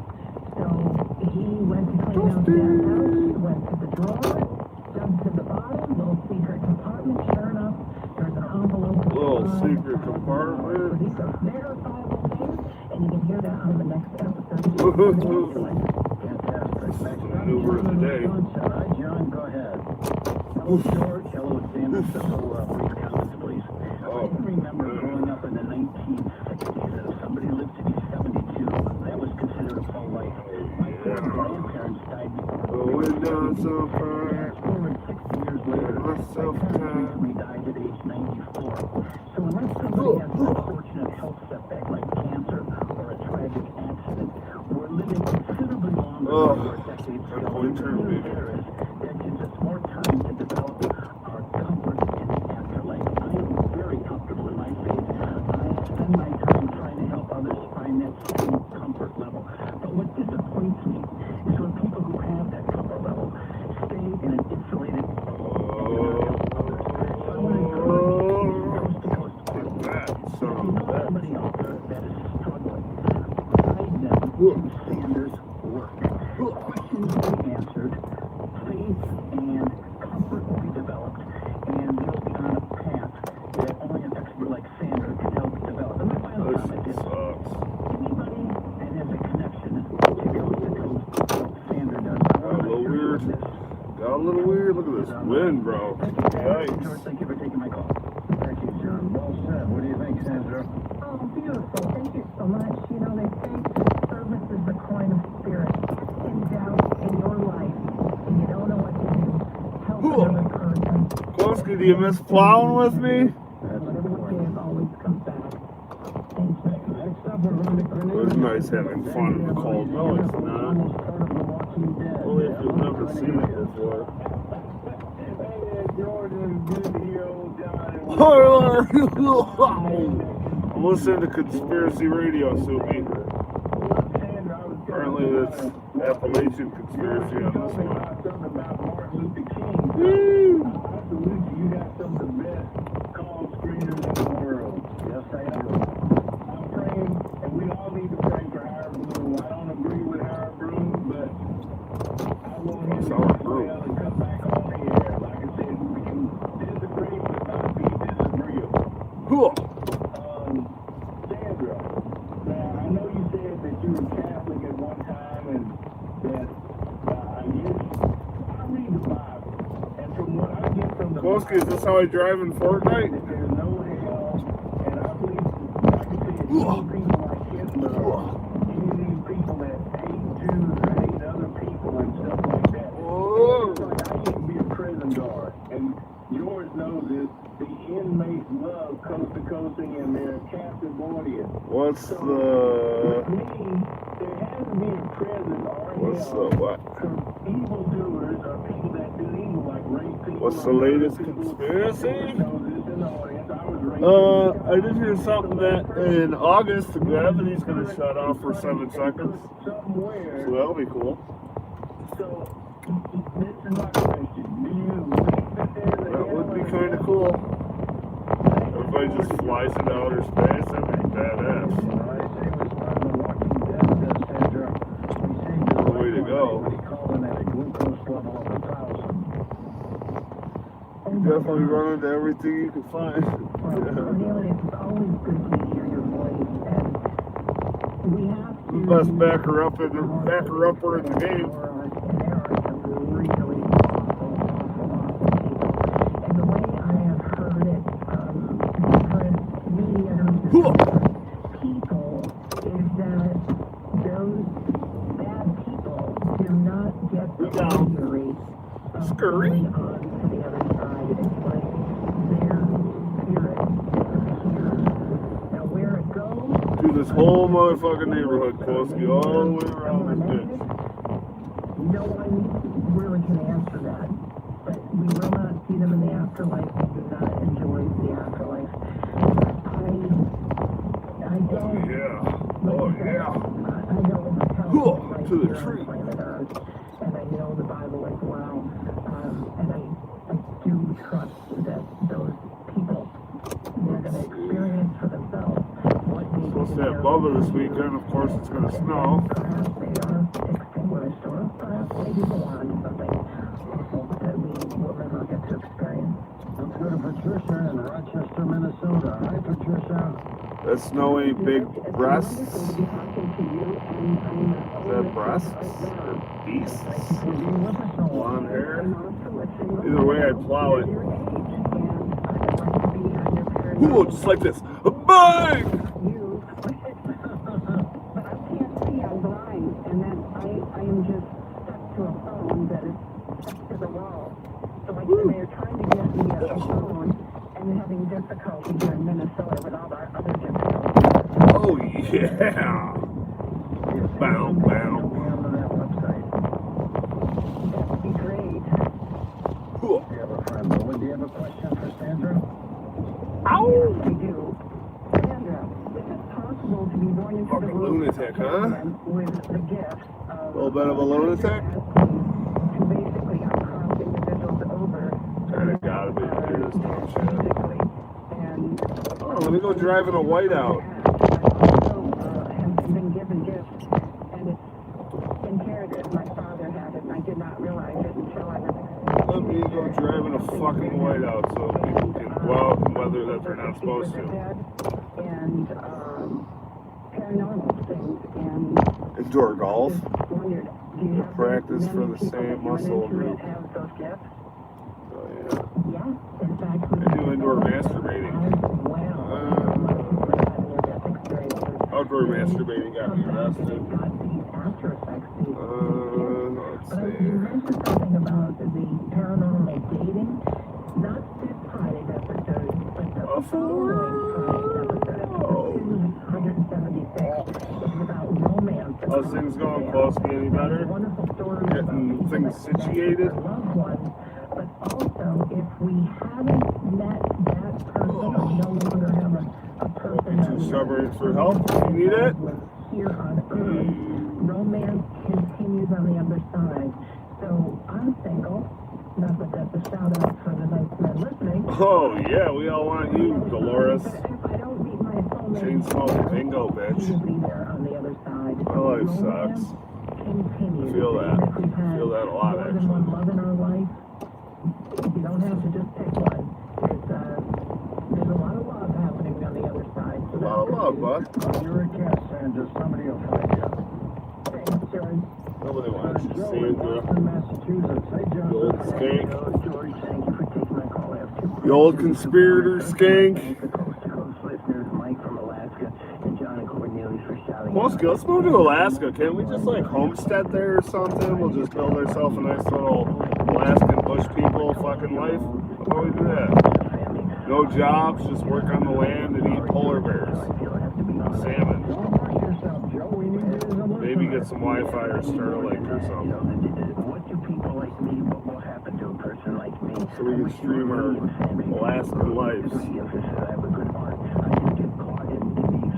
So he went to clean out that house, went to the drawer, dug to the bottom, little secret compartment. Sure enough, there's an envelope. Little secret compartment. These are verifiable things, and you can hear that on the next episode. Maneuver of the day. All right, John, go ahead. Hello, George. Hello, Sanders. Brief comments, please. I can remember growing up in the 1960s, and if somebody lived to be 72, that was considered a full life. My grandparents died before. Going down so far. Fast forward 60 years later, my parents recently died at age 94. So unless somebody has an unfortunate health setback like cancer or a tragic accident, we're living considerably longer than we were decades ago. That gives us more time to develop our comfort in the afterlife. I am very comfortable in my faith. I spend my time trying to help others find that same comfort level. But what disappoints me is when people who have that comfort level stay in an insulated somebody out there that is struggling. Guide them to Sanders' work. Questions will be answered, faith and comfort will be developed, and they'll be on a path that only an expert like Sanders can help develop. And my final comment is, anybody that has a connection to Coast to Coast, Sanders does. Got a little weird. Got a little weird. Look at this wind, bro. Yikes. George, thank you for taking my call. Thank you, John. Well said. What do you think, Sandra? Oh, beautiful. Thank you so much. You know, they say service is the coin of spirit. In doubt in your life, and you don't know what to do, help another person. Woski, do you miss plowing with me? Whatever we give always comes back. Thank you. Next up, we're going to It was nice having fun in the cold. No, it's not. Only if you've never seen it before. I'm listening to Conspiracy Radio, Soupy. Apparently that's Appalachian Conspiracy on this one. Woo! You got some of the best call screeners in the world. Yes, I am. I'm praying, and we all need to pray for Howard Bloom. I don't agree with Howard Bloom, but I want him to do well and come back on the air. Like I said, we can disagree, but not be disagreeable. Cool. Sandra, now I know you said that you were Catholic at one time, and that I read the Bible, and from what I get from the Woski, is this how I drive in Fortnite? there's no hell, and I believe, like I said, you need people like Hitler, you need people that hate Jews or hate other people and stuff like that. It's like I used to be a prison guard, and yours knows this, the inmates love Coast to Coasting and their captive audience. What's So, the... with me, there has to be a prison or What's hell the what? for evildoers or people that do What's the latest conspiracy? I did hear something that in August the gravity's going to shut off for 7 seconds. So that'll be cool. That would be kind of cool. Everybody just flies into outer space. That'd be badass. Way to go. Definitely run into everything you can find. Neil, it's always good to hear your voice, and we have to... Best backer upper in the game. And there are some really awful, and the way I have heard it from different mediums and people is that those bad people do not get the luxury of going on to the other side. It's like their spirit is here. Now where it goes... Through this whole motherfucking neighborhood, Koski, all the way around this bitch. No one really can answer that. But we will not see them in the afterlife. We do not enjoy the afterlife. I don't... Yeah. Oh, yeah. I know the To the tree. planet Earth, and I know the Bible as well. And I do trust that those people, they're going to experience for themselves what needs Supposed to have Bubba this weekend. Of course, it's going to snow. Perhaps they are extinguished, or perhaps they do go on to something awful that we will never get to experience. Let's go to Patricia in Rochester, Minnesota. Hi, Patricia. That snowy big breasts. Is that breasts or beasts? Blonde hair. Either way, I'd plow it. Ooh, just like this. Bang! But I can't see, I'm blind, and then I am just stuck to a phone that is stuck to the wall. So like they're trying to get me a phone and having difficulty here in Minnesota with all our other difficulties. Oh yeah! Bow, bow. That'd be great. Cool. Do you have a friend? Do you have a question for Sandra? Yes, I do. Sandra, is it possible to be born into the Fucking world lunatic, huh? with the gift of... A little bit of a lunatic? To basically uncross individuals over... Kinda gotta be. It is dumb shit. Physically, and... Oh, let me go driving a whiteout. I also have been given gifts, and it's inherited. My father had it, and I did not realize it until I was... Let me go driving a fucking whiteout so people can go out in weather that they're not supposed to. And paranormal things, and Indoor golf. wondered, do you have Practice many for the people same that you muscle run into group. that have those gifts? Oh yeah. Yes, in fact, we I do indoor masturbating. Outdoor masturbating got me arrested. Let's But you see. mentioned something about the paranormal dating, not this Friday's episode, but the following Friday's episode, 176, is about romance. How's things going, Koski? Any better? Wonderful stories Getting about things situated? loved ones, but also if we haven't met that person or no longer have a person that we Stubborn for help? You need it? here on Earth, romance continues on the other side. So I'm single. Not that that's a shout out for the nice men listening. Oh yeah, we all want you, Dolores. But if I don't meet my soulmate, Chain smoke bingo, he bitch. will be there on the other side. My life sucks. Continues. I feel that. If we've had I feel that a lot, more than actually. one love in our life, you don't have to just pick one. There's a lot of love happening on the other side. So A lot of love, bud. You're a guest, Sandra. Somebody will find you. thanks, George. Nobody wants you, Joe in Sandra. Boston, Massachusetts. Hey, The old Joseph. skank. George, thank you for taking my call. I have two The old conspirator skank. the coast-to-coast listeners, Mike from Alaska, and John and Cornelius for shouting Koski, let's move to Alaska. Can't we just like homestead there or something? We'll just build ourselves a nice little Alaskan bush people fucking life. How about we do that? No jobs, just work on the land and eat polar bears. Salmon. Don't rush yourself, Joe. We need you as a listener. Maybe get some Wi-Fi or Starlink or something. What do people like me, what will happen to a person like me? so we can stream our Alaskan lives. I have a good heart. I just get caught in these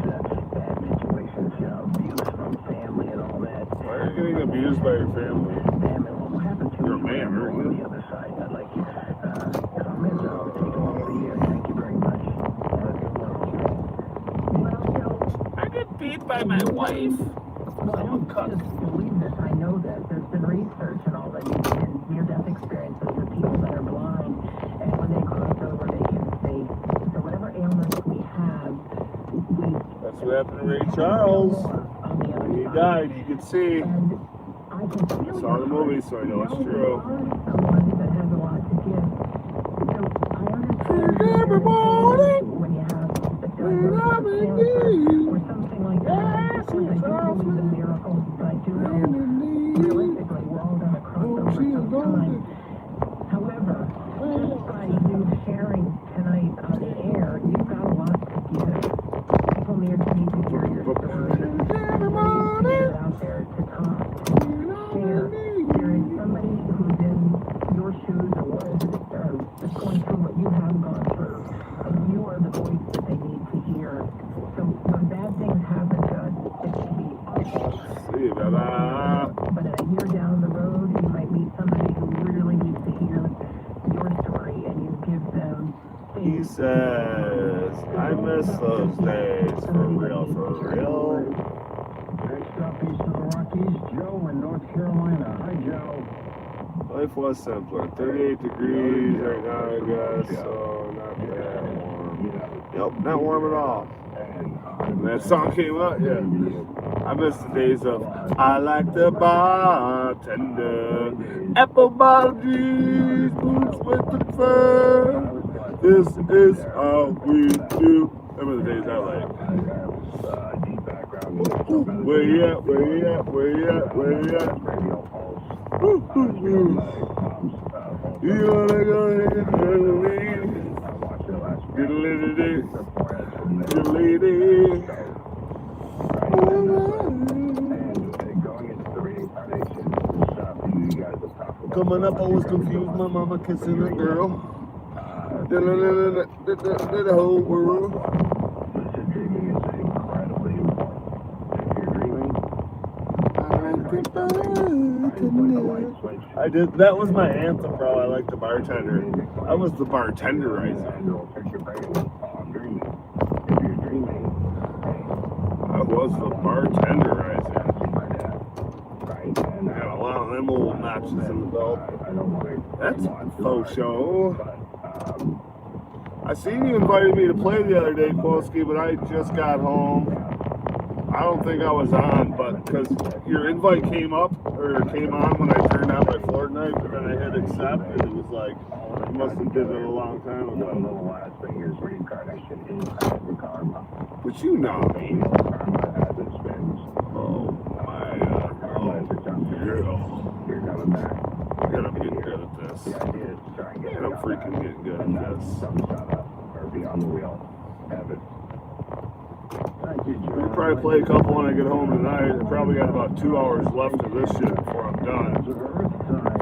bad situations, you know, abuse from family and all that. Why are you getting abused by your family? Damn it, what happened to You're a you? man, aren't On you? the other side, I'd like you comments. I'll take them over here. Thank you very much. I get beat by my wife. Well, I don't just believe this. I know that there's been research and all that you can near-death experiences with people that are blind, and when they cross over, they can see. So whatever ailments we have, That's what happened to Ray Charles. on the other He side. died, you could see. And I can feel I saw the movie, so I know it's true. Someone that has a lot to give. So I understand when you have a diagnosis of cancer or something like that. I do believe in miracles, but I do know realistically we're all going to cross over sometime. However, just by you sharing tonight on the air, you've got a lot to give. People need to hear your story. Get it out there to talk, share. There is somebody who's in your shoes or what is going through what you have gone through, and you are the voice that they need to hear. So when bad things happen to us, it can be awful. See you, bye-bye. But a year down the road, you might meet somebody who really needs to hear your story, and you give them He says, I miss those days, for real, for real. Next up, east of the Rockies, Joe in North Carolina. Hi, Joe. Life was simpler. 38 degrees right now, I guess, so not that warm. Yep, not warm at all. When that song came out, yeah. I miss the days of I like the bartender, apple bottom jeans, boots with the fur. This is how we do. Remember the days I like. Where you at? Where you at? Where you at? Where you at? You wanna go ahead and leave? Coming up, I was confused. My mama kissing a girl. The whole world. I did. That was my anthem, bro. I like the bartender. I was the bartenderizer. I was the bartenderizer. Got a lot of them old notches in the belt. That's faux show. I seen you invited me to play the other day, Kowalski, but I just got home. I don't think I was on, but because your invite came up, or came on when I turned on my Fortnite, but then I hit accept, and it was like, you must have did it a long time ago. But you know me. Oh my God. Oh, girl. I gotta get good at this. Man, I'm freaking getting good at this. We'll probably play a couple when I get home tonight. I probably got about 2 hours left of this shit before I'm done.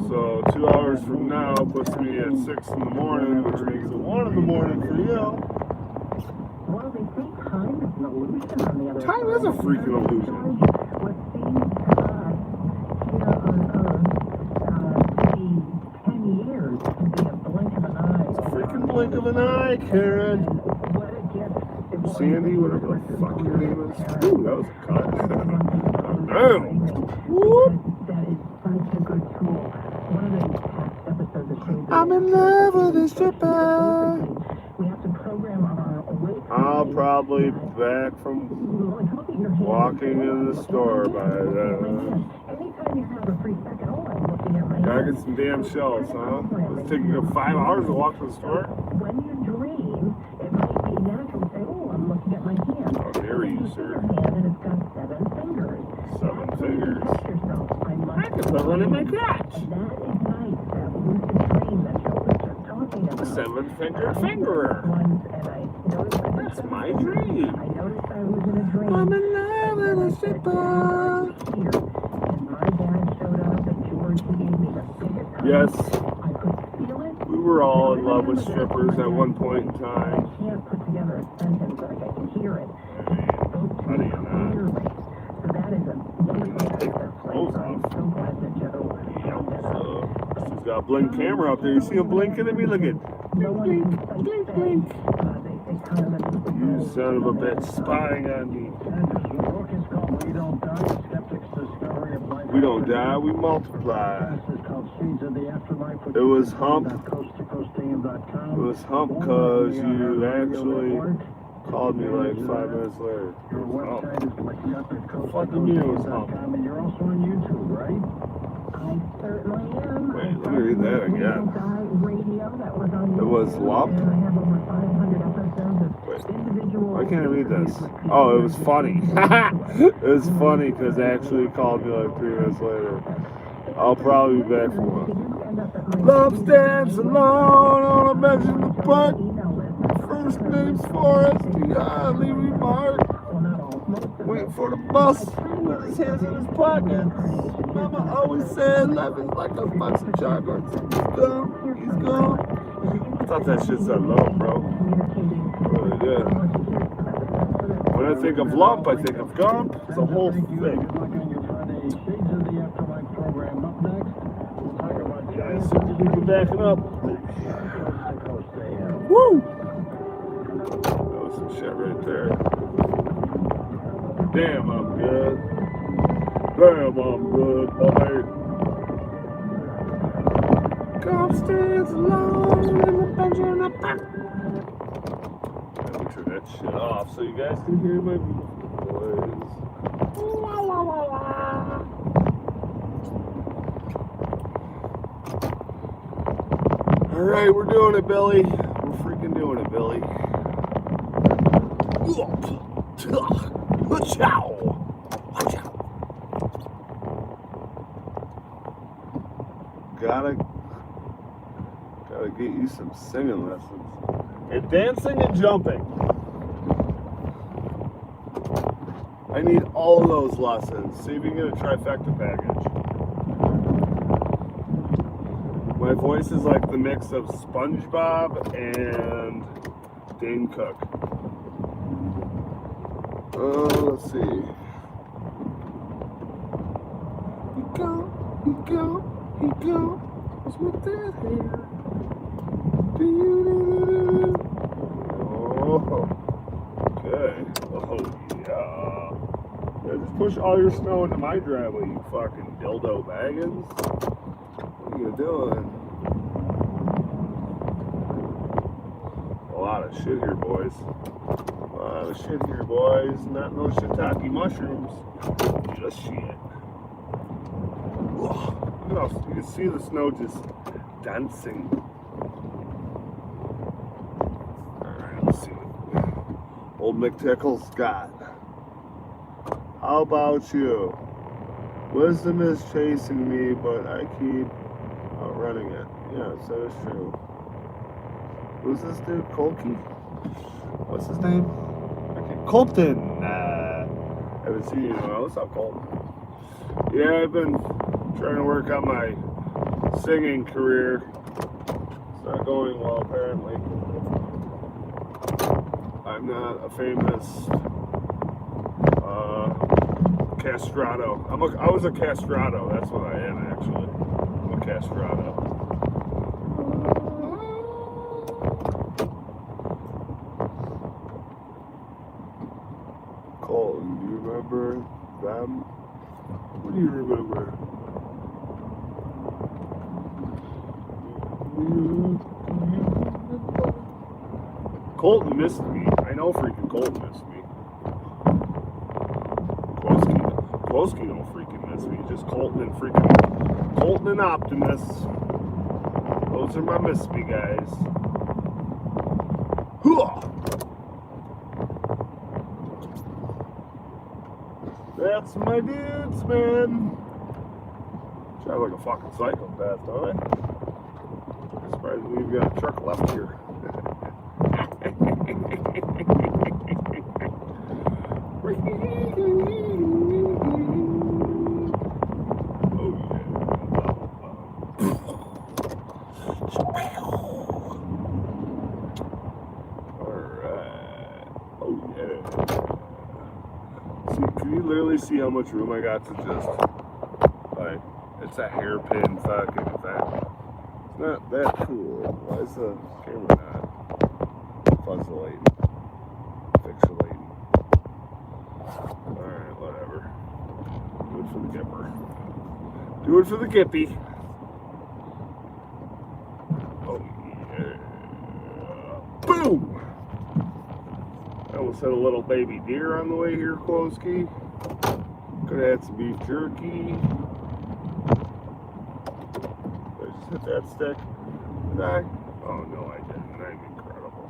So 2 hours from now puts me at 6 in the morning, which makes it 1 in the morning for you. Well, they say time is an illusion on the other side. Time is a freaking illusion. What seems to us here on Earth to be 10 years can be a blink of an eye. Freaking blink of an eye, Karen. What a gift. Sandy, whatever the fuck your name is. Ooh, that was a cut. Damn. Whoop. That is such a good tool. One of the past episodes that showed I'm in love with this stripper. we have to program our awake. I'll probably back from walking in the store by then. Anytime you have a free second, oh, I'm looking at my Gotta get some damn shells, huh? It's taking you 5 hours to walk to the store? When you dream, it might be natural to say, oh, I'm looking at my hand. How dare you, sir? Your hand and it's got 7 fingers. 7 fingers. Yourself, I could put one in my crotch. and that ignites that lucid dream that children are talking about. 7-finger fingerer. Ones, and I noticed That's my dream. I noticed I was in a dream. I'm in love with a stripper. Here, and my dad showed up and George, he gave me the biggest hug. Yes, I could feel it. we were all in love with strippers at one point in time. I can't put together a sentence like I can hear it. How do you not? Clearly. So that is a wonderful access place. I'm so glad that Joe showed that up. She's got a blink camera up there. You see him blinking at me? Look at No one can blink, blink. They kind of you, son of a bitch, spying on me. The book is called We Don't Die, Skeptics' Discovery of Life. We don't die, we multiply. This is called Seeds of the Afterlife. It was hump. It Coast-to-coast-AM.com. was hump because you actually called me like 5 minutes later. Your website is linked up at Fucking you, it was hump. coast-to-coast.com, and you're also on YouTube, right? I certainly am. Wait, let me read that again. Radio that was on It was lump? And I have over 500 episodes of individual. Why can't I read this? Oh, it was funny. It was funny because they actually called me like 3 minutes later. I'll probably be back for one. Love stands alone on a bench in the park. First name's Forrest, he hardly remarked. Waiting for the bus with his hands in his pockets. Mama always said life is like a box of chocolates. He's gone, he's gone. I thought that shit said love, bro. Really did. When I think of lump, I think of gump. It's a whole thing. Guys, we've been backing up. Woo! That was some shit right there. Damn, I'm good. Damn, I'm good, boy. Come stands alone in the bench in the park. Let me turn that shit off so you guys can hear my voice. La, la, la, la. Alright, we're doing it, Billy. We're freaking doing it, Billy. Watch out! Watch out! Gotta get you some singing lessons. And dancing and jumping. I need all of those lessons. See if you can get a trifecta package. My voice is like the mix of SpongeBob and Dane Cook. Let's see. He goes with that hair. Oh, okay. Oh, yeah. Just push all your snow into my driveway, you fucking dildo baggins. What are you doing? A lot of shit here, boys. A lot of shit here, boys. Not no shiitake mushrooms. Just shit. Ugh. Look at how you can see the snow just dancing. Alright, let's see what old McTicklez got. How about you? Wisdom is chasing me, but I keep outrunning it. Yeah, so it's true. Who's this dude? Colky? What's his name? Okay, Colton. I haven't seen you in a while. What's up, Colton? Yeah, I've been trying to work on my singing career. It's not going well, apparently. I'm not a famous castrato. I was a castrato. That's what I am, actually. I'm a castrato. Colton, do you remember them? What do you remember? Colton missed me. I know freaking Colton missed me. Kowski don't freaking miss me. Just Colton and Optimus. Those are my miss me guys. Hooah! That's my dudes, man. Sound like a fucking psychopath, don't I? I'm surprised we've got a truck left here. Oh yeah. literally see how much room I got to just, like, it's a hairpin fucking thing. It's not that cool. Why is the camera not fuzzling? Fixulating. Alright, whatever. Do it for the Gipper. Do it for the Gippy. Oh, yeah. Boom! I almost had a little baby deer on the way here, Klosky. Could have had some beef jerky. Did I just hit that stick? Did I? Oh, no, I didn't. I'm incredible.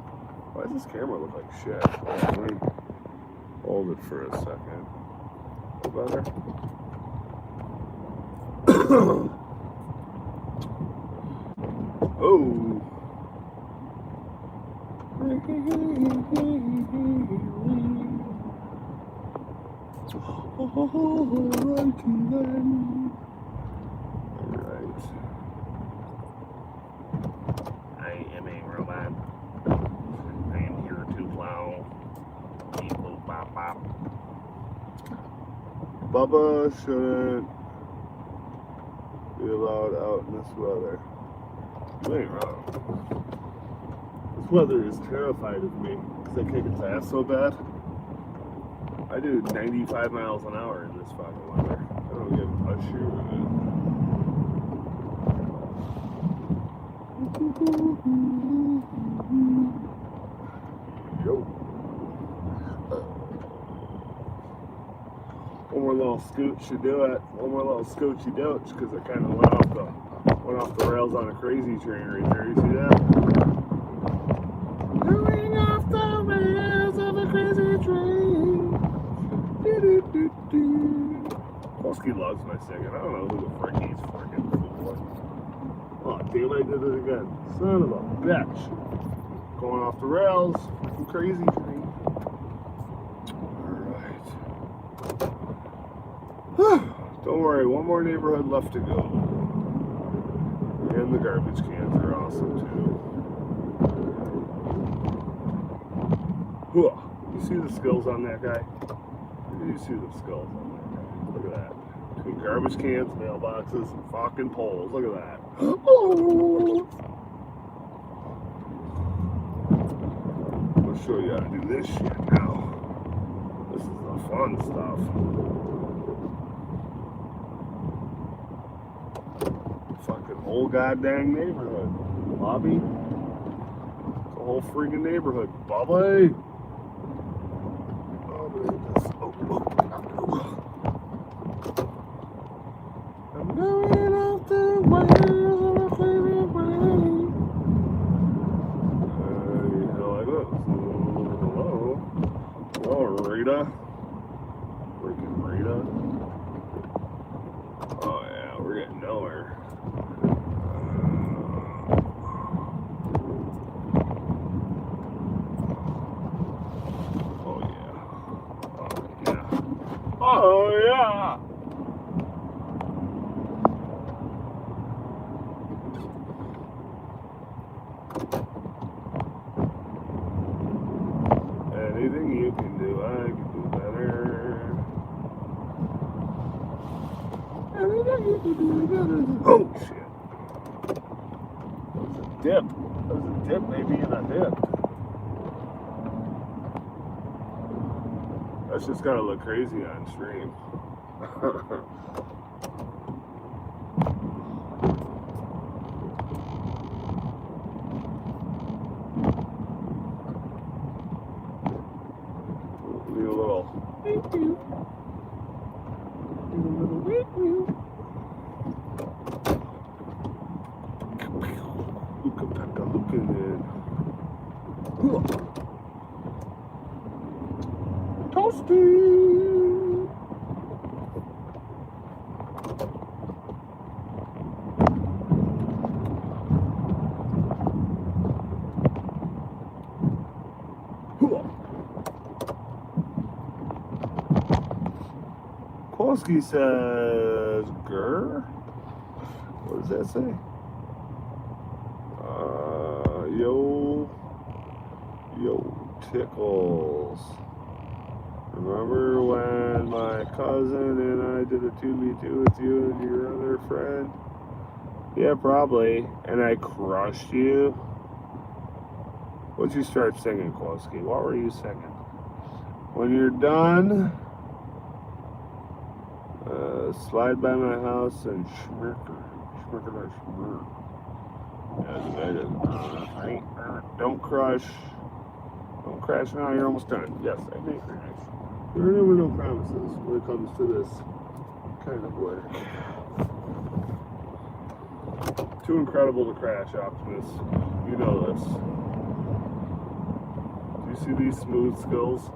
Why does this camera look like shit? Let me hold it for a second. Better? Oh. Alrighty then. Alright. I am a robot. I am here to plow. Beep boop bop bop. Bubba shouldn't be allowed out in this weather. You ain't wrong. This weather is terrified of me because I kick its ass so bad. I do 95 miles an hour in this fucking weather. I don't give a shit with it. Yo. One more little scoot should do it. One more little scoochy doach because I kind of went off the rails on a crazy train right there. You see that? Going off the rails of a crazy train. Polsky loves my singing. I don't know who the frick he's freaking for. Oh, damn, I did it again. Son of a bitch. Going off the rails. Fucking crazy train. Alright. Don't worry, one more neighborhood left to go. And the garbage cans are awesome too. You see the skills on that guy? You see the skulls on that guy. Look at that. Between garbage cans, mailboxes, and fucking poles. Look at that. Oh. I'll show you how to do this shit now. This is the fun stuff. Fucking whole goddamn neighborhood. Bobby. It's a whole freaking neighborhood. Bobby. I'm going off the wires of a crazy brain. Like this. Hello. Hello, Rita. Freaking Rita. Oh yeah, we're getting nowhere. Oh yeah! Anything you can do, I can do better. Anything you can do better. Oh shit! That was a dip. That was a dip, maybe in a dip. That's just gotta look crazy on stream. Need a little. Need a little. Looking in. Toasty! Polsky says, "Grr." What does that say? Yo, Tickles. Remember when my cousin and I did a 2v2 with you and your other friend? Yeah, probably. And I crushed you. What'd you start singing, Kowalski? What were you singing? When you're done, slide by my house and schmirker. Don't crush. Don't crash now, you're almost done. Yes, I may crash. There are never no promises when it comes to this kind of work. Too incredible to crash, Optimus. You know this. Do you see these smooth skills?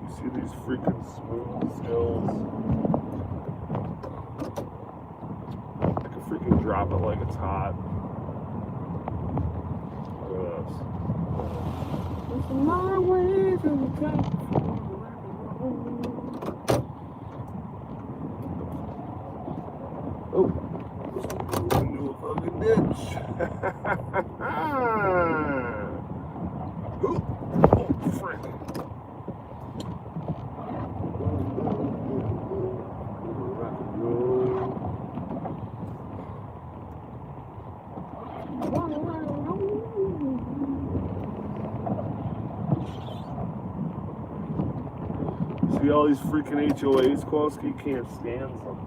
You see these freaking smooth skills? I can freaking drop it like it's hot. Look at this. It's my way to the top. Oh, into a fucking ditch. Oh, frick. See all these freaking HOAs, Kowalski can't stand them.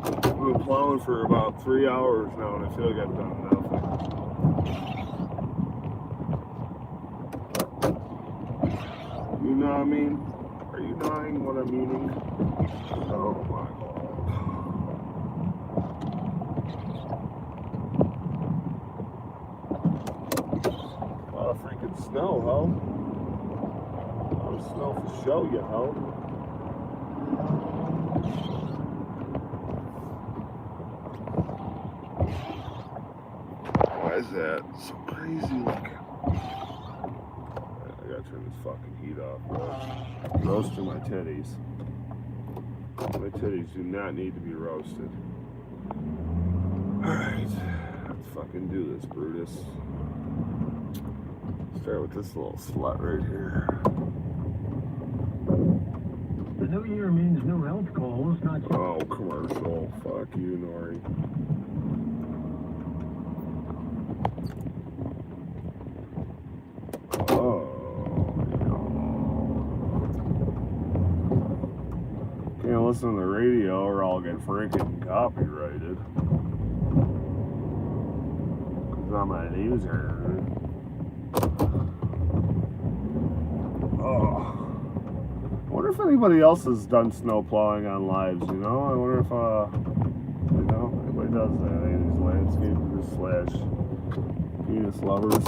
I've been plowing for about 3 hours now and I feel like I've done nothing. You know what I mean? Are you knowing what I'm meaning? Oh my god. Snow, ho. A lot of snow for show, you ho. Why is that so crazy looking? I gotta turn this fucking heat off, bro. Roasting my titties. My titties do not need to be roasted. Alright, let's fucking do this, Brutus. Start with this little slut right here. The new year means new health goals, not just... Oh, commercial. Fuck you, Nori. Oh, can't listen to the radio or I'll get freaking copyrighted. Cause I'm a loser. I wonder if anybody else has done snow plowing on lives, you know? I wonder if, you know, anybody does that. Any of these landscapers / penis lovers.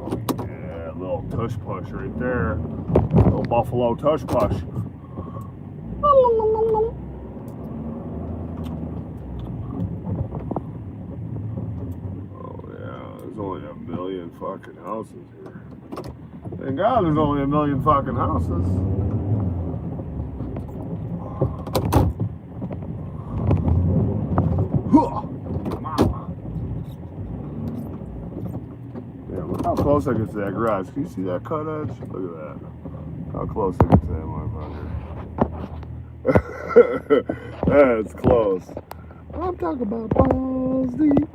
Oh yeah, little tush push right there. Little buffalo tush push. Only a million fucking houses here. Thank God there's only a million fucking houses. Yeah, look how close I get to that garage. Can you see that cut edge? Look at that. How close I get to that motherfucker. That's close. I'm talking about balls deep.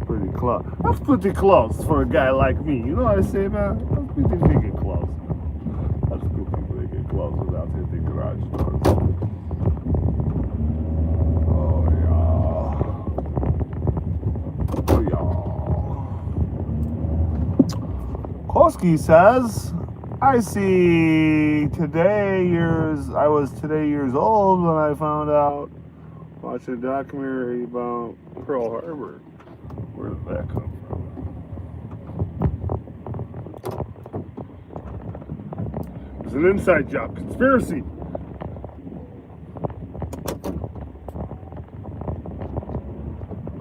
Pretty close. That's pretty close for a guy like me. You know what I say, man? That's pretty freaking close. That's pretty freaking close without hitting garage doors. Oh yeah. Oh yeah. Koski says, I see I was today years old when I found out watching a documentary about Pearl Harbor. Where did that come from? It's an inside job. Conspiracy.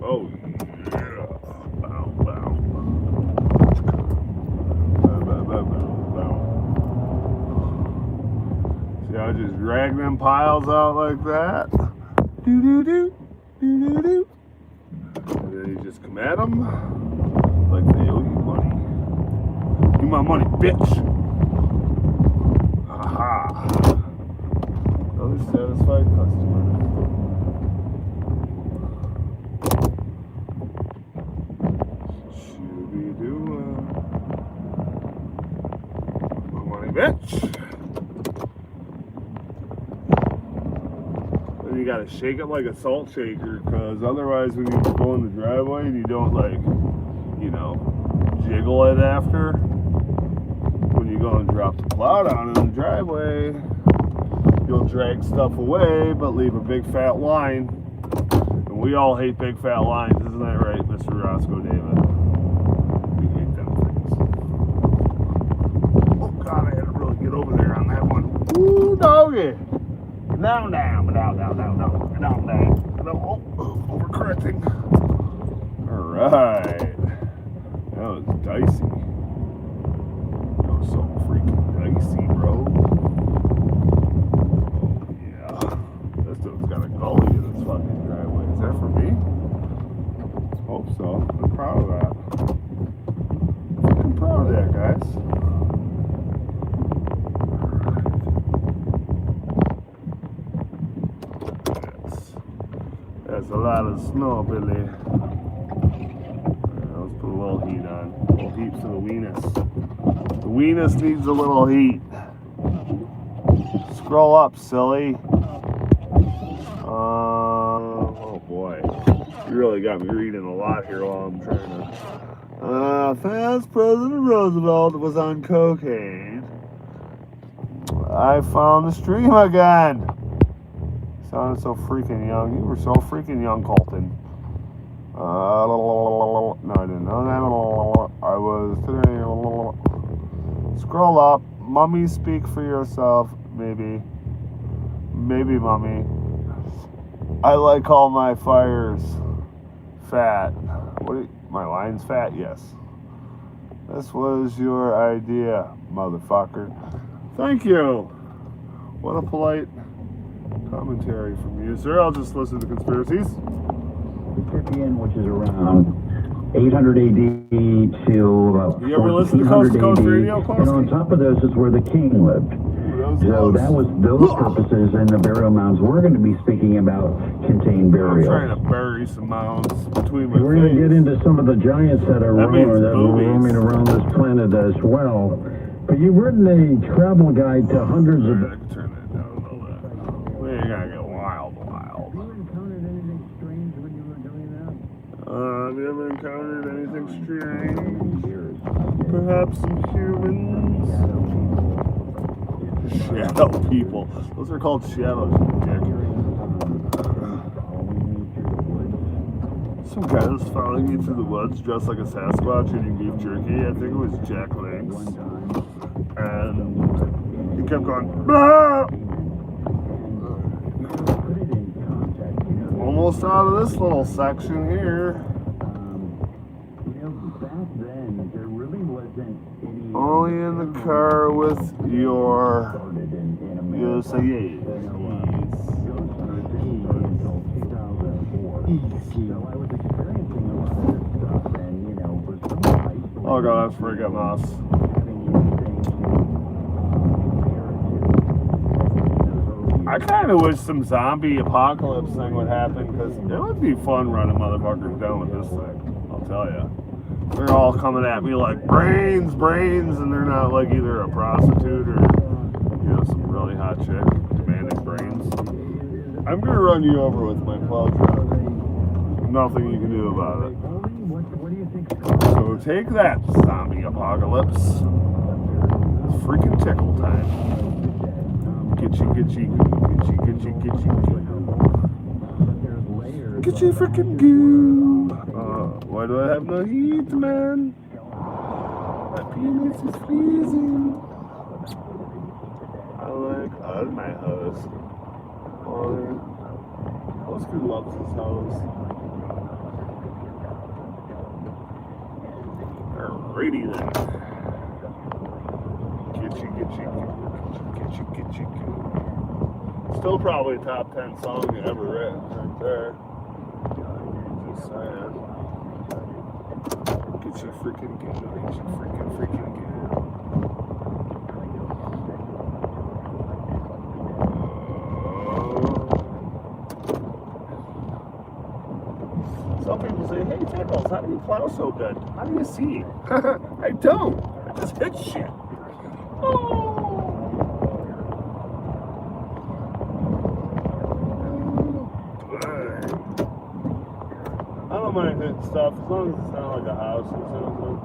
Oh, yeah. Bow, bow. Bow, bow, bow, bow. See how I just drag them piles out like that? Do, do, do. And then you just come at them like they owe you money. Give me my money, bitch. Aha. Another satisfied customer. Shooby-doo. My money, bitch. Then you gotta shake it like a salt shaker, because otherwise when you go in the driveway and you don't, like, you know, jiggle it after, when you go and drop the plow down in the driveway, you'll drag stuff away but leave a big fat line. And we all hate big fat lines, isn't that right, Mr. Roscoe David? We hate them things. Oh God, I had to really get over there on that one. Woo, doggy! Down. Oh, overcorrecting. Alright. That was dicey. That was so freaking dicey, bro. Oh, yeah. This dude's got a gully in his fucking driveway. Is that for me? Hope so. I'm proud of that. I'm proud of that, guys. That's a lot of snow, Billy. Let's put a little heat on. A little heat for the weenus. The weenus needs a little heat. Scroll up, silly. Oh boy. You really got me reading a lot here while I'm trying to. Fast President Roosevelt was on cocaine. I found the stream again. Sounded so freaking young. You were so freaking young, Colton. No, I didn't know that. I was today. Scroll up. Mummy, speak for yourself. Maybe, Mummy. I like all my fires fat. My line's fat? Yes. This was your idea, motherfucker. Thank you. What a polite commentary from you, sir. I'll just listen to conspiracies. Pippian, which is around 800 AD to about you ever listen to Coast to Coast Radio, and on top of those is where the king lived. So that was those purposes, and the burial mounds we're going to be speaking about contain burial. I'm trying to bury some mounds between my We're going to get into some of the giants that are roaming around this planet as well. But you've written a travel guide to hundreds of... I can turn that down a little bit. We ain't gotta get wild. Have you encountered anything strange when you were doing that? Have you ever encountered anything strange? Perhaps some humans? Shadow people. Those are called shadows, dick. Some guy was following me through the woods dressed like a Sasquatch eating beef jerky. I think it was Jack Links. And he kept going, "Bah!" Almost out of this little section here. Back then, there really wasn't any... Only in the car with your... You say yes. Oh god, that's freaking us. I kind of wish some zombie apocalypse thing would happen, because it would be fun running motherfuckers down with this thing. I'll tell you. They're all coming at me like brains, and they're not like either a prostitute or, you know, some really hot chick demanding brains. I'm gonna run you over with my plow truck. Nothing you can do about it. So take that, zombie apocalypse. It's freaking tickle time. Get you. Get you freaking goo. Why do I have no heat, man? My penis is freezing. I like all my house. Oscar loves his house. Alrighty then. Get you. Still probably top 10 song ever written right there. saying. Get your freaking game. Get your freaking game. Some people say, hey, Tickles, how do you plow so good? How do you see? I don't. I just hit shit. Oh. I don't mind hitting stuff as long as it's not like a house or something.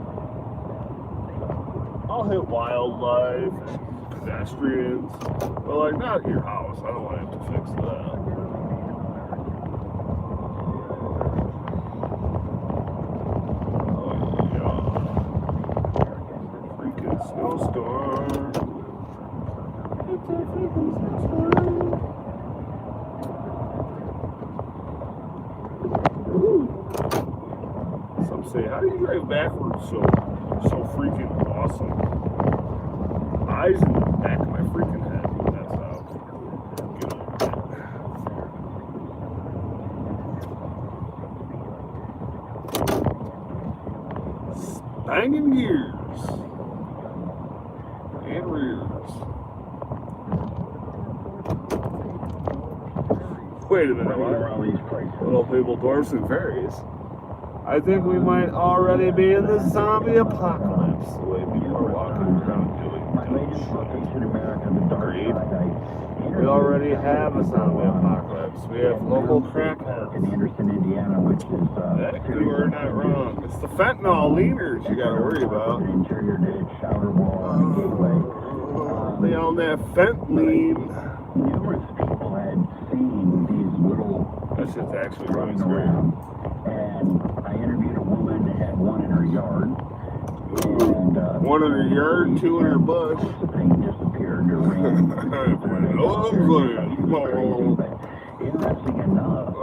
I'll hit wildlife and pedestrians, but like not your house. I don't want to have to fix that. Snowstorm. It's a freaking snowstorm. Ooh. Some say, how do you drive backwards so freaking awesome? Eyes in the back of my freaking head. That's how. Get over it. Banging gears. And rears. Wait a minute, little people, dwarfs, and fairies. I think we might already be in the zombie apocalypse. The way people are walking around doing great. We already have a zombie apocalypse. We have local crackheads. In Anderson, Indiana, which is You are not wrong. It's the fentanyl leaners you gotta worry about. interior ditch, outer wall, and gateway. They own that fentanyl. Numerous people had seen these little That shit's actually really running scary. around, and I interviewed a woman that had one in her yard. And One in her yard, two in her bush. the thing disappeared or ran. Oh, I'm Crazy, but interesting enough,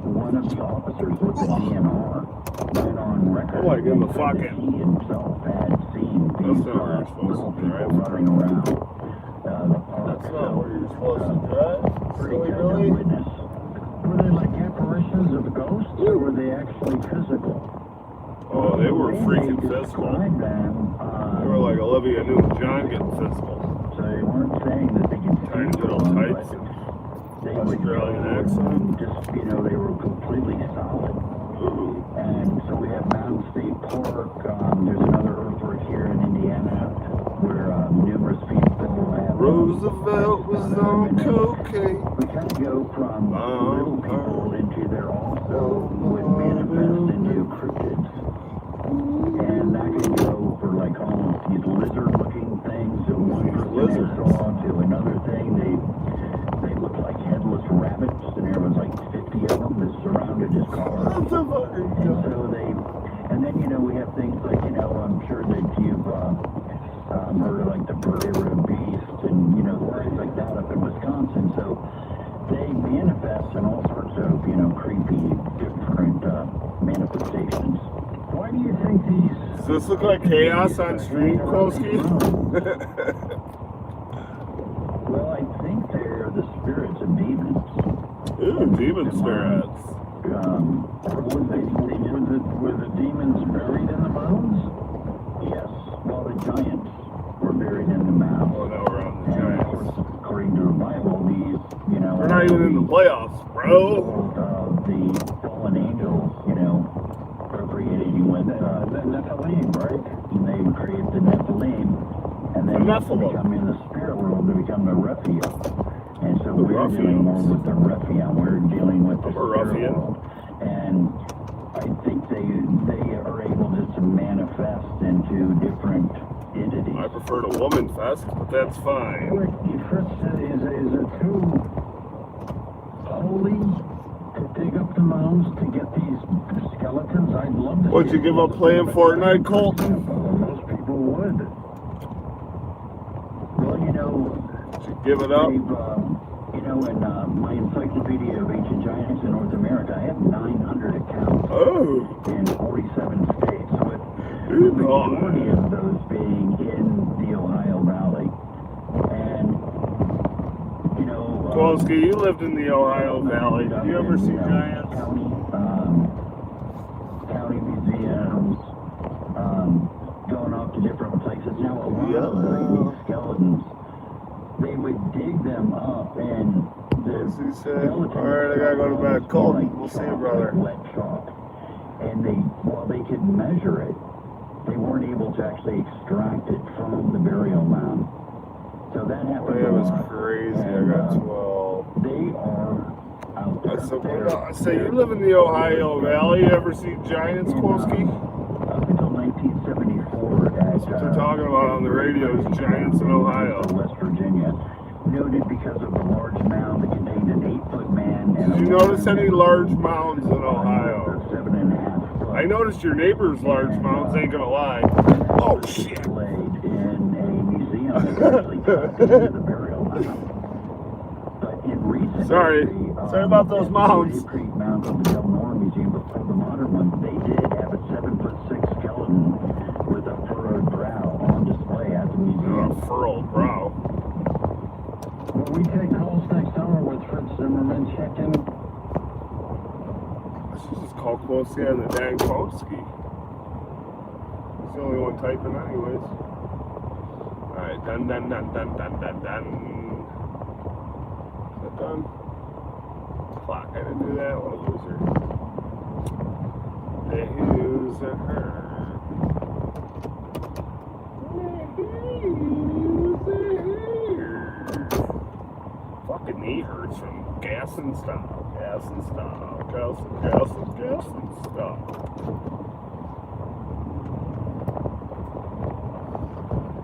one of the officers with the DNR went on record. Oh, like in the and said fucking- that he himself had seen That's these not where you're supposed little to people drive. running around the park. That's not where you're supposed to drive. Pretty Silly good Billy. witness. Were they like apparitions of ghosts, or were they actually physical? Oh, they were The way freaking they physical. described them, They were like Olivia Newton-John getting physical. so they weren't saying that they could Tiny see little them, tights but and they would Australian go accent. and just, they were completely solid. Ooh. And so we have Mountain State Park. There's another earthwork here in Indiana where numerous people have. Roosevelt was on cocaine. We kind of go from little people into there also would manifest into cryptids. And that can go for like almost these lizard-looking things. So one person I saw to another thing, they look like headless rabbits, and there was like 50 of them that surrounded his car. What the fuck are you And doing? so and then we have things like I'm sure that you've heard of like the prairie beast and things like that up in Wisconsin. So they manifest in all sorts of creepy different manifestations. Why do you think these? Does this look like chaos on stream, Kolsky? Well, I think they're the spirits of demons. Ooh, demon spirits. Were the demons buried in the mounds? Yes. Well, the giants were buried in the mounds. Oh, now we're on the And of Giants. course, according to the Bible, these, We're not even in the playoffs, bro. the fallen angels, procreating with The Nephilim, right? and they create the Nephilim, and then The Nephilim. they come in the spirit world to become the Rephaim. And so The we're dealing more Ruffians. with the Rephaim. We're dealing with the I'm a spirit ruffian. world. And I think they are able just to manifest into different entities. I prefer to woman fest, but that's fine. Fritz, is it too holy to dig up the mounds to get these skeletons? I'd love to. Would see you give up playing Fortnite, Colt? Most people would. Well, Would you give it up? they've, in my Encyclopedia of Ancient Giants in North America, I have 900 accounts Oh. in 47 states, with the Good majority God. of those being in the Ohio Valley. And, Kowalski, you lived in the Ohio Valley. Did you ever see giants? County museums, going off to different places. Now, a lot of these skeletons, they would dig them up, and the skeleton. All right, I gotta go to bed. Colton, we'll see you, brother. Wet chalk. And while they could measure it, they weren't able to actually extract it from the burial mound. So that happened. That was crazy. I got 12. They are out there. So you live in the Ohio Valley. You ever see giants, Kowalski? Up until 1974, That's what they're talking about on the radio, is giants in Ohio. West Virginia, noted because of the large mound that contained an 8-foot man. And Did you notice any large mounds in Ohio? 7.5 foot. I noticed your neighbor's large mounds, ain't gonna lie. Oh, shit. Laid in a museum that actually tucked into the burial mound. But in recent Sorry about those mounds. Slave Creek Mound of the Del Nor Museum, before the modern one, they did have a 7'6" skeleton with a furrowed brow on display at the museum. A furrowed brow. Will we take calls next hour with Fritz Zimmerman checking? I should just call Kowalski on the dang Kowalski. He's the only one typing anyways. Alright, done. Is that done? Fuck, I didn't do that. What a loser. Fucking knee hurts from gas and stuff. Gas and stuff.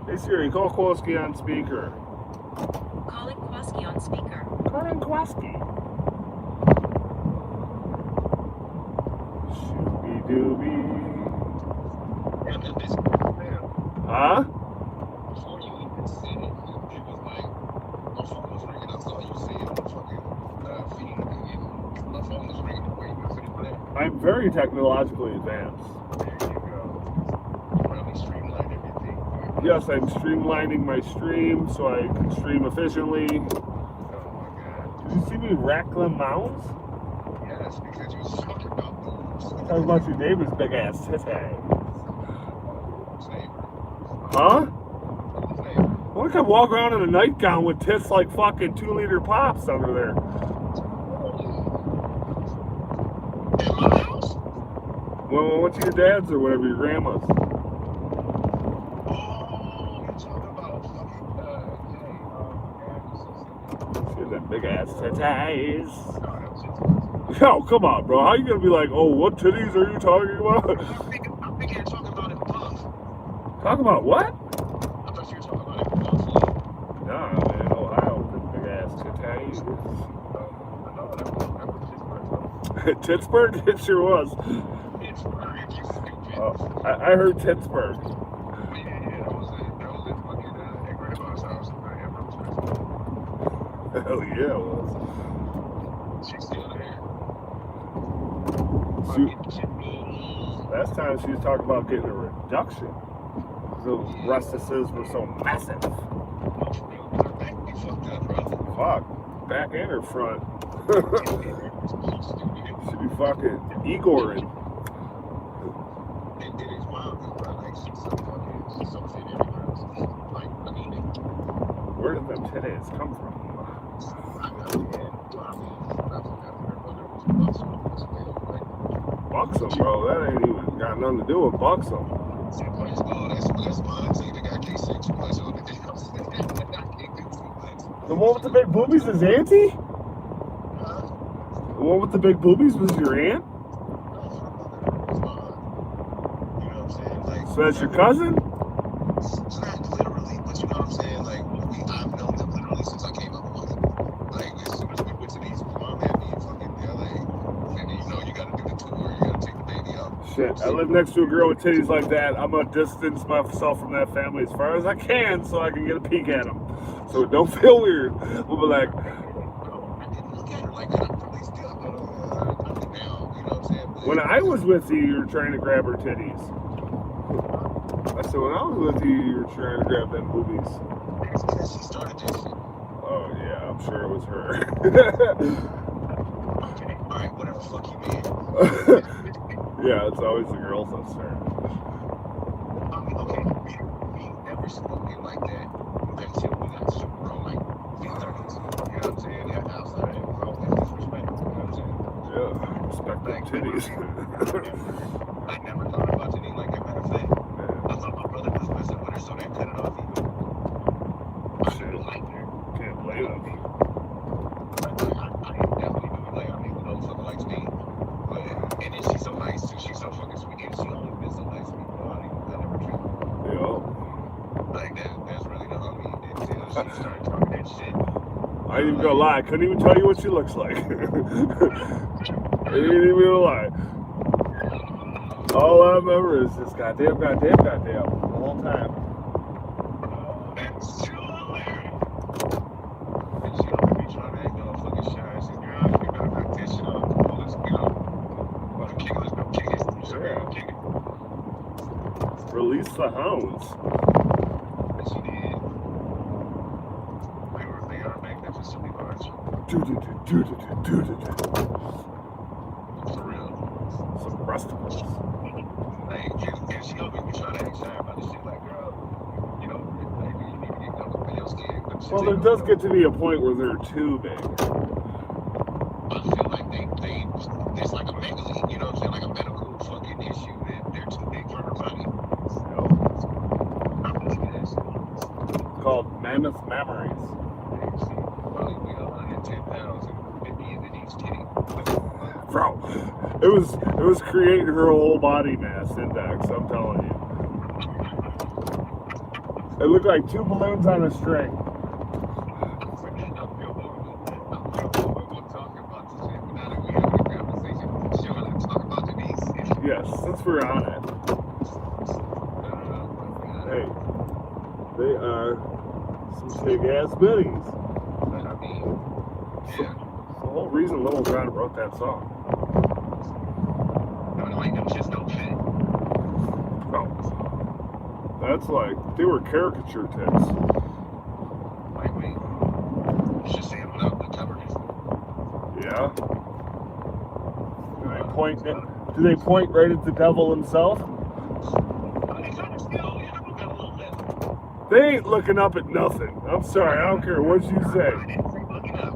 Hey Siri, call Kowalski on speaker. Calling Kowalski on speaker. Calling Kowalski. Shooby dooby. Huh? Before you even said it, it was like my phone was ringing. I saw you say it on the fucking feed, and my phone was ringing. Wait, you couldn't play. I'm very technologically advanced. There you go. You really streamlined everything. Yes, I'm streamlining my stream so I can stream efficiently. Oh my god. Did you see me rack them mounds? Yes, because you was talking about those. Talking about your neighbor's big ass titty. Same. Huh? Why can't I walk around in a nightgown with tits like fucking 2-liter pops under there? In my house? Well, I went to your dad's or whatever, your grandma's. Oh, you're talking about fucking, See that big ass titties. Yo, come on, bro. How you gonna be like, oh, what titties are you talking about? I'm thinking you're talking about it buff. Talking about what? I thought you were talking about it buff. Nah, man, Ohio with the big ass titties. No, that was Pittsburgh. Pittsburgh? It sure was. Pittsburgh, you stupid. Oh, I heard Pittsburgh. Yeah, that was it fucking at grandma's house. I am Hell yeah, it was. She's still there. Last time she was talking about getting a reduction. Those breastises were so massive. Fuck. Back and her front. Should be fucking Igoring. It is wild, bro. Like, she's so fit everywhere. Like, anemic. Where did them titties come from? Buxom, bro. That ain't even got nothing to do with Buxom. The one with the big boobies is Auntie? The one with the big boobies was your aunt? So that's your cousin? It's not literally, but you know what I'm saying? Like, I've known them literally since I came up with them. Like, as soon as we went to these, mom had me in fucking LA. And you know, you gotta do the tour, you gotta take the baby out. Shit, I live next to a girl with titties like that. I'm gonna distance myself from that family as far as I can so I can get a peek at them. So it don't feel weird. We'll be like, I didn't look at her like that. I'm probably still gonna knock it down, you know what I'm saying? But when I was with you, you were trying to grab her titties. I said, when I was with you, you were trying to grab them boobies. it's because she started that shit. Oh, Yeah, I'm sure it was her. Okay, alright, whatever the fuck you mean. Yeah, it's always the girls that start. I mean, okay, we never spoken like that until we got super grown, like mid-30s. You know what I'm saying? Yeah, outside of it was always disrespectful. You know what I'm saying? Yeah, respect them titties. I never thought about it like that. Matter of fact, I thought my brother was messing with her, so that cut it off even. I didn't like her. Can't blame them. I definitely do it. Like, I mean, no fucker likes me. But, and then she's so nice too. She's so fucking sweet. And she always been so nice to me, bro. I never treat her. Yeah. Like, that's really the homie. Until she started talking that shit. I ain't even gonna lie. I couldn't even tell you what she looks like. I ain't even gonna lie. All I remember is just goddamn the whole time. That's too hilarious. And she don't be trying to act all fucking shy. She's girl, you better knock that shit off. Let's go. Well, the kickers don't kick it. So girl, kick it. Release the hounds. And she did. They are magnificently large. For real. Some breasticles. Like, and she always be trying to act shy about this shit. Like, girl, you know, maybe you need to get comfortable with your skin. Well, there does get to be a point where they're too big. I feel like there's like a megaly, you know what I'm saying? Like a medical fucking issue that they're too big for her body. I believe it is. It's called mammoth memories. Probably weigh 110 pounds and 50 in each titty. Bro, it was creating her whole body mass index, I'm telling you. It looked like two balloons on a string. Yes, since we're on it. Hey, they are some big ass bitties. I mean, yeah. The whole reason Lil Jon wrote that song. Like them shits don't fit. Oh. That's like, they were caricature tits. Like, wait. You should say it without the cover. Yeah. Do they point right at the devil himself? They ain't looking up at nothing. I'm sorry, I don't care what you say. I didn't say looking up.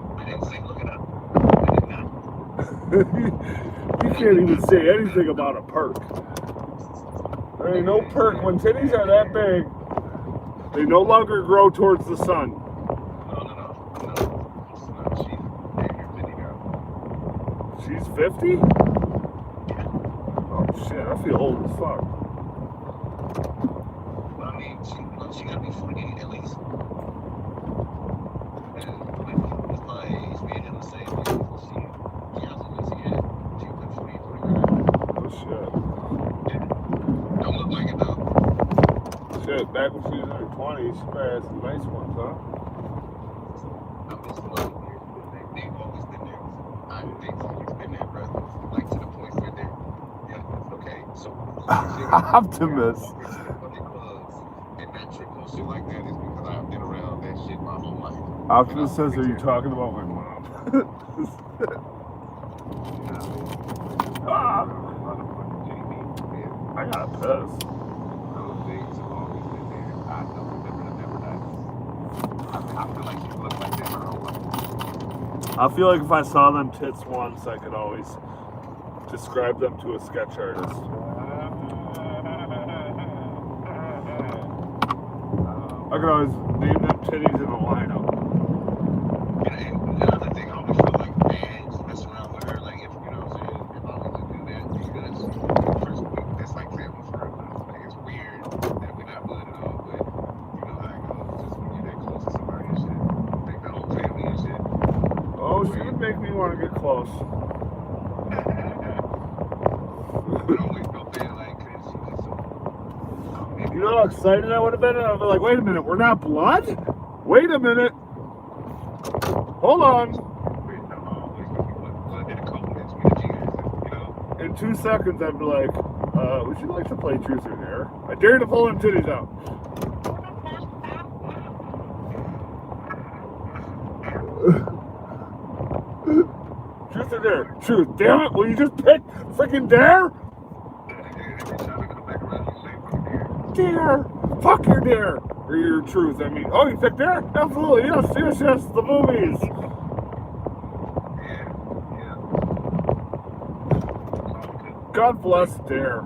You can't even say anything about a perk. There ain't no perk. When titties are that big, they no longer grow towards the sun. No. She's 50? Oh shit, I feel old as fuck. I mean, she gotta be 48 at least. And with my age, being in the same age, she has at least had 40. Oh shit. Don't look like it though. Shit, back when she was in her 20s, she probably had some nice ones, huh? They've always been there. They've always been there, bro. Like to the point where they're, yeah, okay, so. Optimist. And not triple shit like that is because I've been around that shit my whole life. Optimist says, are you talking about my mom? I got pissed. Those things have always been there. I don't remember them ever dying. I feel like she looked like that her whole life. I feel like if I saw them tits once, I could always describe them to a sketch artist. I could always name them titties in a lineup. And the other thing, I always feel like bands mess around with her, like if, you know what I'm saying, if I was to do that, because first, that's like family for her. Like it's weird that we're not blood at all, but you know how it goes, just when you're that close to somebody and shit, like the whole family and shit. Oh, she would make me want to get close. But always go bad, like, cause she was so. You know how excited I would have been? I'd be like, wait a minute, we're not blood? Wait a minute. Hold on. In 2 seconds, I'd be like, would you like to play Truth or Dare? I dare you to pull them titties out. there. Truth, damn it, will you just pick freaking dare? Dare. Fuck your dare. Or your truth, I mean. Oh, you picked dare? Absolutely, yes, yes, yes, the movies. God bless dare.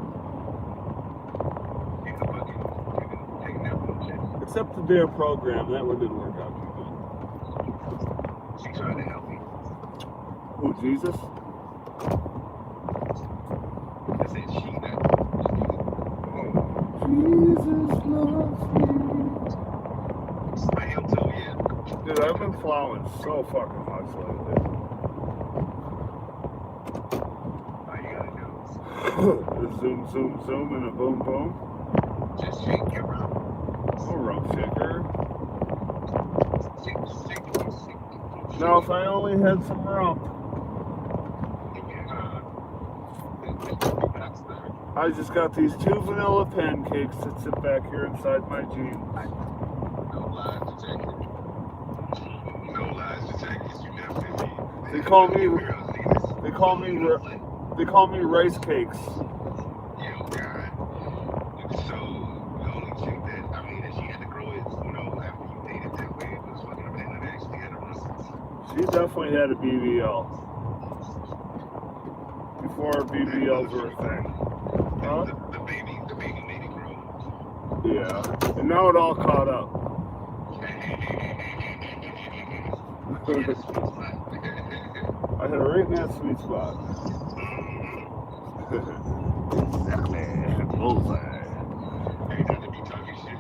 Except the dare program, that one didn't work out too good. She tried to help me. Who, Jesus? I said she, not Jesus loves me. I am too, yeah. Dude, I've been plowing so fucking much lately. All you gotta do The zoom, zoom, zoom, and a boom, boom. is just shake your rump. Oh, rump shaker. Shake. Now, if I only had some rump, I just got these 2 vanilla pancakes that sit back here inside my jeans. No lies detected. No lies detected. You never did me. They call me rice cakes. Yeah, God. So, the only chick that, I mean, that she had to grow is, you know, after you dated that way, it was fucking amazing that actually had a run. She definitely had a BBL. Before BBLs were a thing. Huh? The baby made it grow. Yeah. And now it all caught up. I had it right in that sweet spot. Exactly. Bullseye. Every time they be talking shit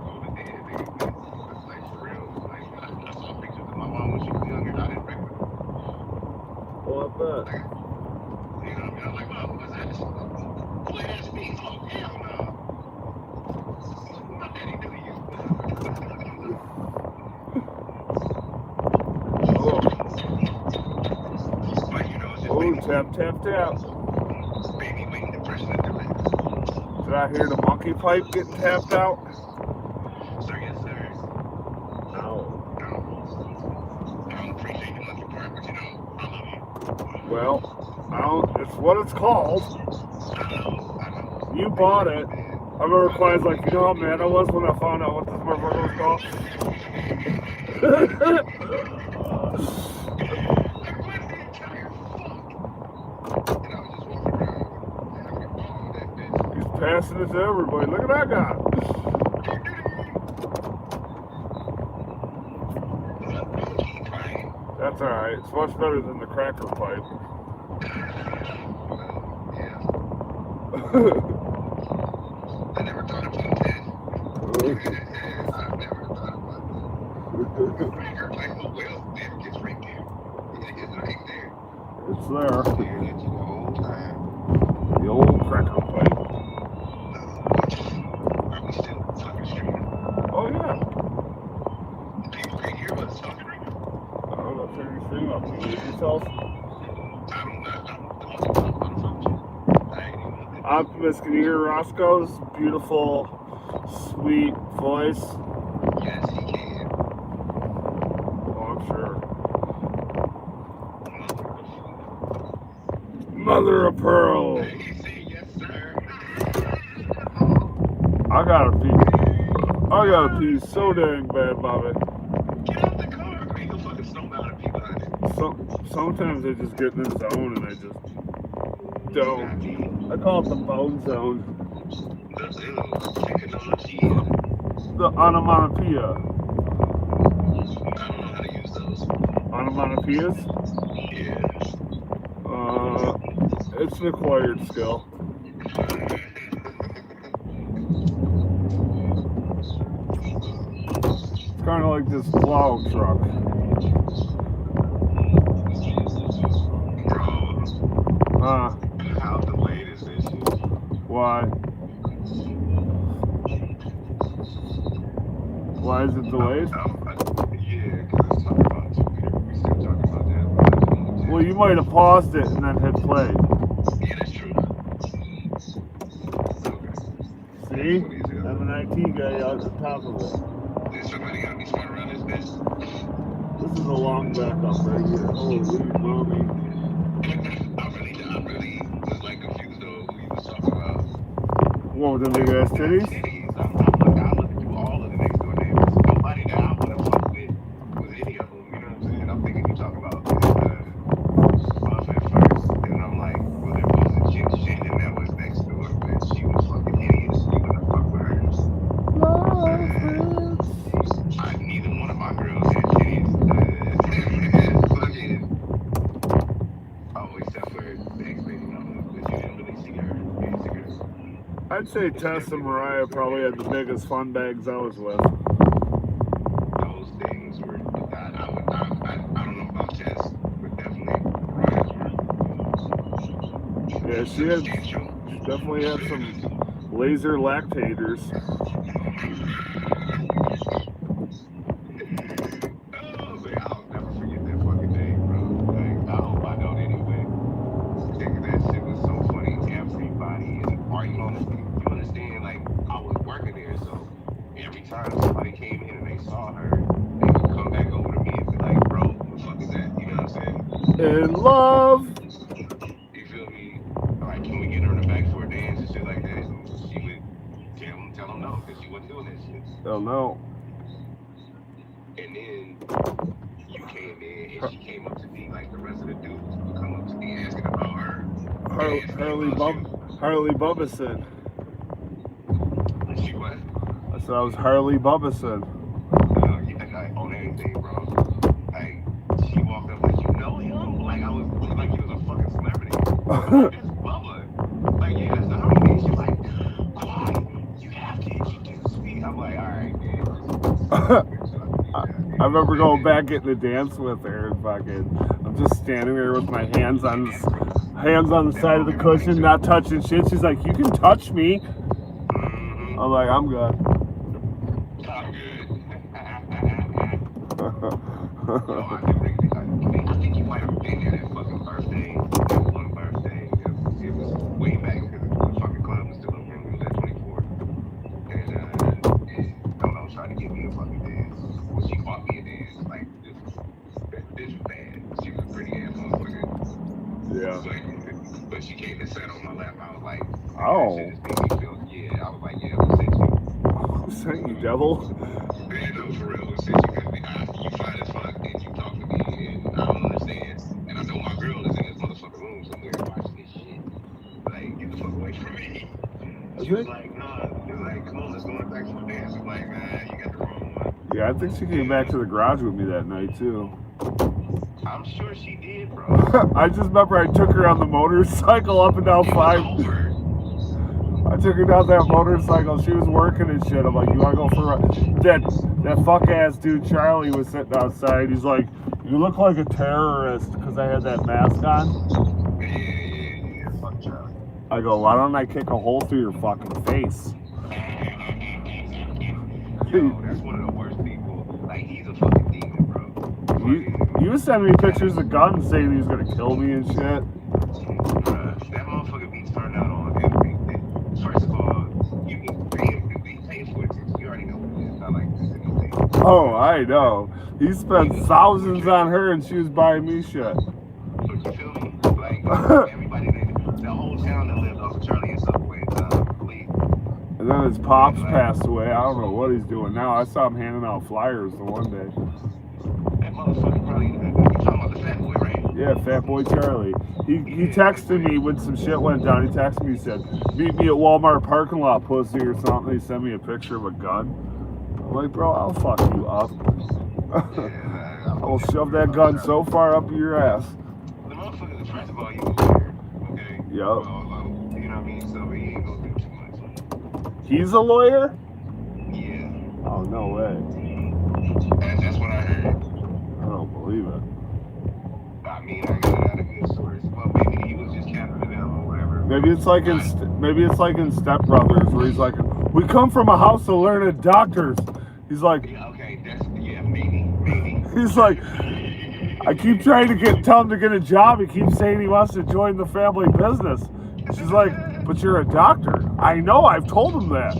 over there, it's like for real. Like, I saw pictures of my mom when she was younger. I didn't recognize her. Well, I bet. You know what I mean? I'm like, Mom, what's that? Play that speed. Oh, hell no. My daddy knew you. But, you know, it's just Oh, tap, tap, tap. baby waiting to press that direct. Did I hear the monkey pipe getting tapped out? Sir, yes, sir. No. I don't appreciate the monkey part, but you know, I love you. Well, it's what it's called. I know. You bought it. I remember Quiet's like, you know how mad I was when I found out what this motherfucker was called? He's passing it to everybody. Look at that guy. That's alright. It's much better than the cracker pipe. I never thought about that. I never thought about that. Cracker pipe, oh well, man, it's right there. It's right there. It's there. The whole time. The old cracker pipe. Are we still fucking streaming? Oh yeah. People can't hear us talking right now. I don't know, turn your stream up. You mute yourself. Optimus, can you hear Roscoe's beautiful, sweet voice? Yes, he can. Oh, I'm sure. Mother of pearl. He said, yes, sir. I gotta pee so dang bad, Bobby. Get out the car. Ain't no fucking snowbound and people out there. Sometimes I just get in the zone and I just don't. I call it the bone zone. The onomatopoeia. I don't know how to use those. Onomatopoeias? Yeah. It's an acquired skill. It's kind of like this plow truck. How delayed is this shit? Why? Why is it delayed? Yeah, because it's talking about we still talking about that. Well, you might have paused it and then hit play. Yeah, that's true. See? I'm an IT guy on the top of it. There's somebody got me spun around this bitch. This is a long backup right here. Holy mommy. What with the big ass titties? I looked through all of the next door neighbors. Nobody that I would have fucked with was any of them. You know what I'm saying? I'm thinking you talking about Buff at first, and I'm like, well, there was a chick Shannon that was next door, but she was fucking hideous. You wouldn't fuck with her. Neither one of my girls had titties. Fucking. Oh, except for the ex-baby mama, but you didn't really see her. I'd say Tess and Mariah probably had the biggest fun bags I was with. Those things were, I don't know about Tess, but definitely Mariah's were. Yeah, she definitely had some laser lactators. Oh, man, I'll never forget that fucking day, bro. Like, I hope I don't anyway. That shit was so funny. Everybody is arguing. You understand? Like, I was working there, so every time somebody came in and they saw her, they would come back over to me and be like, bro, what the fuck is that? You know what I'm saying? In love. You feel me? Like, can we get her in the back for a dance and shit like that? And she would tell them no, because she wasn't doing that shit. Oh no. And then you came in and she came up to me like the rest of the dudes would come up to me asking about her. Harley Bubbison. She what? I said I was Harley Bubbison. You think I own anything, bro? Like, she walked up like, you know him? Like, I was like, he was a fucking celebrity. It's Bubba. Like, yeah, that's the homie. She's like, Quad, you have to introduce me. I'm like, alright, man. I remember going back getting a dance with her and fucking, I'm just standing there with my hands on the side of the cushion, not touching shit. She's like, you can touch me. I'm like, I'm good. I'm good. I think you might have been there that fucking birthday. That one birthday. It was way back because the fucking club was still open. We was at 24. And Dono tried to give me a fucking dance. Well, she bought me a dance. Like, this was bad. She was a pretty ass motherfucker. Yeah. But she came and sat on my lap. I was like, oh. Shit just made me feel, yeah. I was like, yeah, who sent you? Who sent you, devil? Man, no, for real, who sent you? Because you fine as fuck and you talk to me and I don't understand. And I know my girl is in this motherfucking room somewhere watching this shit. Like, get the fuck away from me. She was like, nah. She was like, come on, let's go back to the dance. I'm like, nah, you got the wrong one. Yeah, I think she came back to the garage with me that night, too. I'm sure she did, bro. I just remember I took her on the motorcycle up and down 5. I took her down that motorcycle. She was working and shit. I'm like, you want to go for a... That fuck-ass dude, Charlie, was sitting outside. He's like, you look like a terrorist because I had that mask on. Yeah, fuck Charlie. I go, why don't I kick a hole through your fucking face? Yo, that's one of the worst people. Like, he's a fucking demon, bro. You was sending me pictures of guns saying he was going to kill me and shit. That motherfucker be turned out on everything. First of all, you can pay for it. You already know what it is. Not like this anything. Oh, I know. He spent thousands on her and she was buying me shit. But you feel me? Like, everybody, the whole town that lived off of Charlie and Subway, and then his pops passed away. I don't know what he's doing now. I saw him handing out flyers the one day. That motherfucker probably, you talking about the fat boy, right? Yeah, Fat Boy Charlie. He texted me when some shit went down. He texted me, he said, meet me at Walmart parking lot, pussy, or something. He sent me a picture of a gun. I'm like, bro, I'll fuck you up. I will shove that gun so far up your ass. The motherfucker, first of all, he was weird, okay? Yup. You know what I mean? So he ain't gonna do too much. He's a lawyer? Yeah. Oh, no way. That's what I heard. I don't believe it. I mean, I got it out of good source. Well, maybe he was just capping it out or whatever. Maybe it's like in Step Brothers, where he's like, we come from a house of learned doctors. He's like, Yeah, okay, maybe. he's like, I keep trying to tell him to get a job. He keeps saying he wants to join the family business. She's like, but you're a doctor. I know, I've told him that.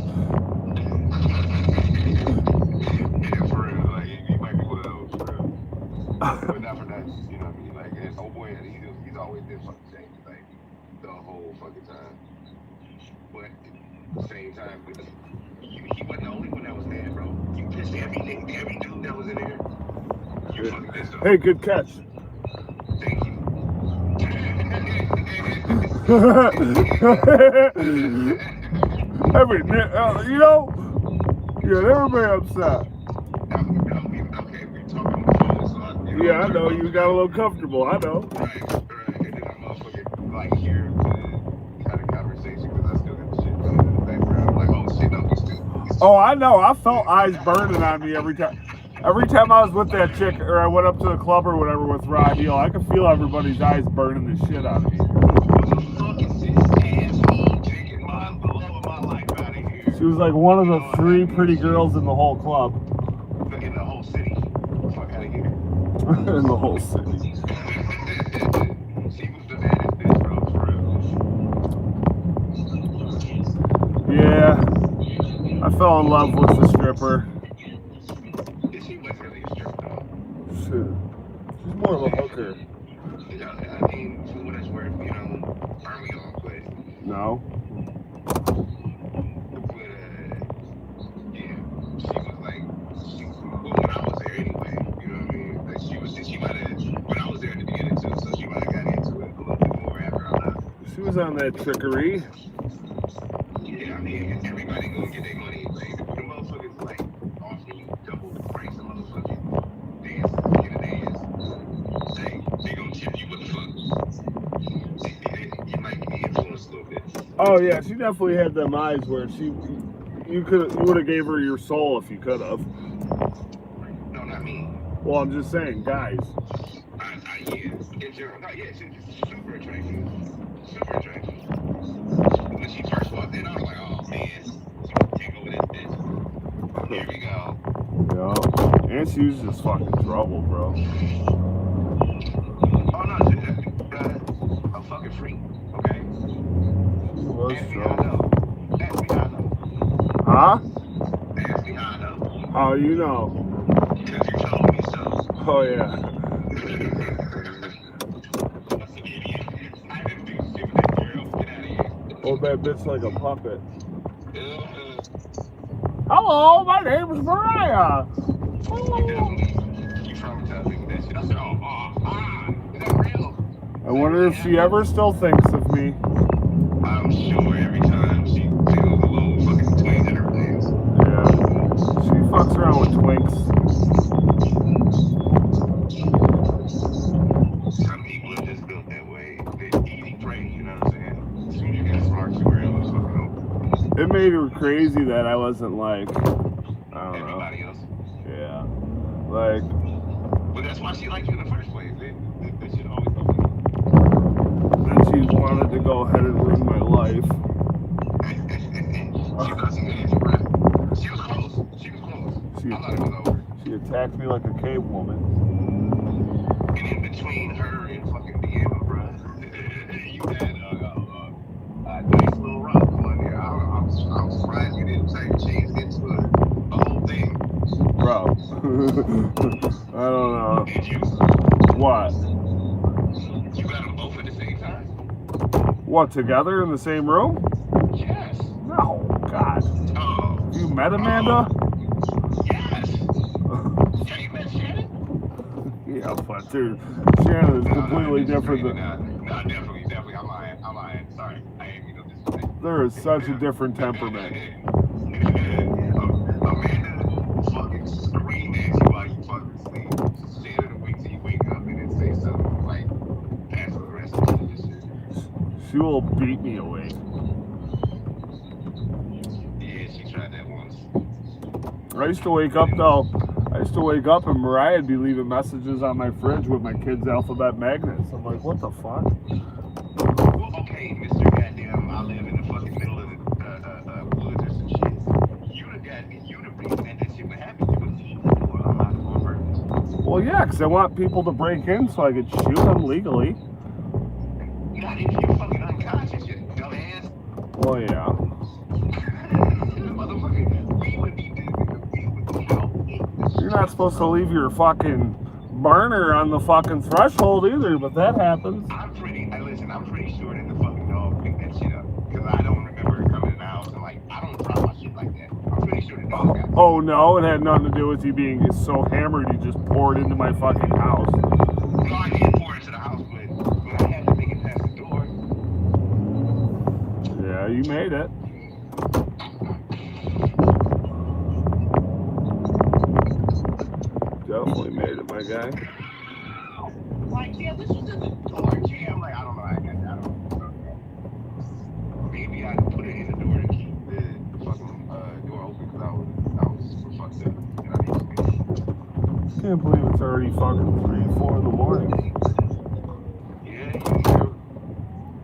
Yeah, for real. Like, he might be one of those, for real. But not for that, you know what I mean? Like, his old boy, he's always been fucking changed, like, the whole fucking time. But the same time, he wasn't the only one that was mad, bro. You pissed every dude that was in there. You fucking pissed off. Hey, good catch. Thank you. You know, everybody upset. Okay, we talking on the phone, so Yeah, I know. You got a little comfortable. I know. Right. And then I'm motherfucking like here to have a conversation because I still got the shit playing in the background. I'm like, oh shit, no, he's still. Oh, I know. I felt eyes burning on me every time. Every time I was with that chick, or I went up to the club or whatever with Raheel, I could feel everybody's eyes burning the shit out of me. She was like one of the 3 pretty girls in the whole club. In the whole city. Fuck out of here. In the whole city. She was the baddest bitch, bro, for real. Yeah. I fell in love with the stripper. She wasn't really a stripper, though. Shit. She's more of a hooker. I mean, for what it's worth, burn me on, but... No. On that trickery. Yeah, I mean, everybody gonna get their money. Like, the motherfuckers like offering you double the price of motherfucking dance at the end of the day is like they gonna tip you what the fuck. You might be influenced a little bit. Oh yeah, she definitely had them eyes where you would have gave her your soul if you could have. No, not me. Well, I'm just saying, guys. Yeah, in general, she's super attractive. Super attractive. When she first walked in, I was like, oh man, she can take over this bitch. Here we go. Yeah. And she was just fucking trouble, bro. Oh no, she's a fucking freak, okay? She was trouble. Ask me how I know. Huh? Ask me how I know. How you know? Because you told me so. Oh yeah. Hold that bitch like a puppet. Hello, my name's Mariah. I wonder if she ever still thinks of me. I'm sure every time she feels a little fucking twins in her pants. Yeah. She fucks around with twinks. Some people are just built that way. They're easy prey, you know what I'm saying? As soon as you get smart, you realize fucking open. It made her crazy that I wasn't like, I don't know. Everybody else. Yeah. Like. But that's why she liked you in the first place. That should always be. Then she wanted to go ahead and ruin my life. She was close. I'm not even over. She attacked me like a cave woman. And in between her and fucking Deanna, bro, you had a nice little rock on there. I'm surprised you didn't change into a whole thing. Bro. I don't know. Did you? What? You got them both at the same time? What, together in the same room? Yes. No, God. Oh. You met Amanda? Yes. Yeah, you met Shannon? Yeah, but dude, Shannon is completely different than... No, definitely. I'm lying. Sorry. I ain't mean to disrespect. There is such a different temperament. Amanda fucking scream at you while you fucking sleep. Shannon will wait till you wake up and then say something like, pass for the rest of the shit. She will beat me awake. Yeah, she tried that once. I used to wake up though. I used to wake up and Mariah would be leaving messages on my fridge with my kids' alphabet magnets. I'm like, what the fuck? Well, okay, Mr. Goddamn, I live in the fucking middle of the woods or some shit. You the reason that shit would happen. You would leave the door unlocked on purpose. Well, yeah, because I want people to break in so I could shoot them legally. Not if you're fucking unconscious, you dumbass. Well, yeah. Motherfucker, we would be out. You're not supposed to leave your fucking burner on the fucking threshold either, but that happens. I'm pretty sure that the fucking dog picked that shit up. Because I don't remember her coming in the house and like make sure the dog got Oh no, it had nothing to do with you being so hammered you just poured into my fucking house. No, I did pour into the house, but I had to make it past the door. Yeah, you made it. Definitely made it, my guy. Like, yeah, this was in the door jam. Like, I don't know. I don't know. Maybe I put it in the door to keep the fucking door open because I was super fucked up. And I need to be. Can't believe it's already fucking 3, 4 in the morning. Yeah,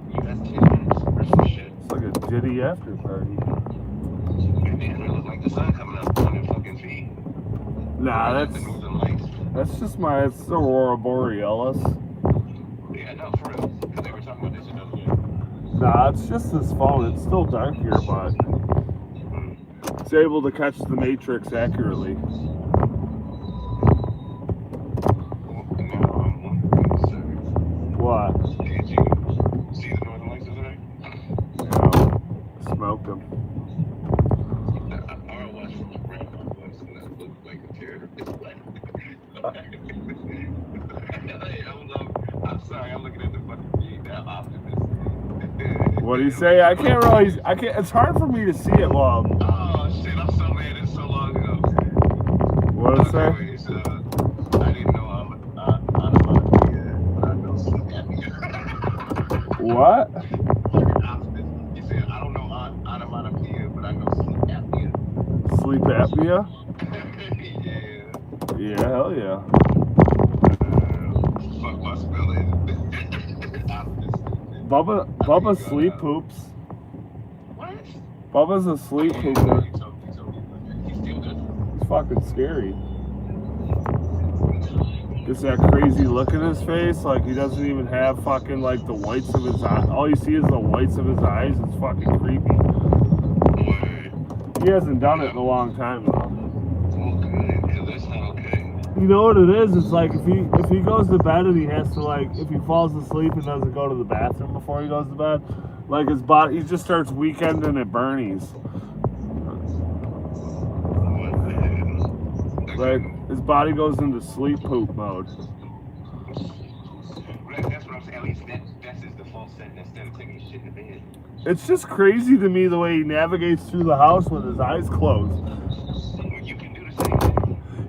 you got 10 minutes or some shit. It's like a Diddy after party. And then it looked like the sun coming up on the fucking feet. Nah, The northern lights. that's just it's the Aurora Borealis. Yeah, no, for real. Because they were talking about this another day. Nah, it's just this phone. It's still dark here, but it's able to catch the matrix accurately. What? Did you see the northern lights today? Yeah, smoked them. I watched from my grandma's place and that looked like a terror. I'm sorry, I'm looking at the fucking feed now, optimist. What do you say? I can't really. It's hard for me to see it well. Oh shit! I'm so mad. It's so long ago. What did it say? Anyways, I didn't know onomatopoeia, but I know sleep apnea. What? You said I don't know onomatopoeia, but I know sleep apnea. Sleep apnea? Yeah. Yeah, hell yeah. Fuck my spelling. Bubba sleep poops. What? Bubba's a sleep pooper. He told me. He's still good. It's fucking scary. Gets that crazy look in his face, like he doesn't even have fucking like the whites of his eyes. All you see is the whites of his eyes. It's fucking creepy. He hasn't done it in a long time though. You know what it is? It's like if he goes to bed and he has to like if he falls asleep and doesn't go to the bathroom before he goes to bed, like his body he just starts weekending at Bernie's. Like his body goes into sleep poop mode. That's what I'm saying. At least that's his default setting instead of taking shit in bed. It's just crazy to me the way he navigates through the house with his eyes closed. You can do the same thing.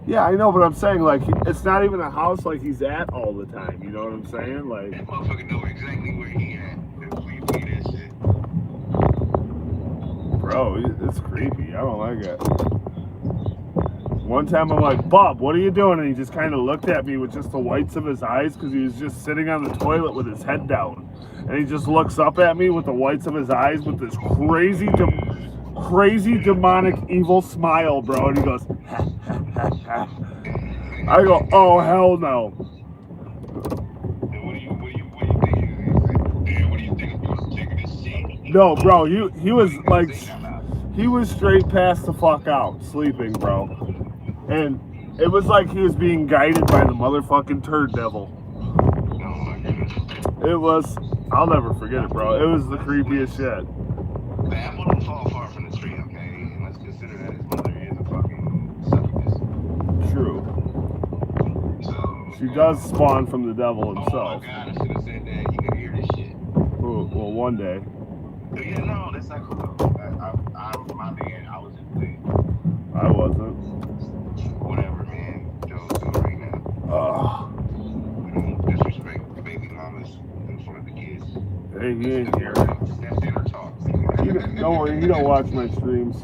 Yeah, I know, but I'm saying, like, it's not even a house like he's at all the time. You know what I'm saying? Like, that motherfucker know exactly where he at. That's where you do that shit. Bro, it's creepy. I don't like it. One time I'm like, Bob, what are you doing? And he just kind of looked at me with just the whites of his eyes because he was just sitting on the toilet with his head down. And he just looks up at me with the whites of his eyes with this crazy demonic evil smile, bro. And he goes, ha, ha, ha, ha. I go, oh, hell no. What do you think of taking this shit? No, bro, he was like, he was straight past the fuck out, sleeping, bro. And it was like he was being guided by the motherfucking turd devil. Oh my goodness. It was, I'll never forget it, bro. It was the creepiest shit. The apple don't fall far from the tree, okay? And let's consider that his mother is a fucking succubus. True. So, She does spawn from the devil himself. Oh my god, I should have said that. You can hear this shit. Well, one day. Yeah, no, that's not cool though. My bad, I was just playing. I wasn't. Whatever, man. Joe's doing right now. We don't disrespect the baby mamas in front of the kids. Hey, he ain't here. That's dinner talk. Don't worry, he don't watch my streams.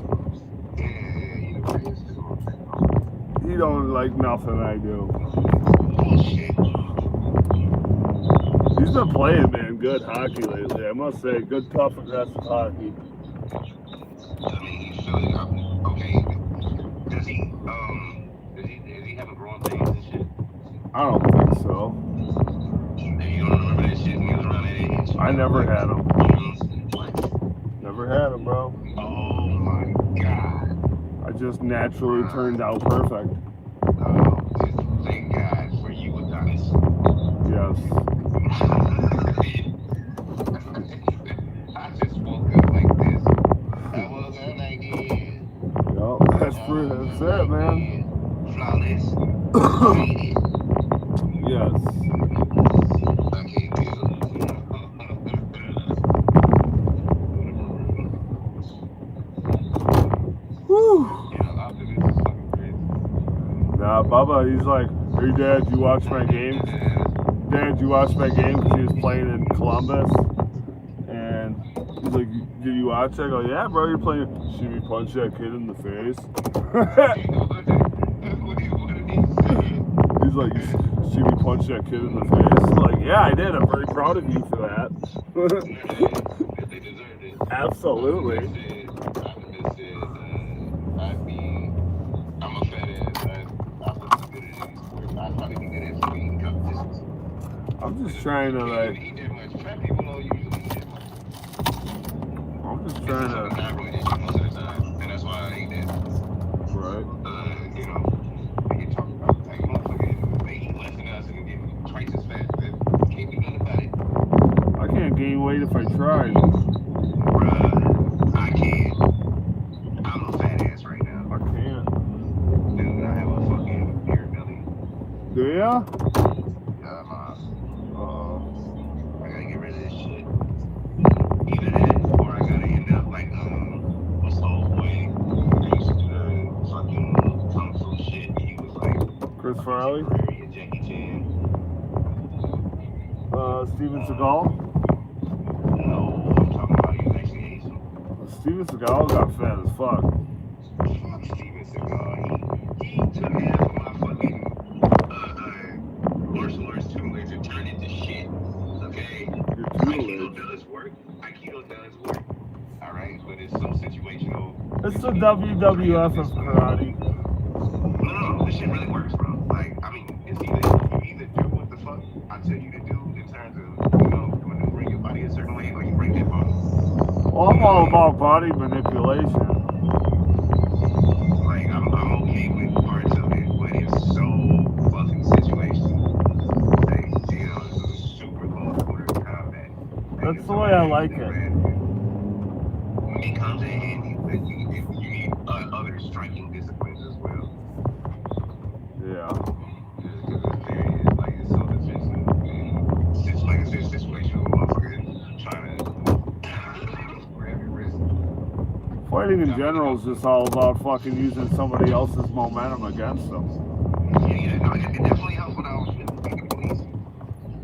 He don't like nothing I do. He's been playing, man, good hockey lately. I must say, good, tough, aggressive hockey. I mean, he's feeling up. Okay. Does he have a growing pains and shit? I don't think so. And you don't remember that shit when he was around that age? I never had him. What? Never had him, bro. Oh my god. I just naturally turned out perfect. Oh, just thank God for you, Adonis. Yes. I just woke up like this. I woke up like this. Yup. That's it, man. Flawless. Yes. Okay, good. Whew. Yeah, Optimus is fucking crazy. Nah, Bubba, he's like, hey, Dad, you watch my game? Dad, you watch my game? Because he was playing in Columbus. And he's like, did you watch it? I go, yeah, bro, you're playing. See me punch that kid in the face? He's like, you see me punch that kid in the face? I'm like, yeah, I did. I'm very proud of you for that. They deserved it. Absolutely. I'm a fat ass. I'm not good at any sport. I'd probably be good at speeding competitions. I'm just trying to, like, Eat that much. Fat people don't usually eat that much. I'm just trying to. Thyroid issue most of the time, and that's why I ate that. Right. You know, they get talking about like motherfuckers, they eat less than us and get twice as fat. But can't do nothing about it. I can't gain weight if I tried. I can't. I'm a fat ass right now. I can't. Dude, I have a fucking beer belly. Do ya? I gotta get rid of this shit. Either that, or I gotta end up like what's the old boy who used to do the fucking kung fu shit? He was like Chris Farley? Jackie Chan. Steven Seagal? No, I'm talking about he was actually Asian. Steven Seagal got fat as fuck. Fuck Steven Seagal. He took half of my fucking martial arts tutelage and turned it to shit. Okay? Aikido does work. Aikido does work. Alright? But it's so situational. It's the WWF of karate. No, this shit really works, bro. Like, I mean, it's either you either do what the fuck I tell you to do in terms of, you know, maneuvering your body a certain way, or you break that bone. Well, I'm all about body manipulation. Like, I'm okay with parts of it, but it's so fucking situational. Like, you know, it's super close quarter combat. That's the way I like it. It comes in handy, but you need other striking disciplines as well. Yeah. Like, it's so defensive. It's like I said, situational. Motherfucker trying to grab your wrist. Fighting in general is just all about fucking using somebody else's momentum against them. Yeah, no, it definitely helps when I was with the police.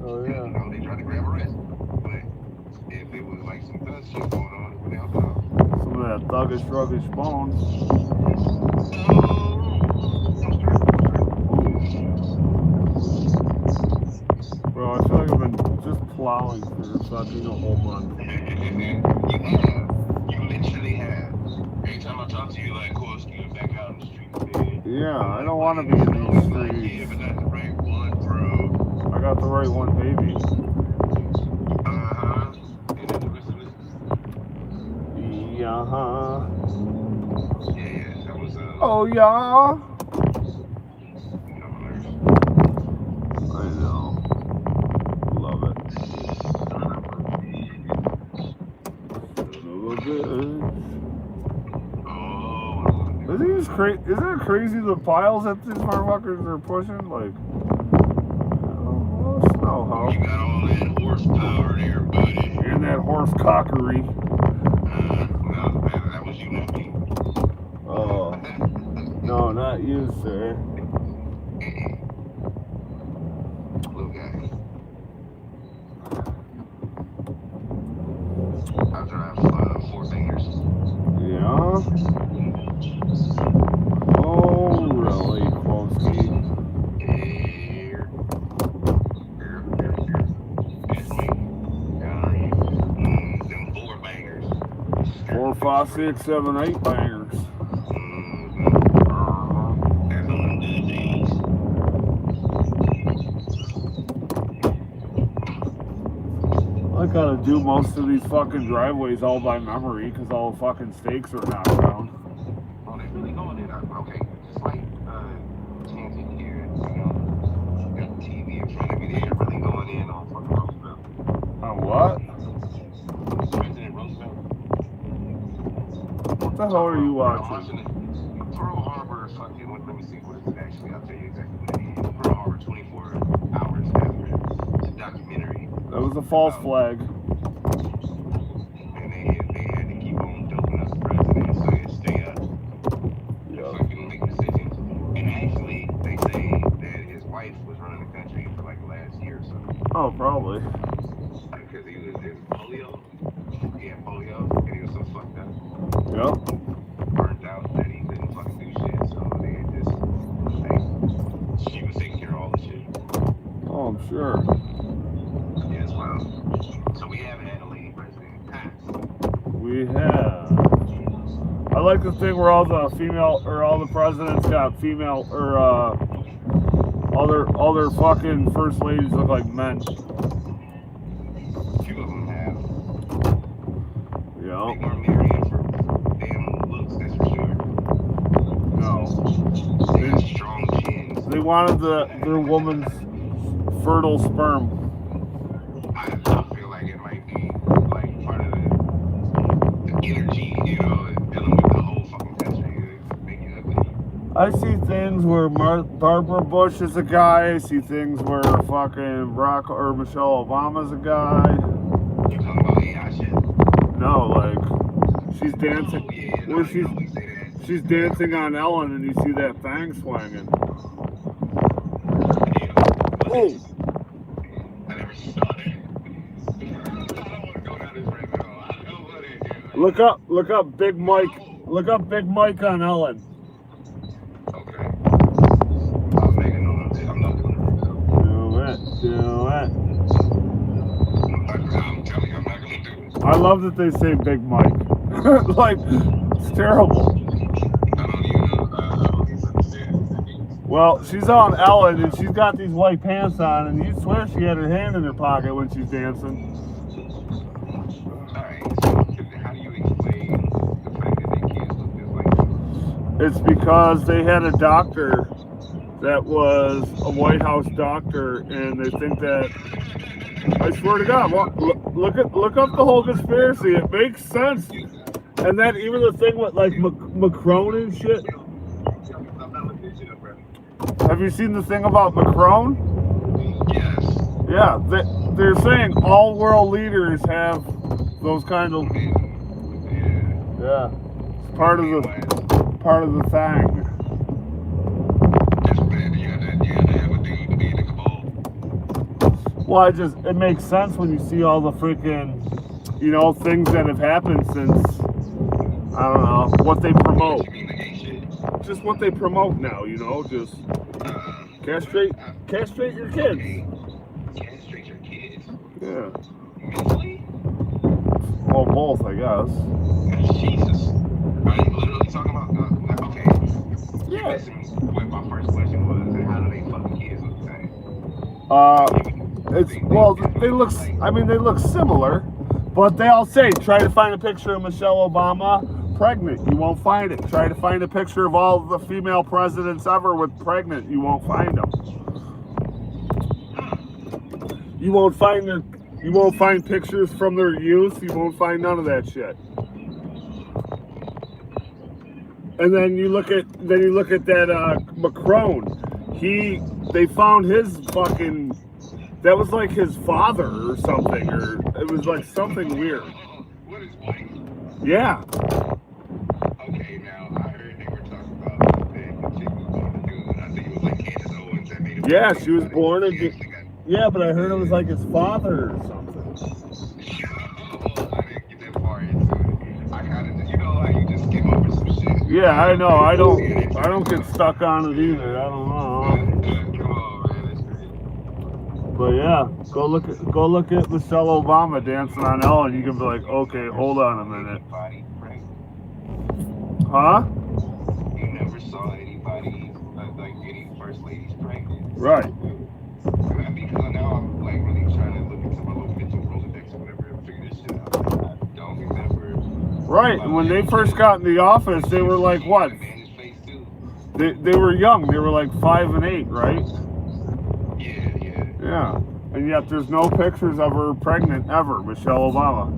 Oh, yeah. You know, they tried to grab a wrist. But if it was like some thug shit going on, it would help out. Some of that thuggish, ruggish bones. Bro, I feel like I've been just plowing for fucking a whole month. You literally have. Every time I talk to you, like, course, you're back out in the street. Yeah, I don't want to be in these streets. Yeah, but not the right one, bro. I got the right one, baby. And then the rest of it. Yeah. Yeah, that was Oh, yeah. I know. Love it. Isn't it crazy the piles that these motherfuckers are pushing? Like, snow house. You got all that horsepower there, buddy. And that horse cockery. No, that was you, not me. Oh. No, not you, sir. Little guy. I drive 4 fingers. Yeah? Oh, really, Kowalski? Them 4 bangers. 4, 5, 6, 7, 8 bangers. I gotta do most of these fucking driveways all by memory because all the fucking stakes are knocked down. Oh, they really going in. Okay, just like changing here, you know, got the TV in front of me. They're really going in on fucking Roosevelt. On what? President Roosevelt. What the hell are you watching? I'm watching Pearl Harbor fucking me see what is it actually. I'll tell you exactly what it is. Pearl Harbor, 24 hours after. It's a documentary. That was a false flag. And they had to keep on doping us the president so he'd stay up. Yeah. Fucking make decisions. And actually, they say that his wife was running the country for like the last year or so. Oh, probably. Because he was polio. He had polio, and he was so fucked up. Yep. Burnt out that he couldn't fucking do shit. So they just, like, she was taking care of all the shit. Oh, I'm sure. Yeah, it's wild. So we haven't had a lady president. We have. I like the thing where all the female or all the presidents got female or all their fucking first ladies look like men. Few of them have. Yeah. They weren't marrying for damn looks, that's for sure. No. They got strong chins. They wanted their woman's fertile sperm. I feel like it might be like part of the energy, you know, dealing with the whole fucking country, make it ugly. I see things where Barbara Bush is a guy. I see things where fucking Barack or Michelle Obama's a guy. You talking about AI shit? No, like she's dancing. Oh, yeah, Where she's dancing on Ellen, and you see that thing swinging. Oh. I never saw that. I don't want to go down this rabbit hole. I know what it is. Look up Big Mike. Look up Big Mike on Ellen. Okay. I'll make a note of it. I'm not doing it. Do it. I'm telling you, I'm not going to do it. I love that they say Big Mike. Like, it's terrible. I don't even understand. Well, she's on Ellen, and she's got these white pants on, and you swear she had her hand in her pocket when she's dancing. Alright, so how do you explain the fact that they kids look just like this? It's because they had a doctor that was a White House doctor, and they think that. I swear to God, look up the whole conspiracy. It makes sense. And then even the thing with like Macron and shit. Have you seen the thing about Macron? Yes. Yeah, they're saying all world leaders have those kind of. Yeah, it's part of the thing. That's bad. You have to have a dude to be in the cabal. Well, it makes sense when you see all the freaking, you know, things that have happened since, I don't know, what they promote. Just what they promote now, you know, just castrate your kids. Castrate your kids? Yeah. Mentally? Well, both, I guess. Jesus. Are you literally talking about, okay. Yeah. Listen, what my first question was, how do they fucking kids look the same? They look similar, but they all say, try to find a picture of Michelle Obama pregnant. You won't find it. Try to find a picture of all the female presidents ever with pregnant. You won't find them. You won't find pictures from their youth. You won't find none of that shit. And then you look at that Macron. They found his fucking. That was like his father or something, or it was like something weird. What is white? Yeah. Okay, now I heard they were talking about that the chick was born a dude. I think it was like Candace Owens that made it. Yeah, she was born a dude. Yeah, but I heard it was like his father or something. I didn't get that far into it. I kind of, you know, like you just skim over some shit. Yeah, I know. I don't get stuck on it either. I don't know. Come on, man, that's crazy. But yeah, go look at Michelle Obama dancing on Ellen. You can be like, okay, hold on a minute. Huh? You never saw anybody like any first ladies pregnant. Right. Because now I'm like really trying to look into my little mental Rolodex or whatever and figure this shit out. I don't remember. Right. When they first got in the office, they were like what? They were young. They were like 5 and 8, right? Yeah. And yet there's no pictures of her pregnant ever, Michelle Obama.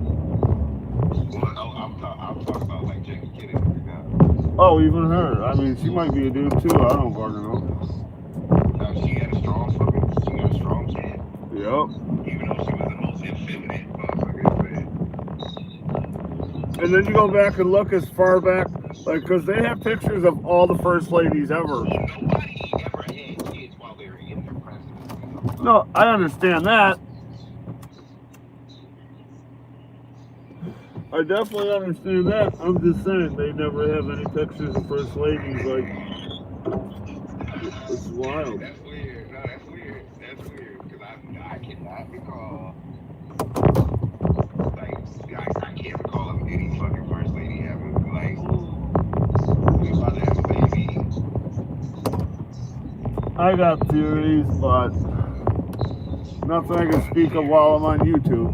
Well, I'm talking about like Jackie Kennedy right now. Oh, even her. I mean, she might be a dude too. I don't fucking know. She had a strong fucking, she got a strong chin. Yep. Even though she was the most effeminate motherfucker. And then you go back and look as far back, like, because they have pictures of all the first ladies ever. Nobody ever had kids while they were in their presidency. No, I understand that. I definitely understand that. I'm just saying they never have any pictures of first ladies. Like, it's wild. That's weird. No, that's weird. That's weird. Because I cannot recall. Like, I can't recall of any fucking first lady ever. Like, we about to have a baby. I got theories, but nothing I can speak of while I'm on YouTube.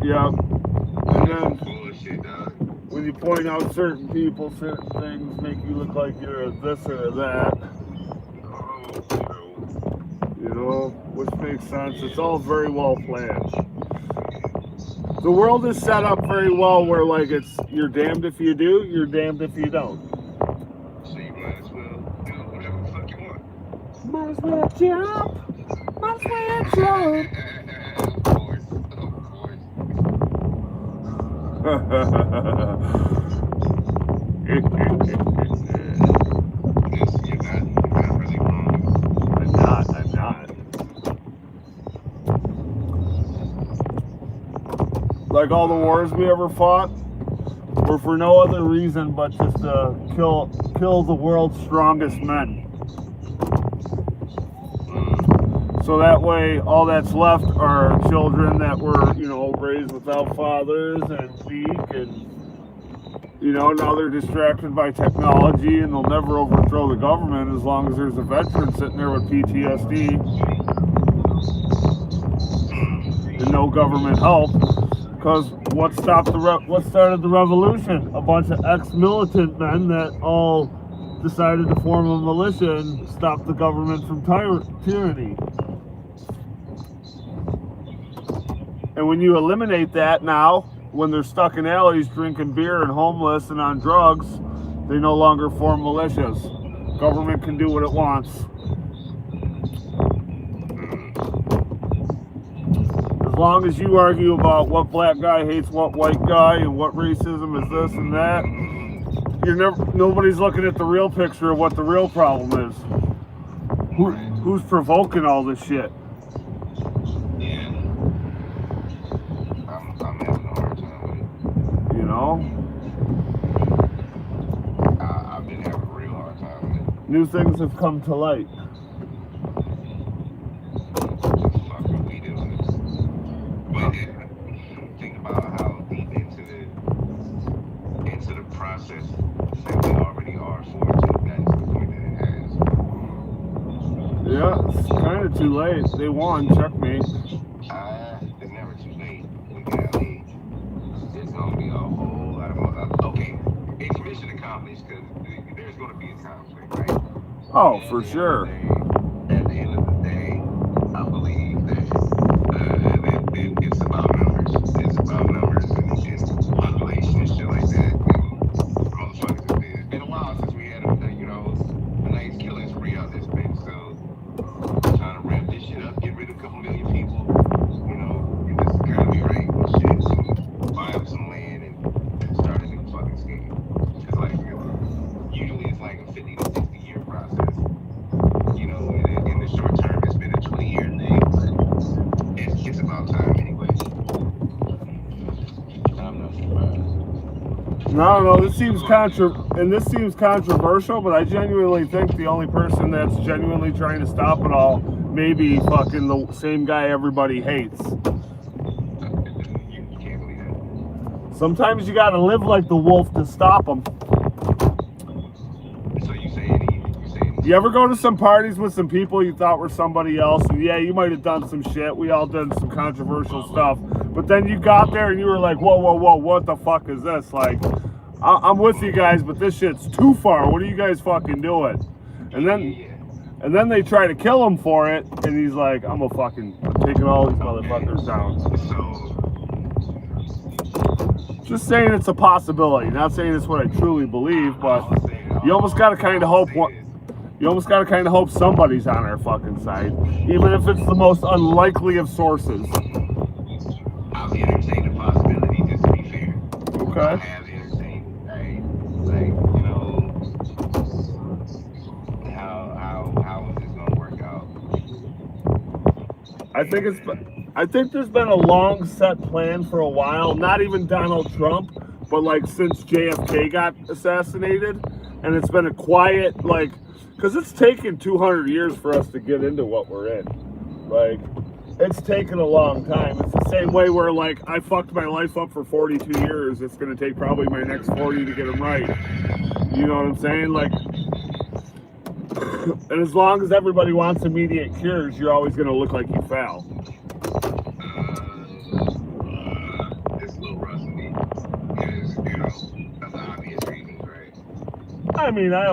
Yeah. And then when you point out certain people, certain things make you look like you're a this or a that. You know, which makes sense. It's all very well planned. The world is set up very well where, like, it's you're damned if you do, you're damned if you don't. So you might as well do whatever the fuck you want. Might as well jump. Might as well jump. You're not really wrong. I'm not. Like all the wars we ever fought were for no other reason but just to kill the world's strongest men. So that way, all that's left are children that were, you know, raised without fathers and weak, and, you know, now they're distracted by technology, and they'll never overthrow the government as long as there's a veteran sitting there with PTSD and no government help. Because what started the revolution? A bunch of ex-militant men that all decided to form a militia and stop the government from tyranny. And when you eliminate that now, when they're stuck in alleys drinking beer and homeless and on drugs, they no longer form militias. Government can do what it wants. As long as you argue about what black guy hates what white guy and what racism is this and that, nobody's looking at the real picture of what the real problem is. Who's provoking all this shit? I've been having a real hard time with it. New things have come to light. What the fuck are we doing? But think about how deep into the process that we already are for it to have gotten to the point that it has. Yeah, it's kind of too late. They won. Checkmate. It's never too late. There's going to be a whole lot of okay. It's mission accomplished because there's going to be a conflict, right? Oh, for sure. At the end of the day, I believe that it's about numbers. It's about numbers and population and shit like that. Motherfuckers, it's been a while since we had a nice killing spree out this bitch. So trying to wrap this shit up, get rid of a couple million people. You know, this gotta be right. Shit, so buy up some land and start a new fucking scheme. Because like usually it's like a 50 to 60 year process. You know, in the short term it's been a 20-year thing, but it's about time anyway. I'm not surprised. No, this seems controversial, but I genuinely think the only person that's genuinely trying to stop it all may be fucking the same guy everybody hates. You can't believe that. Sometimes you gotta live like the wolf to stop them. So you say you ever go to some parties with some people you thought were somebody else, and yeah, you might have done some shit. We all done some controversial stuff. But then you got there and you were like, whoa, what the fuck is this? Like, I'm with you guys, but this shit's too far. What are you guys fucking doing? And then they try to kill him for it, and he's like, I'm taking all these motherfuckers down. Just saying it's a possibility. Not saying it's what I truly believe, but you almost got to kind of hope somebody's on our fucking side, even if it's the most unlikely of sources. I'll entertain the possibility, just to be fair. Okay. I have entertained, like, you know, how is this gonna work out? I think there's been a long set plan for a while, not even Donald Trump, but like since JFK got assassinated, and it's been a quiet, like, because it's taken 200 years for us to get into what we're in. Like, it's taken a long time. It's the same way where, like, I fucked my life up for 42 years. It's going to take probably my next 40 to get them right. You know what I'm saying? Like, and as long as everybody wants immediate cures, you're always going to look like you fell. It's a little rusty, because, you know, that's the obvious reasons, right? I mean, I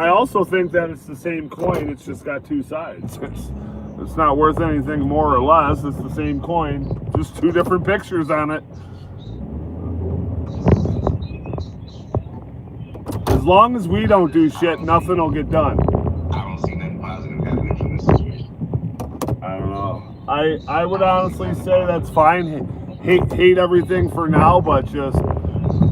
also think that it's the same coin. It's just got two sides. It's not worth anything more or less. It's the same coin, just two different pictures on it. As long as we don't do shit, nothing will get done. I don't see nothing positive happening from this situation. I don't know. I would honestly say that's fine. Hate everything for now, but just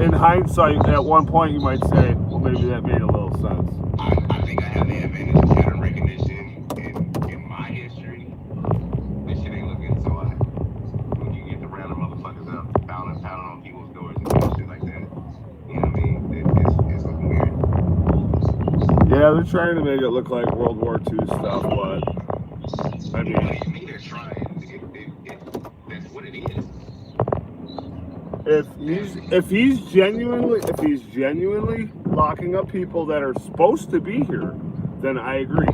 in hindsight, at one point you might say, well, maybe that made a little sense. I think I have the advantage of pattern recognition in my history. This shit ain't looking so hot. When you get the random motherfuckers up, pounding on people's doors and doing shit like that, you know what I mean? It's looking weird. Yeah, they're trying to make it look like World War II stuff, but I mean, What do you mean they're trying? That's what it is. if he's genuinely locking up people that are supposed to be here, then I agree.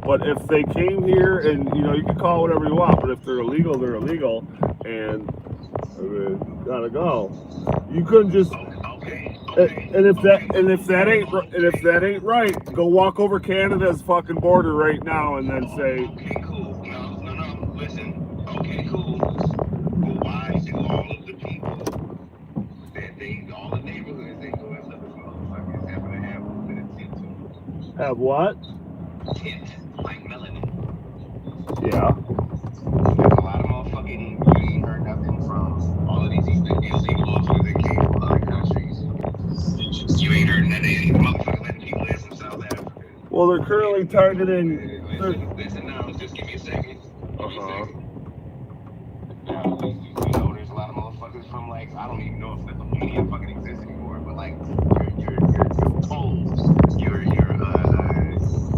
But if they came here and, you know, you can call it whatever you want, but if they're illegal, they're illegal, and gotta go. You couldn't just. And if that ain't right, go walk over Canada's fucking border right now and then say. Okay, cool. No. Listen. Okay, cool. But why do all of the people all the neighborhoods they go and look at motherfuckers happen to have a bit of tint to them? Have what? Tint, like melanin. Yeah. There's a lot of motherfucking, you ain't heard nothing from all of these illegal officers that came from other countries. You ain't heard none of these motherfuckers letting people in from South Africa. Well, they're currently targeting. Listen now, just give me a second. Uh-huh. Now, you know, there's a lot of motherfuckers from, like, I don't even know if Lithuania fucking exists anymore, but, like, your Poles, your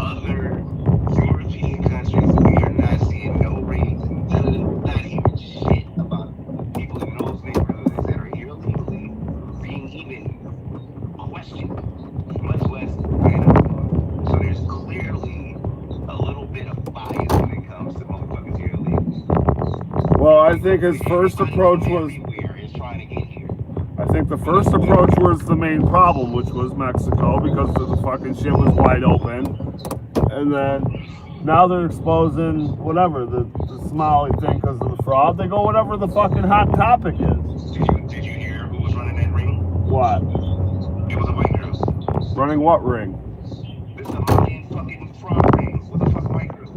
other European countries, we are not seeing no ratings, not even shit about people in those neighborhoods that are here illegally being even questioned, much less ran up on. So there's clearly a little bit of bias when it comes to motherfuckers here illegally. Well, I think his first approach was. I think the first approach was the main problem, which was Mexico, because the fucking shit was wide open. And then now they're exposing whatever, the Somali thing because of the fraud. They go whatever the fucking hot topic is. Did you hear who was running that ring? What? It was a white girl. Running what ring? The Somalian fucking fraud ring with a fucking white girl.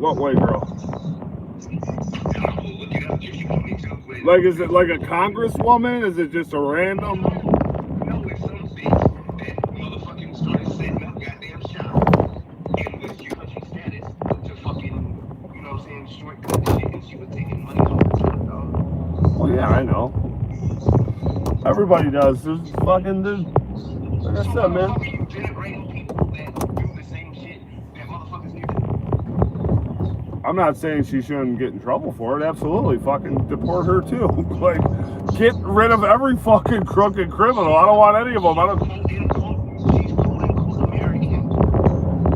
What white girl? Like, is it like a congresswoman? Is it just a random? No, it's some bitch that motherfucking started setting up goddamn shop and with your country status to fucking, you know what I'm saying, shortcut the shit, and she was taking money off the top, dog. Well, yeah, I know. Everybody does. There's fucking, like I said, man. You generating people that do the same shit that motherfuckers need to do. I'm not saying she shouldn't get in trouble for it. Absolutely, fucking deport her too. Like, get rid of every fucking crooked criminal. I don't want any of them.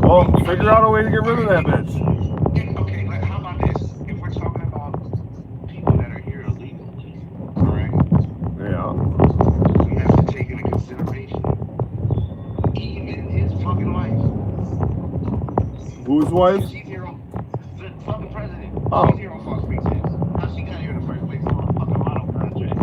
Well, figure out a way to get rid of that bitch. Okay, how about this? If we're talking about people that are here illegally, alright? Yeah. We have to take into consideration even his fucking wife. Whose wife? She's here on the fucking president. Oh. She's here on Fox Speeches. How she got here in the first place on a fucking model contract?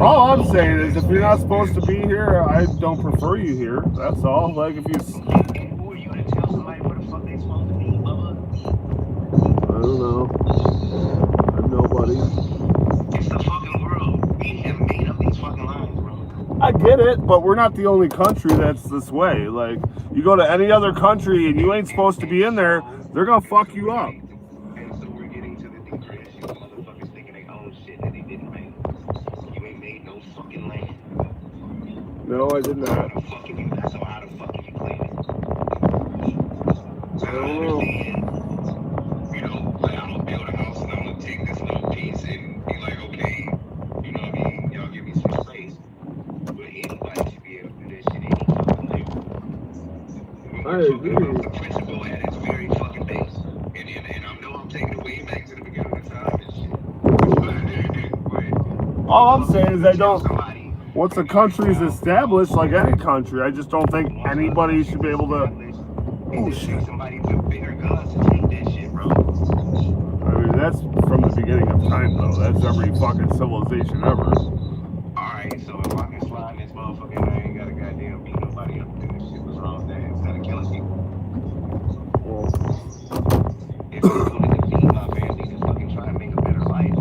All I'm saying is, if you're not supposed to be here, I don't prefer you here. That's all. Like, if you... And who are you to tell somebody where the fuck they supposed to be, Bubba? I don't know. I'm nobody. It's the fucking world. We have made up these fucking lines, bro. I get it, but we're not the only country that's this way. Like, you go to any other country and you ain't supposed to be in there, they're gonna fuck you up. And so we're getting to the deeper issue of motherfuckers thinking they own shit that they didn't make. You ain't made no fucking land. No, I did not. So how the fuck can you claim it? I don't know. You know, like I'm gonna build a house and I'm gonna take this little piece and be like, okay, you know what I mean? Y'all give me some space. But anybody should be able to do that shit any fucking way. I agree. The principle at its very fucking base. And I know I'm taking it way back to the beginning of the time and shit. But All I'm saying is I don't... Once a country's established, like any country, I just don't think anybody should be able to... Oh, shit. Somebody with bigger guns to take that shit, bro. I mean, that's from the beginning of time, though. That's every fucking civilization ever. Alright, so if I can slide this motherfucker and I ain't got a goddamn beat nobody up to do this shit, what's wrong with that? Instead of killing people. Well, If I'm going to defeat my family to fucking try and make a better life,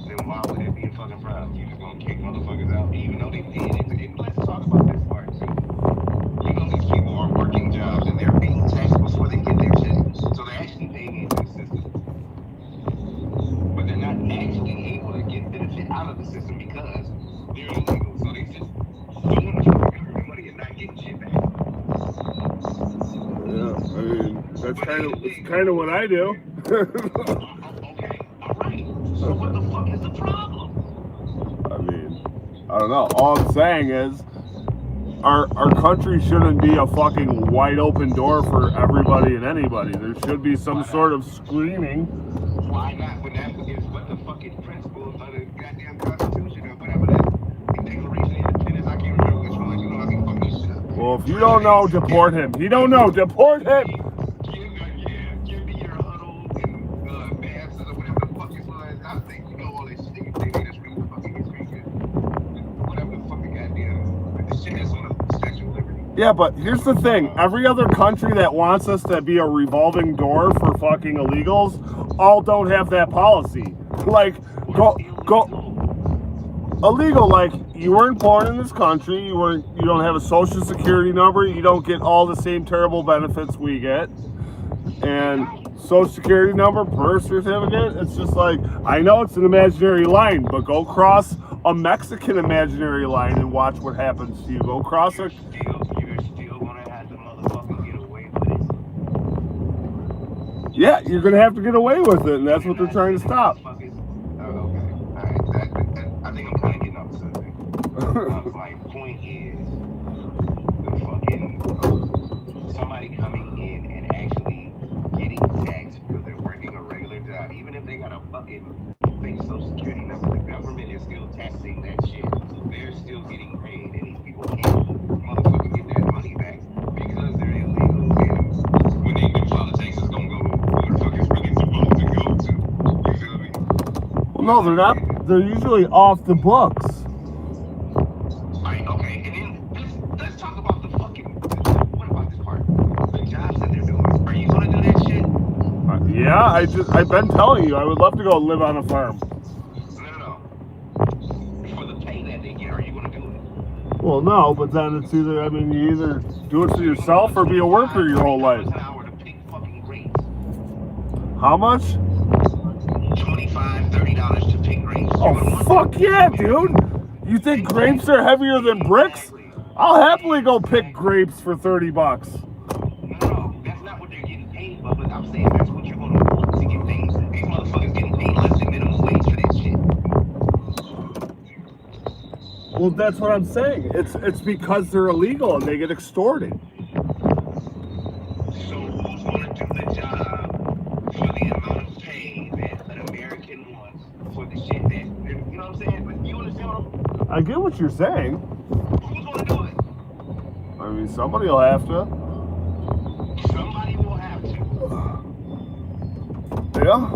then why would it be a fucking problem? You just gonna kick motherfuckers out, even though they did it. And let's talk about this part too. You know these people are working jobs and they're being taxed before they get their check. So they're actually paying into the system. But they're not actually able to get benefit out of the system because they're illegal. So they just doing the fucking earning money and not getting shit back. yeah, I mean, that's kind of what I do. Okay, alright. So what the fuck is the problem? I mean, I don't know. All I'm saying is, our country shouldn't be a fucking wide open door for everybody and anybody. There should be some sort of screening. Why not? When that is what the fucking principles of the goddamn Constitution or whatever that Declaration of Independence, I can't remember which one. You know, I can fuck this shit up. Well, if you don't know, deport him. He don't know, deport him. Give me your huddle and bands or whatever the fuck it was. I think you know all this shit. They made us read the fucking history. Whatever the fucking goddamn the shit that's on the Statue of Liberty. Yeah, but here's the thing. Every other country that wants us to be a revolving door for fucking illegals all don't have that policy. Like, go illegal, like, you weren't born in this country, you don't have a social security number, you don't get all the same terrible benefits we get. And social security number, birth certificate, it's just like, I know it's an imaginary line, but go cross a Mexican imaginary line and watch what happens to you. Go cross a... You're still gonna have to motherfucking get away with it. Yeah, you're gonna have to get away with it, and that's what they're trying to stop. Oh, okay. Alright. I think I'm kind of getting off the subject. My point is, the fucking somebody coming in and actually getting taxed because they're working a regular job, even if they got a fucking fake social security number, the government is still taxing that shit. They're still getting paid, and these people can't motherfucking get their money back because they're illegal. And when they do file the taxes, it's gonna go where the fuck it's really supposed to go to. You feel me? Well, no, they're not. They're usually off the books. Right, okay, and then let's talk about the fucking, what about this part? The jobs that they're doing. Are you gonna do that shit? Yeah, I've been telling you, I would love to go live on a farm. No. For the pay that they get, are you gonna do it? Well, no, but then it's either, I mean, you either do it for yourself or be a worker your whole life. $an hour to pick fucking grapes. How much? $25, $30 to pick grapes. Oh, fuck yeah, dude! You think grapes are heavier than bricks? I'll happily go pick grapes for $30. No, that's not what they're getting paid, but I'm saying that's what you're gonna want to get paid. These motherfuckers getting paid less than minimum wage for that shit. Well, that's what I'm saying. It's because they're illegal and they get extorted. So who's gonna do the job for the amount of pay that an American wants for the shit that, you know what I'm saying? But you understand what I get what you're saying. who's gonna do it? I mean, somebody will have to. Somebody will have to. Yeah.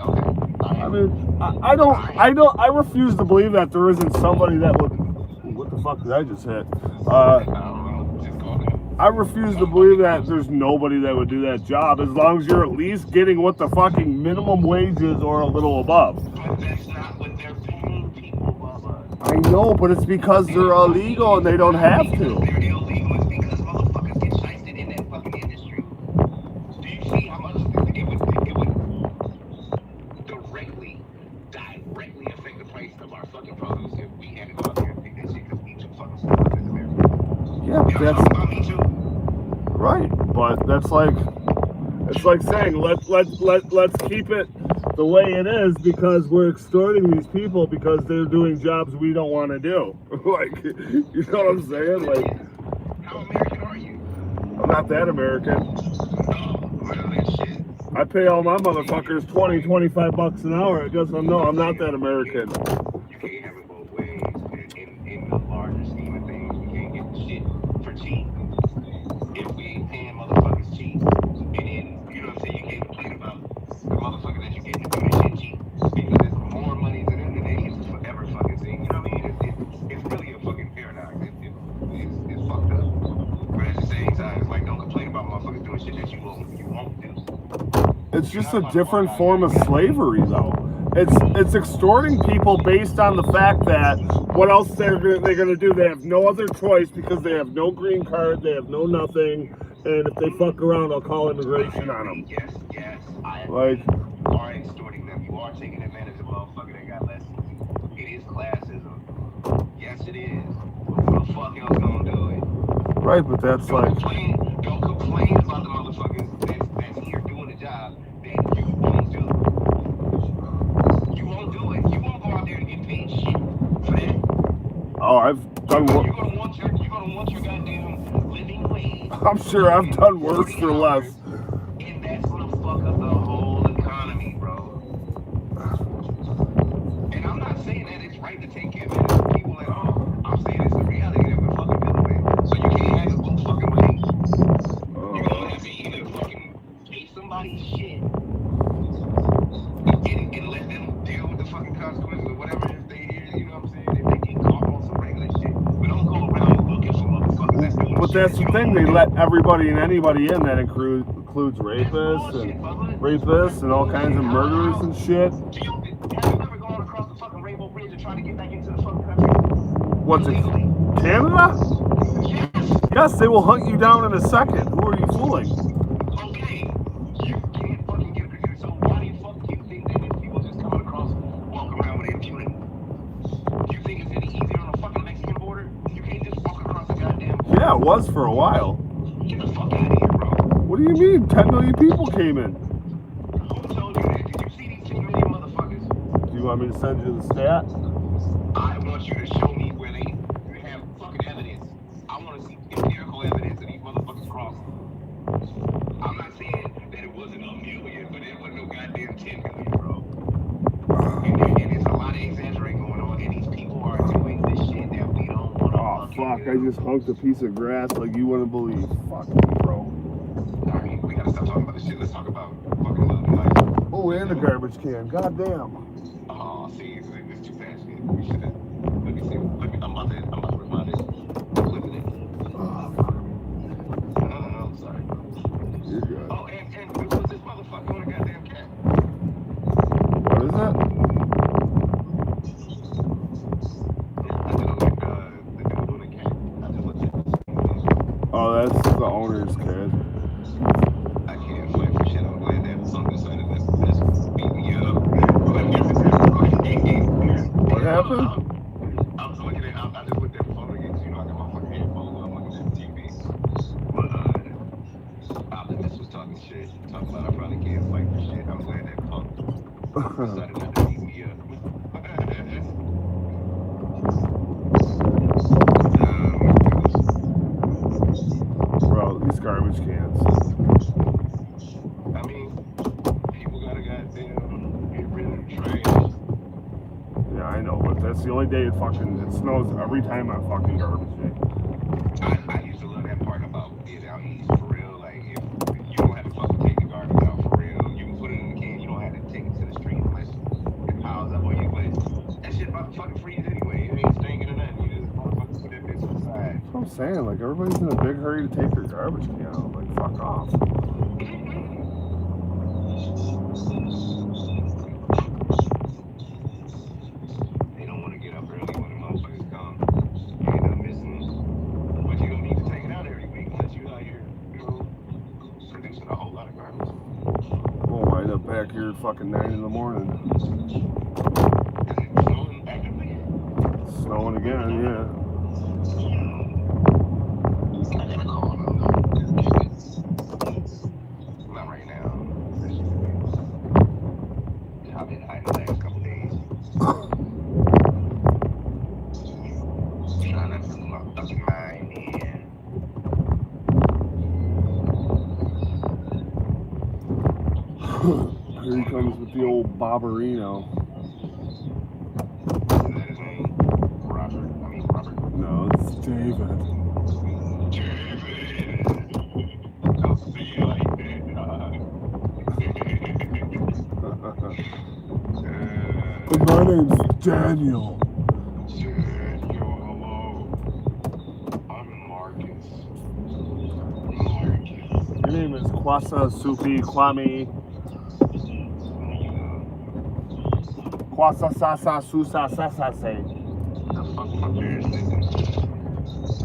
Okay. I mean, I refuse to believe that there isn't somebody that would. What the fuck did I just hit? I refuse to believe that there's nobody that would do that job as long as you're at least getting what the fucking minimum wage is or a little above. But that's not what they're paying people, Bubba. I know, but it's because they're illegal and they don't have to. They're illegal. It's because motherfuckers get shifted in that fucking industry. Do you see how much it would directly affect the price of our fucking produce if we had to go out there and pick that shit because we too fucking stupid as Americans? Yeah, but that's about me too. right. But that's like, it's like saying let's keep it the way it is because we're extorting these people because they're doing jobs we don't want to do. Like, you know what I'm saying? Like, How American are you? I'm not that American. Oh, well, that shit. I pay all my motherfuckers $20-25 an hour. It doesn't know I'm not that American. You can't have it both ways. In the larger scheme of things, we can't get the shit for cheap. If we ain't paying motherfuckers cheap, and then, you know what I'm saying, you can't complain about the motherfucker that you get to do this shit cheap. Because there's more money to them than they used to ever fucking see. You know what I mean? It's really a fucking paradox. It's fucked up. But at the same time, it's like, don't complain about motherfuckers doing shit that you won't do. It's just a different form of slavery, though. It's extorting people based on the fact that what else they're gonna do? They have no other choice because they have no green card, they have no nothing, and if they fuck around, I'll call immigration on them. Yes. Like, You are extorting them. You are taking advantage of a motherfucker that got less than you. It is classism. Yes, it is. Who the fuck else gonna do it? right, but that's like, Don't complain about the motherfuckers that's here doing the job that you won't do. You won't do it. You won't go out there and get paid shit for that. oh, I've done You're work. gonna want your goddamn living wage. I'm sure I've done worse for less. And that's gonna fuck up the whole economy, bro. And I'm not saying that it's right to take care of people at all. I'm saying it's the reality that we're fucking dealing with. So you can't have it both fucking ways. You're gonna have to either fucking pay somebody's shit and let them deal with the fucking consequences or whatever if they hear, you know what I'm saying? If they get caught on some regular shit. But don't go around looking for motherfuckers that's doing But that's the thing, they let everybody and anybody in. That includes rapists and all kinds of murderers and shit. Have you ever gone across the fucking Rainbow Bridge and tried to get back into the fucking country? What's it? Canada? Yes, they will hunt you down in a second. Who are you fooling? Okay, you can't fucking get it. So why the fuck do you think that if people just coming across, walk around with impunity? Do you think it's any easier on the fucking Mexican border? You can't just walk across the goddamn. Yeah, it was for a while. Get the fuck out of here, bro. What do you mean? 10 million people came in. Who told you that? Did you see these 10 million motherfuckers? Do you want me to send you the stat? I want you to show me where they have fucking evidence. I want to see empirical evidence of these motherfuckers crossing. I'm not saying that it wasn't a million, but it wasn't no goddamn 10 million, bro. And it's a lot of exaggerating going on, and these people are doing this shit that we don't want to Fuck, I just hunked a piece of grass like you wouldn't believe. Fuck me, bro. I mean, we gotta stop talking about this shit. Let's talk about fucking living life. Oh, and the garbage can. Goddamn. Oh, see, it's too fast. We should have. Let me see. I'm about to remind it. Clipping it. Oh, fuck. No, I'm sorry. You're good. Oh, and what's this motherfucker on the goddamn cat? What is that? Oh, that's the owner's kid. I can't fight for shit. I'm glad that on this side of this beat me up. What happened? I was looking at, I just looked at the phone again, you know, I got my fucking headphones, I'm looking at the TV. But, Optimus was talking shit, talking about I probably can't fight for shit. I'm glad that punk decided not to beat me up. Bro, these garbage cans. I mean, people gotta goddamn get rid of the trash. Yeah, I know, but that's the only day it snows every time on fucking garbage day. I used to love that part about being out east, for real. Like, if you don't have to fucking take the garbage out, for real, you can put it in the can. You don't have to take it to the street unless I'm saying, like, everybody's in a big hurry to take their garbage can out. Like, fuck off. They don't want to get up early when the motherfuckers come. You end up missing them. But you don't need to take it out every week unless you're out here, you know, producing a whole lot of garbage. We'll wind up back here at fucking 9 in the morning. Is it snowing actively? Snowing again, yeah. I gotta call them. Not right now. I've been hiding the last couple days. Trying to put my fucking mind in. Here he comes with the old Bobberino. Is that his name? Robert? No, it's David. I'll see you like that, My name's Daniel. Daniel, hello. I'm Marcus. Your name is Kwasa Supi Kwame. Kwasa Sasa Susa Sasa Say.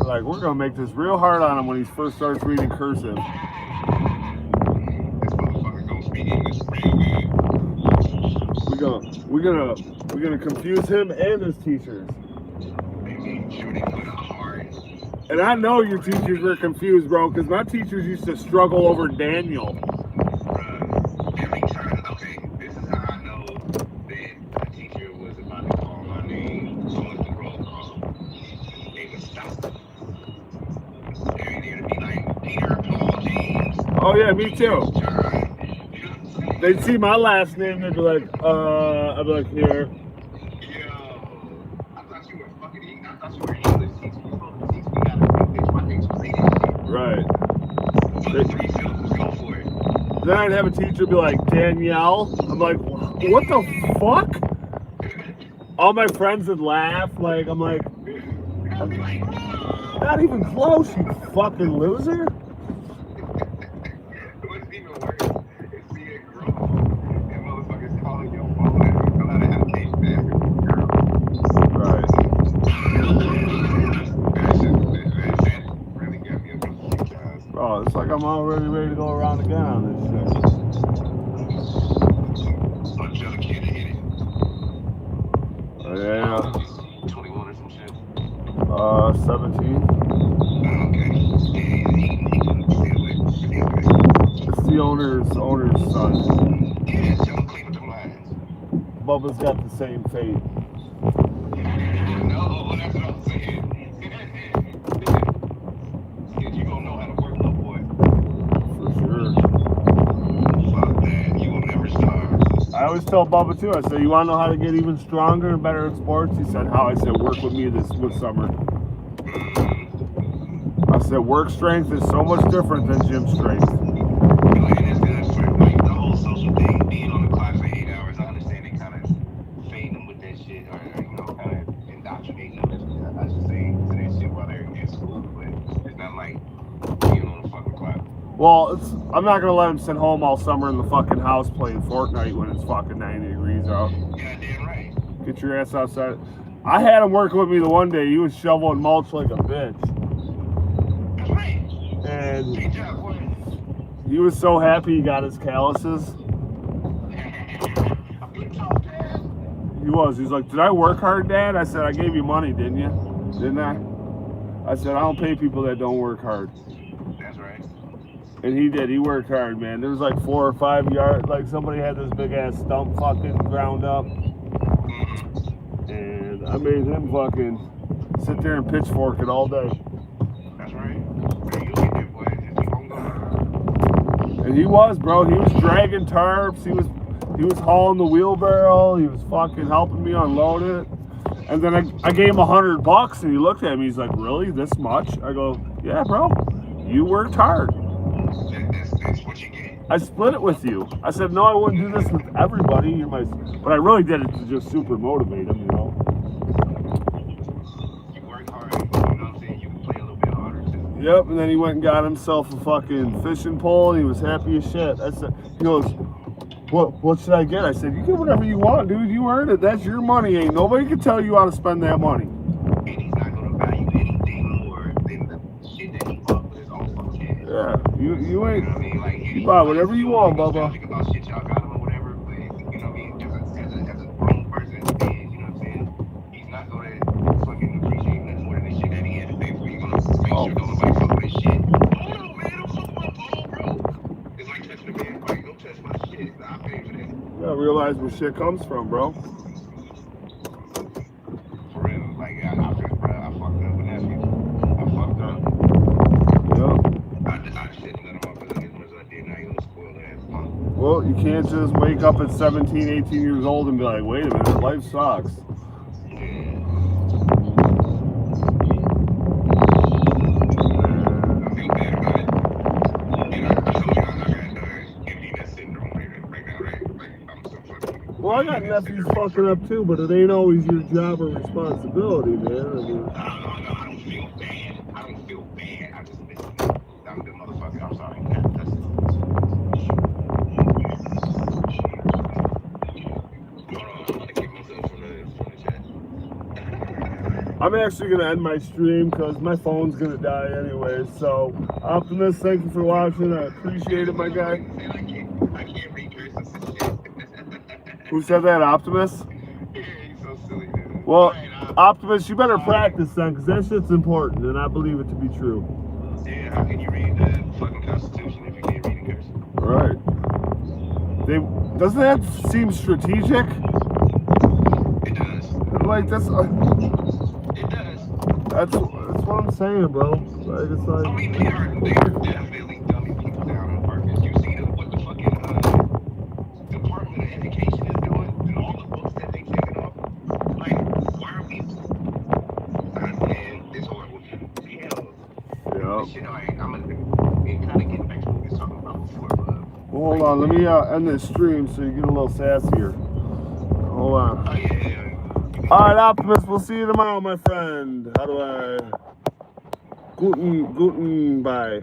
Like, we're gonna make this real hard on him when he first starts reading cursive. This motherfucker gonna speak English real good. We're gonna confuse him and his teachers. They made sure they put a hard. And I know your teachers were confused, bro, because my teachers used to struggle over Daniel. Every time, okay, this is how I know that the teacher was about to call my name on the roll call. They would stop. They're there to be like, Peter, Paul, James. Oh yeah, me too. John. They'd see my last name, they'd be like, I'd be like, here. Yo, I thought you were fucking English. I thought you were English teacher. You supposed to teach me how to read my things for shit. Right. So the 3 syllables, go for it. Then I'd have a teacher be like, Danielle. I'm like, what the fuck? All my friends would laugh. Like, I'm like, I'll be like, not even close, you fucking loser. what's even worse is being grown and motherfuckers calling your phone and you fill out an application to ask if you're a girl. Right. That really got me a few times. Bro, it's like I'm already ready to go around again on this shit. Bunch of other kid hit it. Yeah. 21 or some shit. 17. Okay. Yeah, he can stay away. It's the owner's son. Yeah, tell him clean up the lines. Bubba's got the same fate. No, that's what I'm saying. Kid, you gonna know how to work, little boy. For sure. Fuck that. You will never starve. I always tell Bubba too, I said, you want to know how to get even stronger and better at sports? He said, how? I said, work with me this summer. I said, work strength is so much different than gym strength. And it's good for like the whole social thing, being on the clock for 8 hours. I understand they kind of fade them with that shit, or you know, kind of indoctrinating them. I should say to that shit while they're in school, but it's not like being on the fucking clock. Well, I'm not going to let him sit home all summer in the fucking house playing Fortnite when it's fucking 90 degrees out. Goddamn right. Get your ass outside. I had him working with me the one day. He was shoveling mulch like a bitch. That's right. And Good job, boy. he was so happy he got his calluses. He was. He's like, did I work hard, Dad? I said, I gave you money, didn't you? Didn't I? I said, I don't pay people that don't work hard. That's right. And he did. He worked hard, man. There was like 4 or 5 yards. Like somebody had this big ass stump fucking ground up. And I made him fucking sit there and pitchfork it all day. That's right. Hey, you'll get there, boy. Just keep on going. And he was, bro. He was dragging tarps. He was hauling the wheelbarrow. He was fucking helping me unload it. And then I gave him $100, and he looked at me. He's like, "Really? This much?" I go, "Yeah, bro. You worked hard." That's what you get. I split it with you. I said, "No, I wouldn't do this with everybody. You're my," but I really did it to just super motivate him, you know. You work hard. You know what I'm saying? You can play a little bit Yep, and then he went and got himself a fucking fishing pole, and he was happy as shit. I said, he goes, what should I get? I said, you get whatever you want, dude. You earned it. That's your money. Ain't nobody can tell you how to spend that money. And he's not gonna value anything more than the shit that he bought with his own fucking cash. Yeah, you ain't. You know what I mean? Like, You buy whatever you want, Bubba. About shit y'all got him or whatever, but you know what I mean? As a grown person, as a man, you know what I'm saying? He's not gonna fucking appreciate nothing more than the shit that he had to pay for. He's gonna make sure don't nobody fuck with his shit. Hold on, man, I'm fucking my phone, bro. It's like touching a man's bike. Don't touch my shit. I pay for that. You gotta realize where shit comes from, bro. For real, like I fucked up with nephew. I fucked up. Yeah. I shouldn't let him off as much as I did. Now he was spoiled ass punk. Well, you can't just wake up at 17, 18 years old and be like, wait a minute, life sucks. Well, I got nephews fucking up too, but it ain't always your job or responsibility, man. I mean, I don't feel bad. I don't feel bad. I just miss him. I'm a good motherfucker. I'm sorry. That's it. I'm gonna kick myself from the chat. I'm actually gonna end my stream because my phone's gonna die anyway. So, Optimus, thank you for watching. I appreciate it, my guy. I can't read curses and shit. Who said that, Optimus? Yeah, he's so silly, dude. Well, Optimus, you better practice then, because that shit's important, and I believe it to be true. Yeah, how can you read the fucking Constitution if you can't read the curse? Right. Doesn't that seem strategic? It does. Like, that's... It does. That's what I'm saying, bro. Like, it's like... I mean, they are definitely dumbing people down on purpose. You see what the fucking Department of Education is doing and all the books that they taking off? Like, why are we... Man, it's horrible. Hell. Yeah. Shit, I'm gonna kind of get back to what we was talking about before, but... Well, hold on. Let me end this stream so you get a little sassier. Hold on. Oh, yeah. All right, Optimus, we'll see you tomorrow, my friend. How do I... Guten, bye.